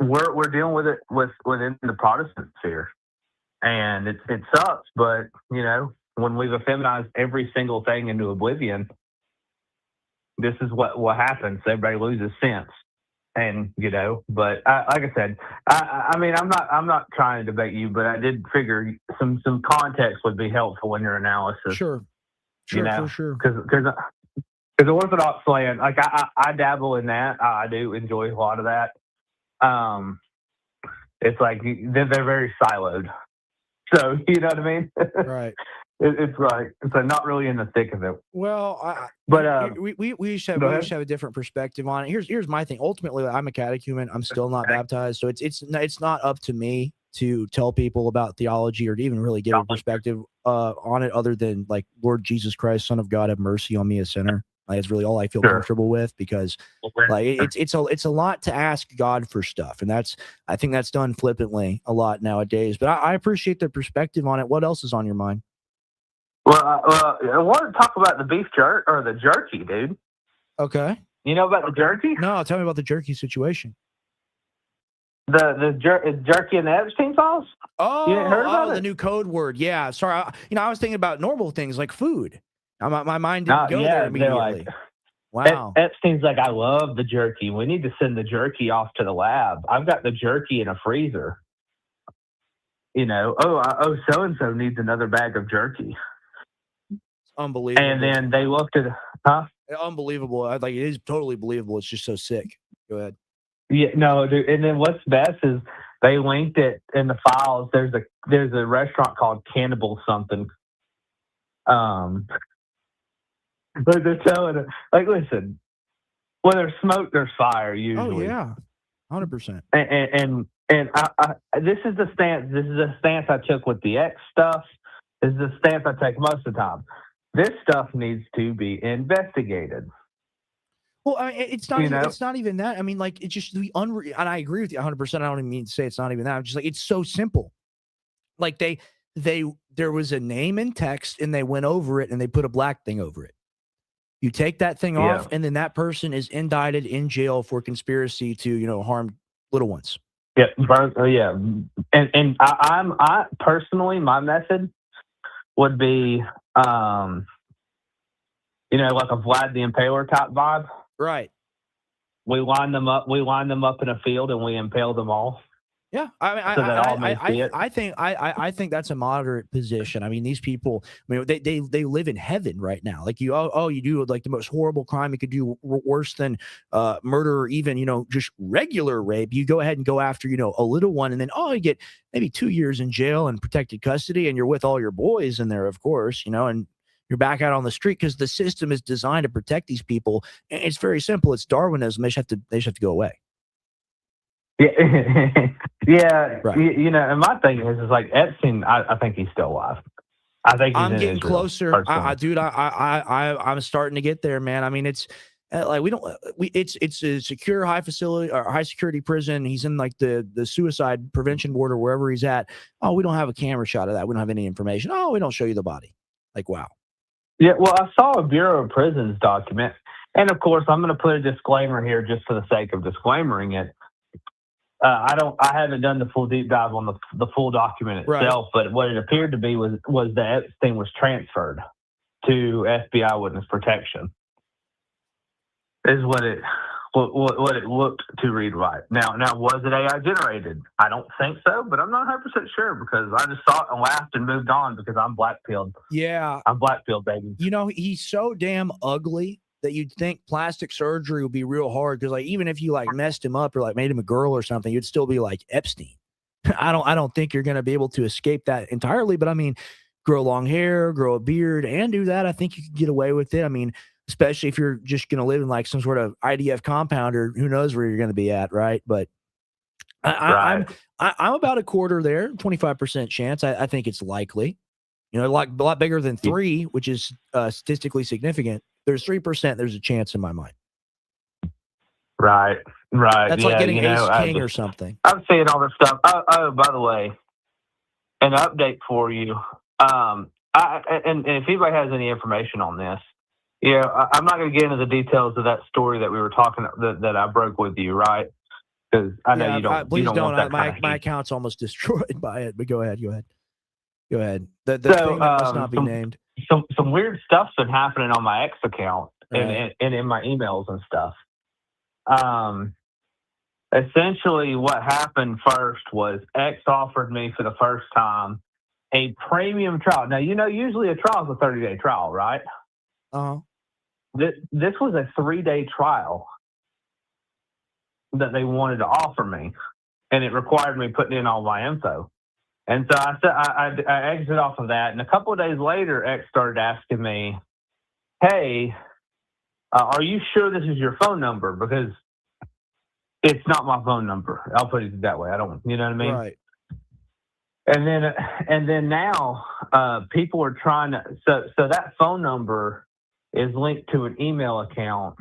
we're dealing with it within the Protestant sphere, and it sucks. But when we've effeminized every single thing into oblivion, this is what happens. Everybody loses sense. And but like I said, I'm not trying to debate you, but I did figure some context would be helpful in your analysis. Sure, for sure. Because the Orthodox land, like I dabble in that. I do enjoy a lot of that. It's like they're very siloed, so you know what I mean. Right. It's right. So not really in the thick of it. Well, we should have a different perspective on it. Here's my thing. Ultimately, I'm a catechumen. I'm still not baptized, so it's not up to me to tell people about theology or to even really give a perspective on it other than like, Lord Jesus Christ, Son of God, have mercy on me, a sinner. Like, it's really all I feel comfortable with, because like it's a lot to ask God for stuff, and I think that's done flippantly a lot nowadays. But I appreciate the perspective on it. What else is on your mind? Well, I want to talk about the beef jerk or the jerky, dude. Okay. You know about the jerky? No, tell me about the jerky situation. The jerky and the Epstein files? Oh, you heard about the new code word. Yeah, sorry. I was thinking about normal things like food. My mind didn't go there immediately. Wow. Epstein's like, I love the jerky. We need to send the jerky off to the lab. I've got the jerky in a freezer. So and so needs another bag of jerky. Unbelievable. And then they looked at, unbelievable. Like, it is totally believable. It's just so sick. Go ahead. Yeah, no, dude. And then what's best is they linked it in the files. There's a restaurant called Cannibal something. But they're telling it, like, listen, when there's smoke, there's fire usually. Oh yeah, 100%. And this is the stance. This is a stance I took with the X stuff. This is the stance I take most of the time. This stuff needs to be investigated. Well, I mean, it's not. It's not even that. I mean, like, it's just the unreal. And I agree with you 100%. I don't even mean to say it's not even that. I'm just like, it's so simple. Like there was a name in text, and they went over it, and they put a black thing over it. You take that thing off, and then that person is indicted in jail for conspiracy to, harm little ones. Yeah, yeah. And I personally, my method would be, like a Vlad the Impaler type vibe. Right. We line them up in a field, and we impale them all. Yeah, I mean, so I think that's a moderate position. I mean, these people, I mean, they live in heaven right now. Like, you do like the most horrible crime you could do, worse than murder, or even just regular rape. You go ahead and go after a little one, and then you get maybe 2 years in jail and protected custody, and you're with all your boys in there, of course, and you're back out on the street because the system is designed to protect these people. And it's very simple. It's Darwinism. They just have to go away. Yeah, yeah. Right. And my thing is like Epstein. I think he's still alive. I think I'm getting closer, dude. I'm starting to get there, man. I mean, it's like it's a secure, high facility or high security prison. He's in like the suicide prevention ward or wherever he's at. Oh, we don't have a camera shot of that. We don't have any information. Oh, we don't show you the body. Like, wow. Yeah. Well, I saw a Bureau of Prisons document, and of course, I'm going to put a disclaimer here just for the sake of disclaimering it. I haven't done the full deep dive on the full document itself, but what it appeared to be was that Epstein was transferred to FBI witness protection. Is what it looked to read right. Now was it AI generated? I don't think so, but I'm not 100% sure because I just saw it and laughed and moved on because I'm black-pilled. Yeah, I'm black-pilled, baby. He's so damn ugly that you'd think plastic surgery would be real hard, because like even if you like messed him up or like made him a girl or something, you'd still be like Epstein. I don't think you're going to be able to escape that entirely, but I mean, grow long hair, grow a beard, and do that. I think you could get away with it. I mean, especially if you're just going to live in like some sort of IDF compound, or who knows where you're going to be at, right? But I'm about a quarter there, 25% chance. I think it's likely. A lot bigger than 3, which is statistically significant. There's 3%. There's a chance in my mind. Right. That's like getting Ace King or something. I'm seeing all this stuff. Oh, by the way, an update for you. And if anybody has any information on this, I'm not going to get into the details of that story that we were talking that I broke with you, right? Because I know you don't. Please don't. Want that my account's almost destroyed by it. But go ahead. The thing that must not be named. Some weird stuff's been happening on my X account and in my emails and stuff. Essentially, what happened first was X offered me for the first time a premium trial. Now, usually a trial is a 30-day trial, right? Uh-huh. This was a 3-day trial that they wanted to offer me, and it required me putting in all my info. And so I said I exited off of that, and a couple of days later, X started asking me, "Hey, are you sure this is your phone number? Because it's not my phone number." I'll put it that way. I don't, you know what I mean? Right. And then now people are trying to. So that phone number is linked to an email account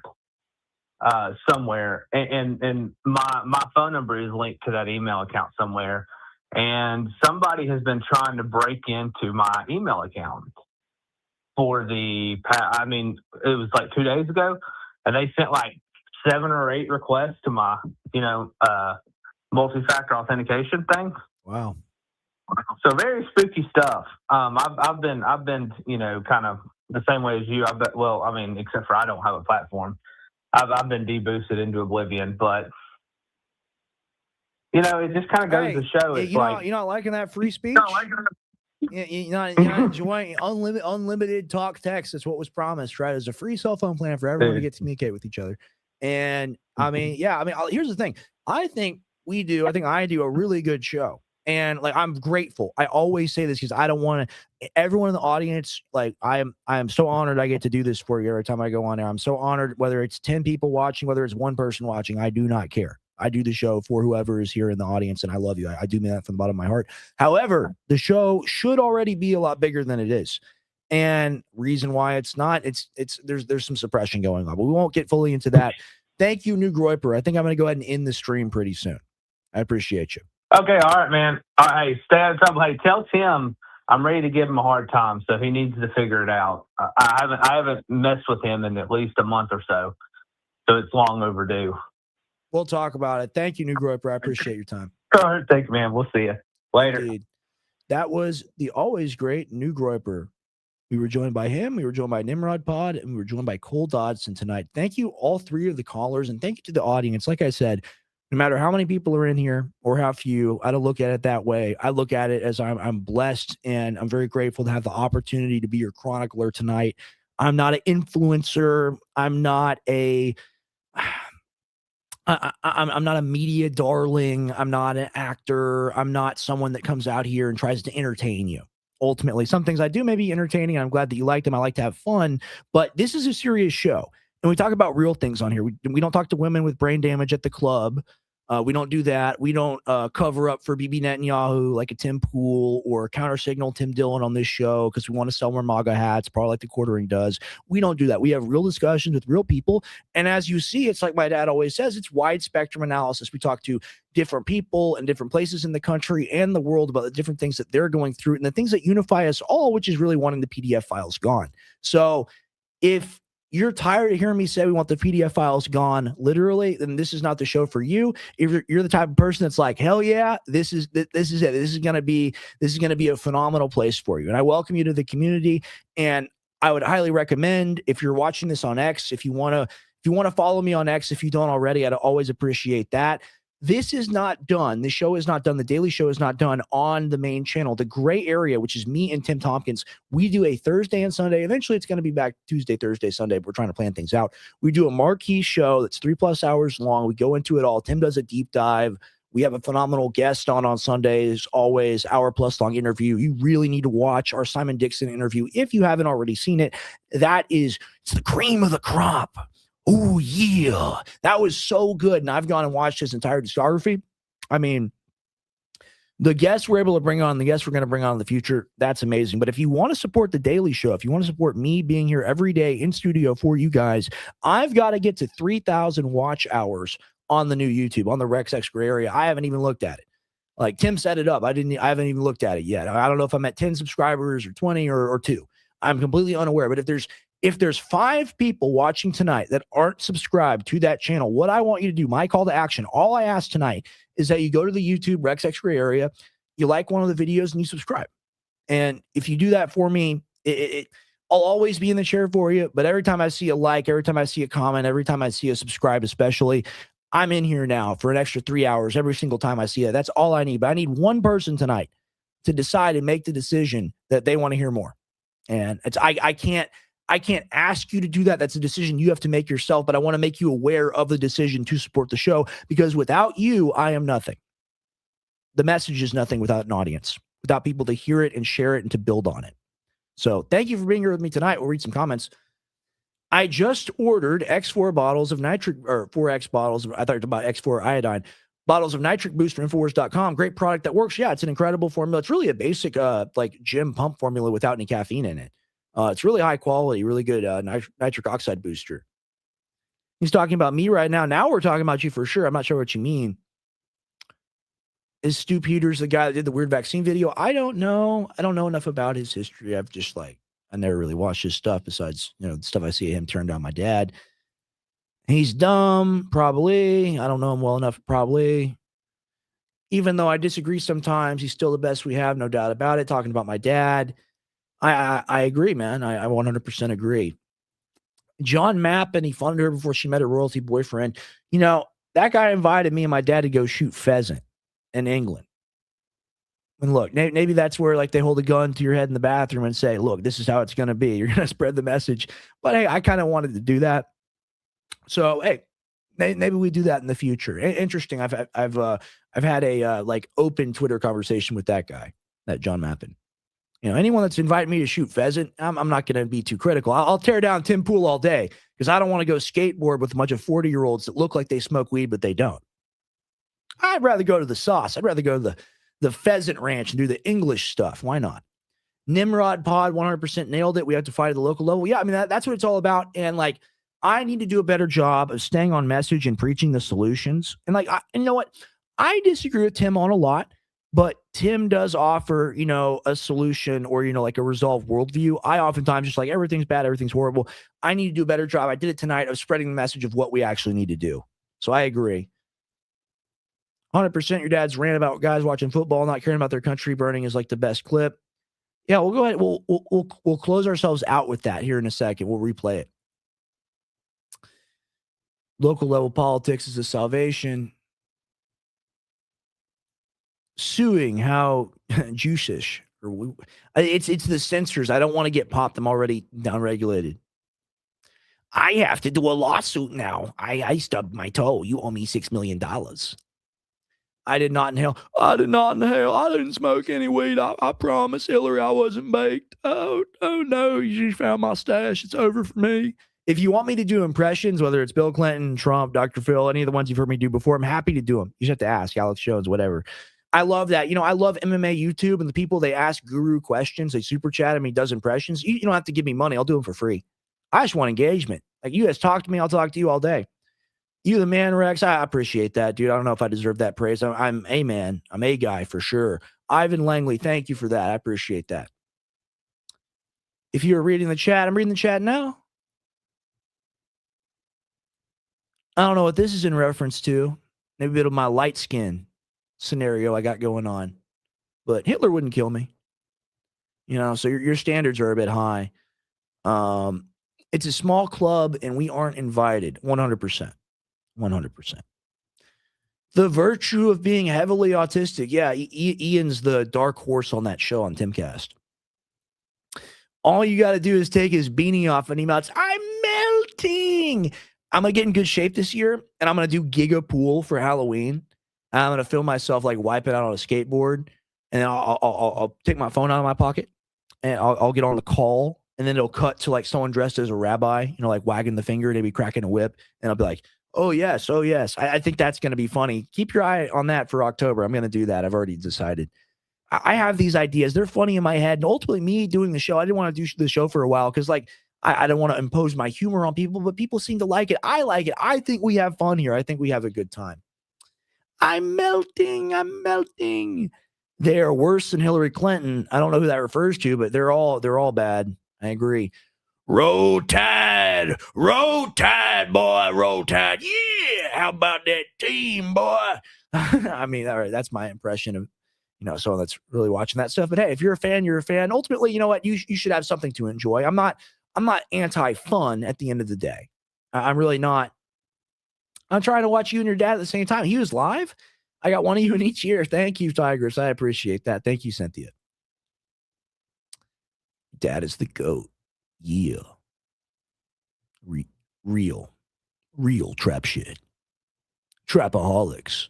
somewhere, and my phone number is linked to that email account somewhere. And somebody has been trying to break into my email account for it was like 2 days ago, and they sent like 7 or 8 requests to my, multi-factor authentication thing. Wow. So very spooky stuff. I've been, kind of the same way as you. Except for I don't have a platform. I've been deboosted into oblivion, but it just kind of goes to show. It's you're not liking that free speech. You're not enjoying unlimited talk text. That's what was promised, right? As a free cell phone plan for everyone to get to communicate with each other. And here's the thing. I think I do a really good show. And like, I'm grateful. I always say this because I don't want to. Everyone in the audience, like, I am so honored I get to do this for you every time I go on there. I'm so honored, whether it's 10 people watching, whether it's 1 person watching. I do not care. I do the show for whoever is here in the audience, and I love you. I do mean that from the bottom of my heart. However, the show should already be a lot bigger than it is. And reason why it's not, there's some suppression going on, but we won't get fully into that. Thank you, New Groiper. I think I'm going to go ahead and end the stream pretty soon. I appreciate you. Okay, all right, man. All right, stay out of trouble. Hey, tell Tim I'm ready to give him a hard time, so he needs to figure it out. I haven't messed with him in at least a month or so it's long overdue. We'll talk about it. Thank you, New Groiper. I appreciate your time. All right, thanks, man. We'll see you later. Indeed. That was the always great New Groiper. We were joined by him. We were joined by Nimrod Pod, and we were joined by Cole Dodson tonight. Thank you, all 3 of the callers, and thank you to the audience. Like I said, no matter how many people are in here or how few, I don't look at it that way. I look at it as I'm blessed, and I'm very grateful to have the opportunity to be your chronicler tonight. I'm not an influencer. I'm not I'm not a media darling. I'm not an actor. I'm not someone that comes out here and tries to entertain you. Ultimately, some things I do may be entertaining. I'm glad that you like them. I like to have fun, but this is a serious show. And we talk about real things on here. We don't talk to women with brain damage at the club. We don't do that. We don't cover up for Bibi Netanyahu like a Tim Pool or counter signal Tim Dillon on this show because we want to sell more MAGA hats, probably like the Quartering does. We don't do that. We have real discussions with real people. And as you see, it's like my dad always says, it's wide spectrum analysis. We talk to different people and different places in the country and the world about the different things that they're going through and the things that unify us all, which is really wanting the PDF files gone. So if you're tired of hearing me say we want the PDF files gone, literally, then this is not the show for you. If you're the type of person that's like, hell yeah, this is it. This is gonna be a phenomenal place for you. And I welcome you to the community. And I would highly recommend, if you're watching this on X, if you wanna follow me on X, if you don't already, I'd always appreciate that. This is not done. The show is not done. The Daily Show is not done on the main channel. The gray area, which is me and Tim Tompkins, we do a Thursday and Sunday. Eventually, it's going to be back Tuesday, Thursday, Sunday. But we're trying to plan things out. We do a marquee show that's 3+ hours long. We go into it all. Tim does a deep dive. We have a phenomenal guest on Sundays, always hour-plus long interview. You really need to watch our Simon Dixon interview if you haven't already seen it. It's the cream of the crop. Oh, yeah. That was so good. And I've gone and watched his entire discography. I mean, the guests we're able to bring on, the guests we're going to bring on in the future, that's amazing. But if you want to support the Daily Show, if you want to support me being here every day in studio for you guys, I've got to get to 3,000 watch hours on the new YouTube, on the Rex Extra area. I haven't even looked at it. Like Tim set it up. I haven't even looked at it yet. I don't know if I'm at 10 subscribers or 20 or 2. I'm completely unaware. But if there's 5 people watching tonight that aren't subscribed to that channel, what I want you to do, my call to action, all I ask tonight is that you go to the YouTube Rex Extra area, you like one of the videos, and you subscribe. And if you do that for me, I'll always be in the chair for you. But every time I see a like, every time I see a comment, every time I see a subscribe especially, I'm in here now for an extra 3 hours every single time I see it. That's all I need. But I need one person tonight to decide and make the decision that they want to hear more. And I can't ask you to do that. That's a decision you have to make yourself, but I want to make you aware of the decision to support the show because without you, I am nothing. The message is nothing without an audience, without people to hear it and share it and to build on it. So thank you for being here with me tonight. We'll read some comments. I just ordered X4 bottles of nitric, or 4X bottles. I thought about X4 iodine. Bottles of nitric boost from Infowars.com. Great product that works. Yeah, it's an incredible formula. It's really a basic like gym pump formula without any caffeine in it. It's really high quality, really good nitric oxide booster. He's talking about me right now. Now we're talking about you for sure. I'm not sure what you mean. Is Stu Peters the guy that did the weird vaccine video? I don't know. I don't know enough about his history. I've just I never really watched his stuff besides, the stuff I see of him turn down my dad. He's dumb, probably. I don't know him well enough, probably. Even though I disagree sometimes, he's still the best we have, no doubt about it. Talking about my dad. I agree, man. I 100% agree. John Mappin, he funded her before she met her royalty boyfriend. That guy invited me and my dad to go shoot pheasant in England. And look, maybe that's where they hold a gun to your head in the bathroom and say, look, this is how it's going to be. You're going to spread the message. But hey, I kind of wanted to do that. So, hey, maybe we do that in the future. Interesting. I've had a open Twitter conversation with that guy, that John Mappin. Anyone that's invited me to shoot pheasant, I'm not going to be too critical. I'll tear down Tim Pool all day because I don't want to go skateboard with a bunch of 40-year-olds that look like they smoke weed, but they don't. I'd rather go to the sauce. I'd rather go to the pheasant ranch and do the English stuff. Why not? Nimrod Pod 100% nailed it. We have to fight at the local level. Yeah, I mean, that's what it's all about. And I need to do a better job of staying on message and preaching the solutions. And and you know what? I disagree with Tim on a lot. But Tim does offer, a solution or, a resolved worldview. I oftentimes just everything's bad, everything's horrible. I need to do a better job. I did it tonight of spreading the message of what we actually need to do. So I agree. 100% your dad's rant about guys watching football, not caring about their country burning is the best clip. Yeah, we'll go ahead. We'll close ourselves out with that here in a second. We'll replay it. Local level politics is a salvation. Suing how juicish or it's the censors. I don't want to get popped. I'm already downregulated. I have to do a lawsuit now. I stubbed my toe. You owe me $6 million. I did not inhale. I didn't smoke any weed. I promise, Hillary, I wasn't baked. Oh no, you just found my stash. It's over for me. If you want me to do impressions, whether it's Bill Clinton, Trump, Dr. Phil, any of the ones you've heard me do before, I'm happy to do them. You just have to ask Alex Jones, whatever. I love that. I love MMA YouTube and the people, they ask guru questions. They super chat him. He does impressions. You don't have to give me money. I'll do them for free. I just want engagement. You guys talk to me. I'll talk to you all day. You the man, Rex. I appreciate that, dude. I don't know if I deserve that praise. I'm a man. I'm a guy for sure. Ivan Langley, thank you for that. I appreciate that. If you're reading the chat, I'm reading the chat now. I don't know what this is in reference to. Maybe a bit of my light skin scenario I got going on, but Hitler wouldn't kill me, so your standards are a bit high. It's a small club and we aren't invited. 100%. The virtue of being heavily autistic. Yeah. Ian's the dark horse on that show on Timcast. All you got to do is take his beanie off and he melts. I'm melting. I'm going to get in good shape this year and I'm going to do Giga Pool for Halloween. I'm going to film myself wiping out on a skateboard, and then I'll take my phone out of my pocket and I'll get on the call, and then it'll cut to someone dressed as a rabbi, wagging the finger, maybe cracking a whip. And I'll be like, oh yes. I think that's going to be funny. Keep your eye on that for October. I'm going to do that. I've already decided. I have these ideas. They're funny in my head. And ultimately me doing the show, I didn't want to do the show for a while because I don't want to impose my humor on people, but people seem to like it. I like it. I think we have fun here. I think we have a good time. I'm melting. They're worse than Hillary Clinton. I don't know who that refers to, but they're all bad. I agree. Roll Tide, boy, roll Tide. Yeah, how about that team, boy? I mean, all right, that's my impression of someone that's really watching that stuff. But hey, if you're a fan, you're a fan. Ultimately, you know what? You should have something to enjoy. I'm not anti-fun at the end of the day. I'm really not. I'm trying to watch you and your dad at the same time. He was live. I got one of you in each ear. Thank you, Tigers. I appreciate that. Thank you, Cynthia. Dad is the GOAT. Yeah. Real trap shit. Trapaholics.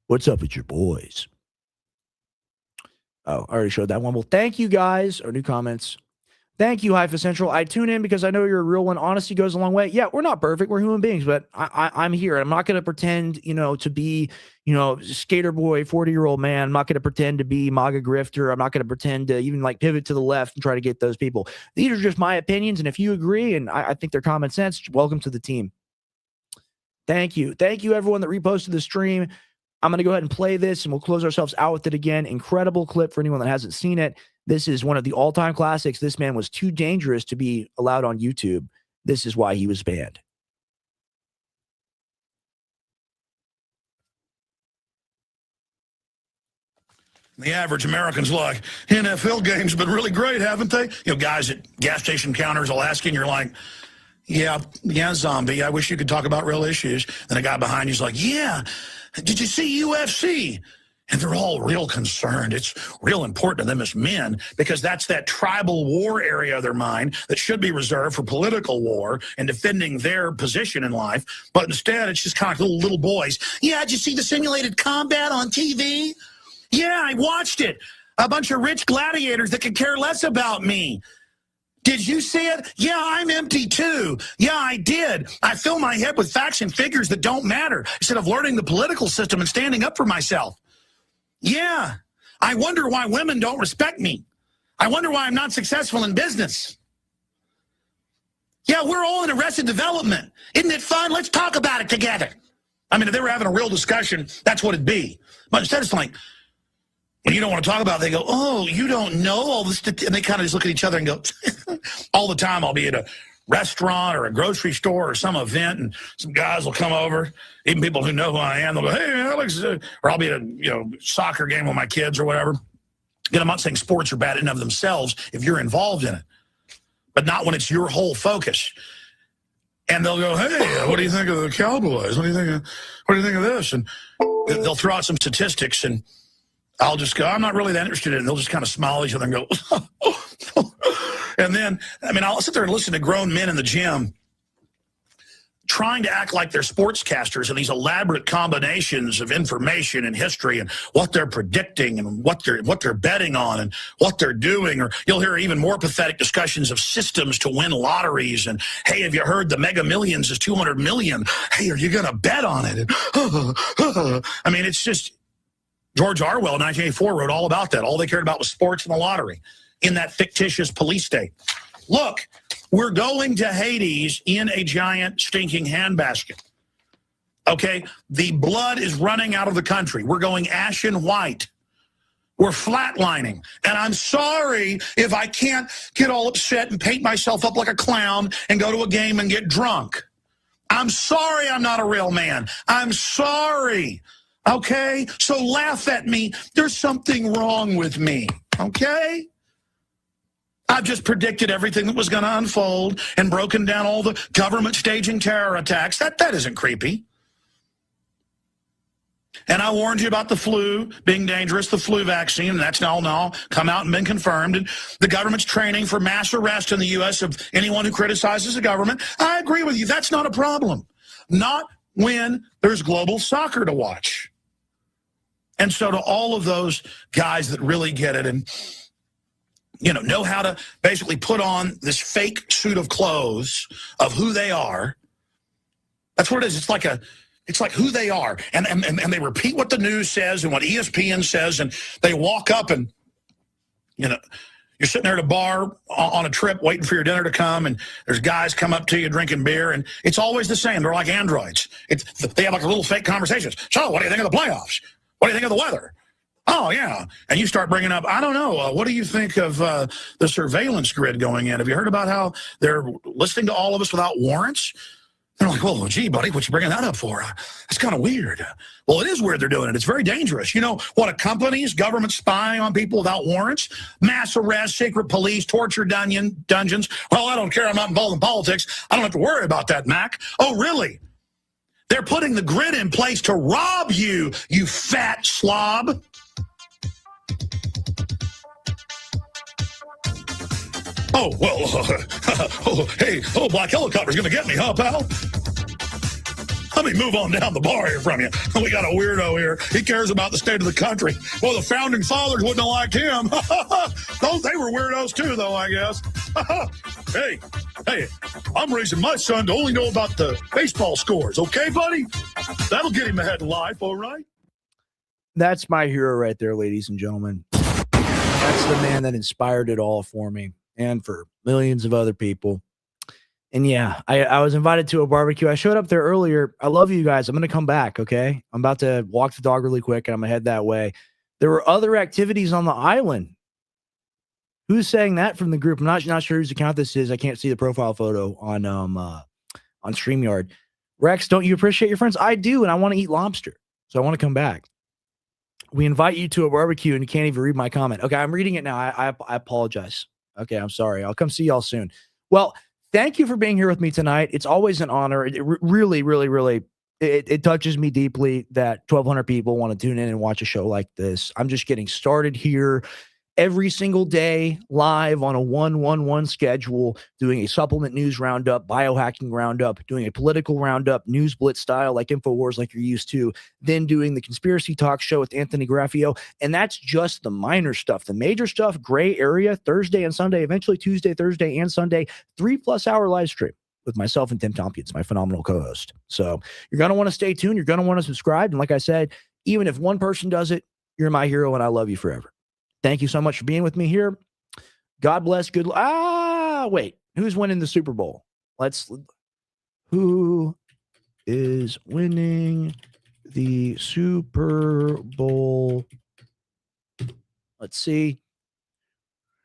What's up with your boys? Oh, I already showed that one. Well, thank you guys. Our new comments. Thank you, Haifa Central. I tune in because I know you're a real one. Honesty goes a long way. Yeah, we're not perfect. We're human beings, but I'm here. I'm not going to pretend, to be, skater boy, 40-year-old man. I'm not going to pretend to be MAGA grifter. I'm not going to pretend to even pivot to the left and try to get those people. These are just my opinions. And if you agree, and I think they're common sense, welcome to the team. Thank you. Thank you, everyone that reposted the stream. I'm going to go ahead and play this, and we'll close ourselves out with it again. Incredible clip for anyone that hasn't seen it. This is one of the all-time classics. This man was too dangerous to be allowed on YouTube. This is why he was banned. The average American's like, NFL games been really great, haven't they? Guys at gas station counters will ask you, and you're like, yeah, zombie, I wish you could talk about real issues. Then a guy behind you's like, yeah, did you see UFC? And they're all real concerned. It's real important to them as men because that's that tribal war area of their mind that should be reserved for political war and defending their position in life. But instead, it's just kind of little boys. Yeah, did you see the simulated combat on TV? Yeah, I watched it. A bunch of rich gladiators that could care less about me. Did you see it? Yeah, I'm empty too. Yeah, I did. I fill my head with facts and figures that don't matter instead of learning the political system and standing up for myself. Yeah, I wonder why women don't respect me. I wonder why I'm not successful in business. Yeah, we're all in Arrested Development. Isn't it fun? Let's talk about it together. I mean, if they were having a real discussion, that's what it'd be. But instead it's like, when you don't want to talk about it, they go, oh, you don't know all this. And they kind of just look at each other and go, all the time I'll be at a restaurant or a grocery store or some event, and some guys will come over, even people who know who I am, they'll go, hey, Alex, or I'll be at a soccer game with my kids or whatever. And I'm not saying sports are bad in and of themselves if you're involved in it, but not when it's your whole focus. And they'll go, hey, what do you think of the Cowboys? What do you think of this? And they'll throw out some statistics, and I'll just go, I'm not really that interested in it. And they'll just kind of smile at each other and go, and then, I'll sit there and listen to grown men in the gym trying to act like they're sportscasters and these elaborate combinations of information and history and what they're predicting and what they're betting on and what they're doing. Or you'll hear even more pathetic discussions of systems to win lotteries. And, hey, have you heard the Mega Millions is 200 million? Hey, are you going to bet on it? And, it's just, George Orwell in 1984 wrote all about that. All they cared about was sports and the lottery in that fictitious police state. Look, we're going to Hades in a giant stinking handbasket. Okay? The blood is running out of the country. We're going ashen white. We're flatlining. And I'm sorry if I can't get all upset and paint myself up like a clown and go to a game and get drunk. I'm sorry I'm not a real man. I'm sorry. Okay? So laugh at me. There's something wrong with me. Okay? I've just predicted everything that was going to unfold and broken down all the government staging terror attacks. That isn't creepy. And I warned you about the flu being dangerous, the flu vaccine, and that's now come out and been confirmed. And the government's training for mass arrest in the U.S. of anyone who criticizes the government. I agree with you. That's not a problem. Not when there's global soccer to watch. And so to all of those guys that really get it and know how to basically put on this fake suit of clothes of who they are. That's what it is. It's like who they are. And they repeat what the news says and what ESPN says, and they walk up and, you're sitting there at a bar on a trip waiting for your dinner to come, and there's guys come up to you drinking beer, and it's always the same. They're like androids. They have like little fake conversations. So what do you think of the playoffs? What do you think of the weather? Oh, yeah. And you start bringing up, I don't know, what do you think of the surveillance grid going in? Have you heard about how they're listening to all of us without warrants? They're like, well, gee, buddy, what you bringing that up for? That's kind of weird. Well, it is weird they're doing it. It's very dangerous. You know what? A company's government spying on people without warrants, mass arrests, secret police, torture dungeons. Well, I don't care. I'm not involved in politics. I don't have to worry about that, Mac. Oh, really? They're putting the grid in place to rob you, you fat slob. Oh, well, hey, black helicopter's going to get me, huh, pal? Let me move on down the bar here from you. We got a weirdo here. He cares about the state of the country. Well, the founding fathers wouldn't have liked him. They were weirdos too, though, I guess. Hey, I'm raising my son to only know about the baseball scores, okay, buddy? That'll get him ahead in life, all right? That's my hero right there, ladies and gentlemen. That's the man that inspired it all for me and for millions of other people. And yeah, I was invited to a barbecue. I showed up there earlier. I love you guys. I'm going to come back, okay? I'm about to walk the dog really quick, and I'm going to head that way. There were other activities on the island. Who's saying that from the group? I'm not sure whose account this is. I can't see the profile photo on StreamYard. Rex, don't you appreciate your friends? I do, and I want to eat lobster, so I want to come back. We invite you to a barbecue, and you can't even read my comment. Okay, I'm reading it now. I apologize. Okay, I'm sorry. I'll come see y'all soon. Well, thank you for being here with me tonight. It's always an honor. It really, really, really, it touches me deeply that 1,200 people want to tune in and watch a show like this. I'm just getting started here. Every single day, live on a 1-1-1 schedule, doing a supplement news roundup, biohacking roundup, doing a political roundup, news blitz style like InfoWars like you're used to, then doing the conspiracy talk show with Anthony Graffio. And that's just the minor stuff. The major stuff, gray area, Thursday and Sunday, eventually Tuesday, Thursday, and Sunday, 3+ hour live stream with myself and Tim Tompkins, my phenomenal co-host. So you're going to want to stay tuned. You're going to want to subscribe. And like I said, even if one person does it, you're my hero and I love you forever. Thank you so much for being with me here. God bless. Wait. Who's winning the Super Bowl? Who is winning the Super Bowl? Let's see.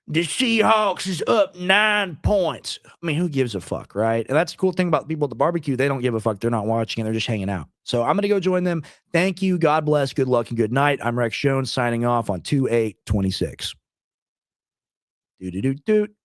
The Seahawks is up 9 points. I mean, who gives a fuck, right? And that's the cool thing about people at the barbecue. They don't give a fuck. They're not watching and they're just hanging out. So I'm going to go join them. Thank you. God bless. Good luck and good night. I'm Rex Jones signing off on 2/8/26. Doot.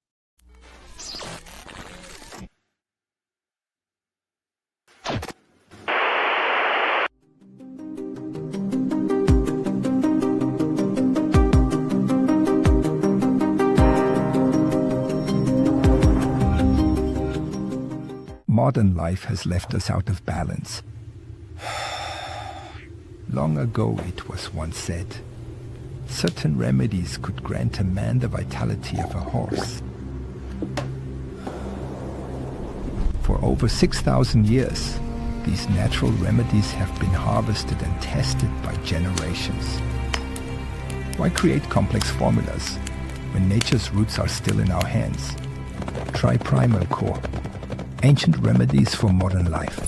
Modern life has left us out of balance. Long ago it was once said, certain remedies could grant a man the vitality of a horse. For over 6,000 years, these natural remedies have been harvested and tested by generations. Why create complex formulas when nature's roots are still in our hands? Try Primal Core. Ancient remedies for modern life.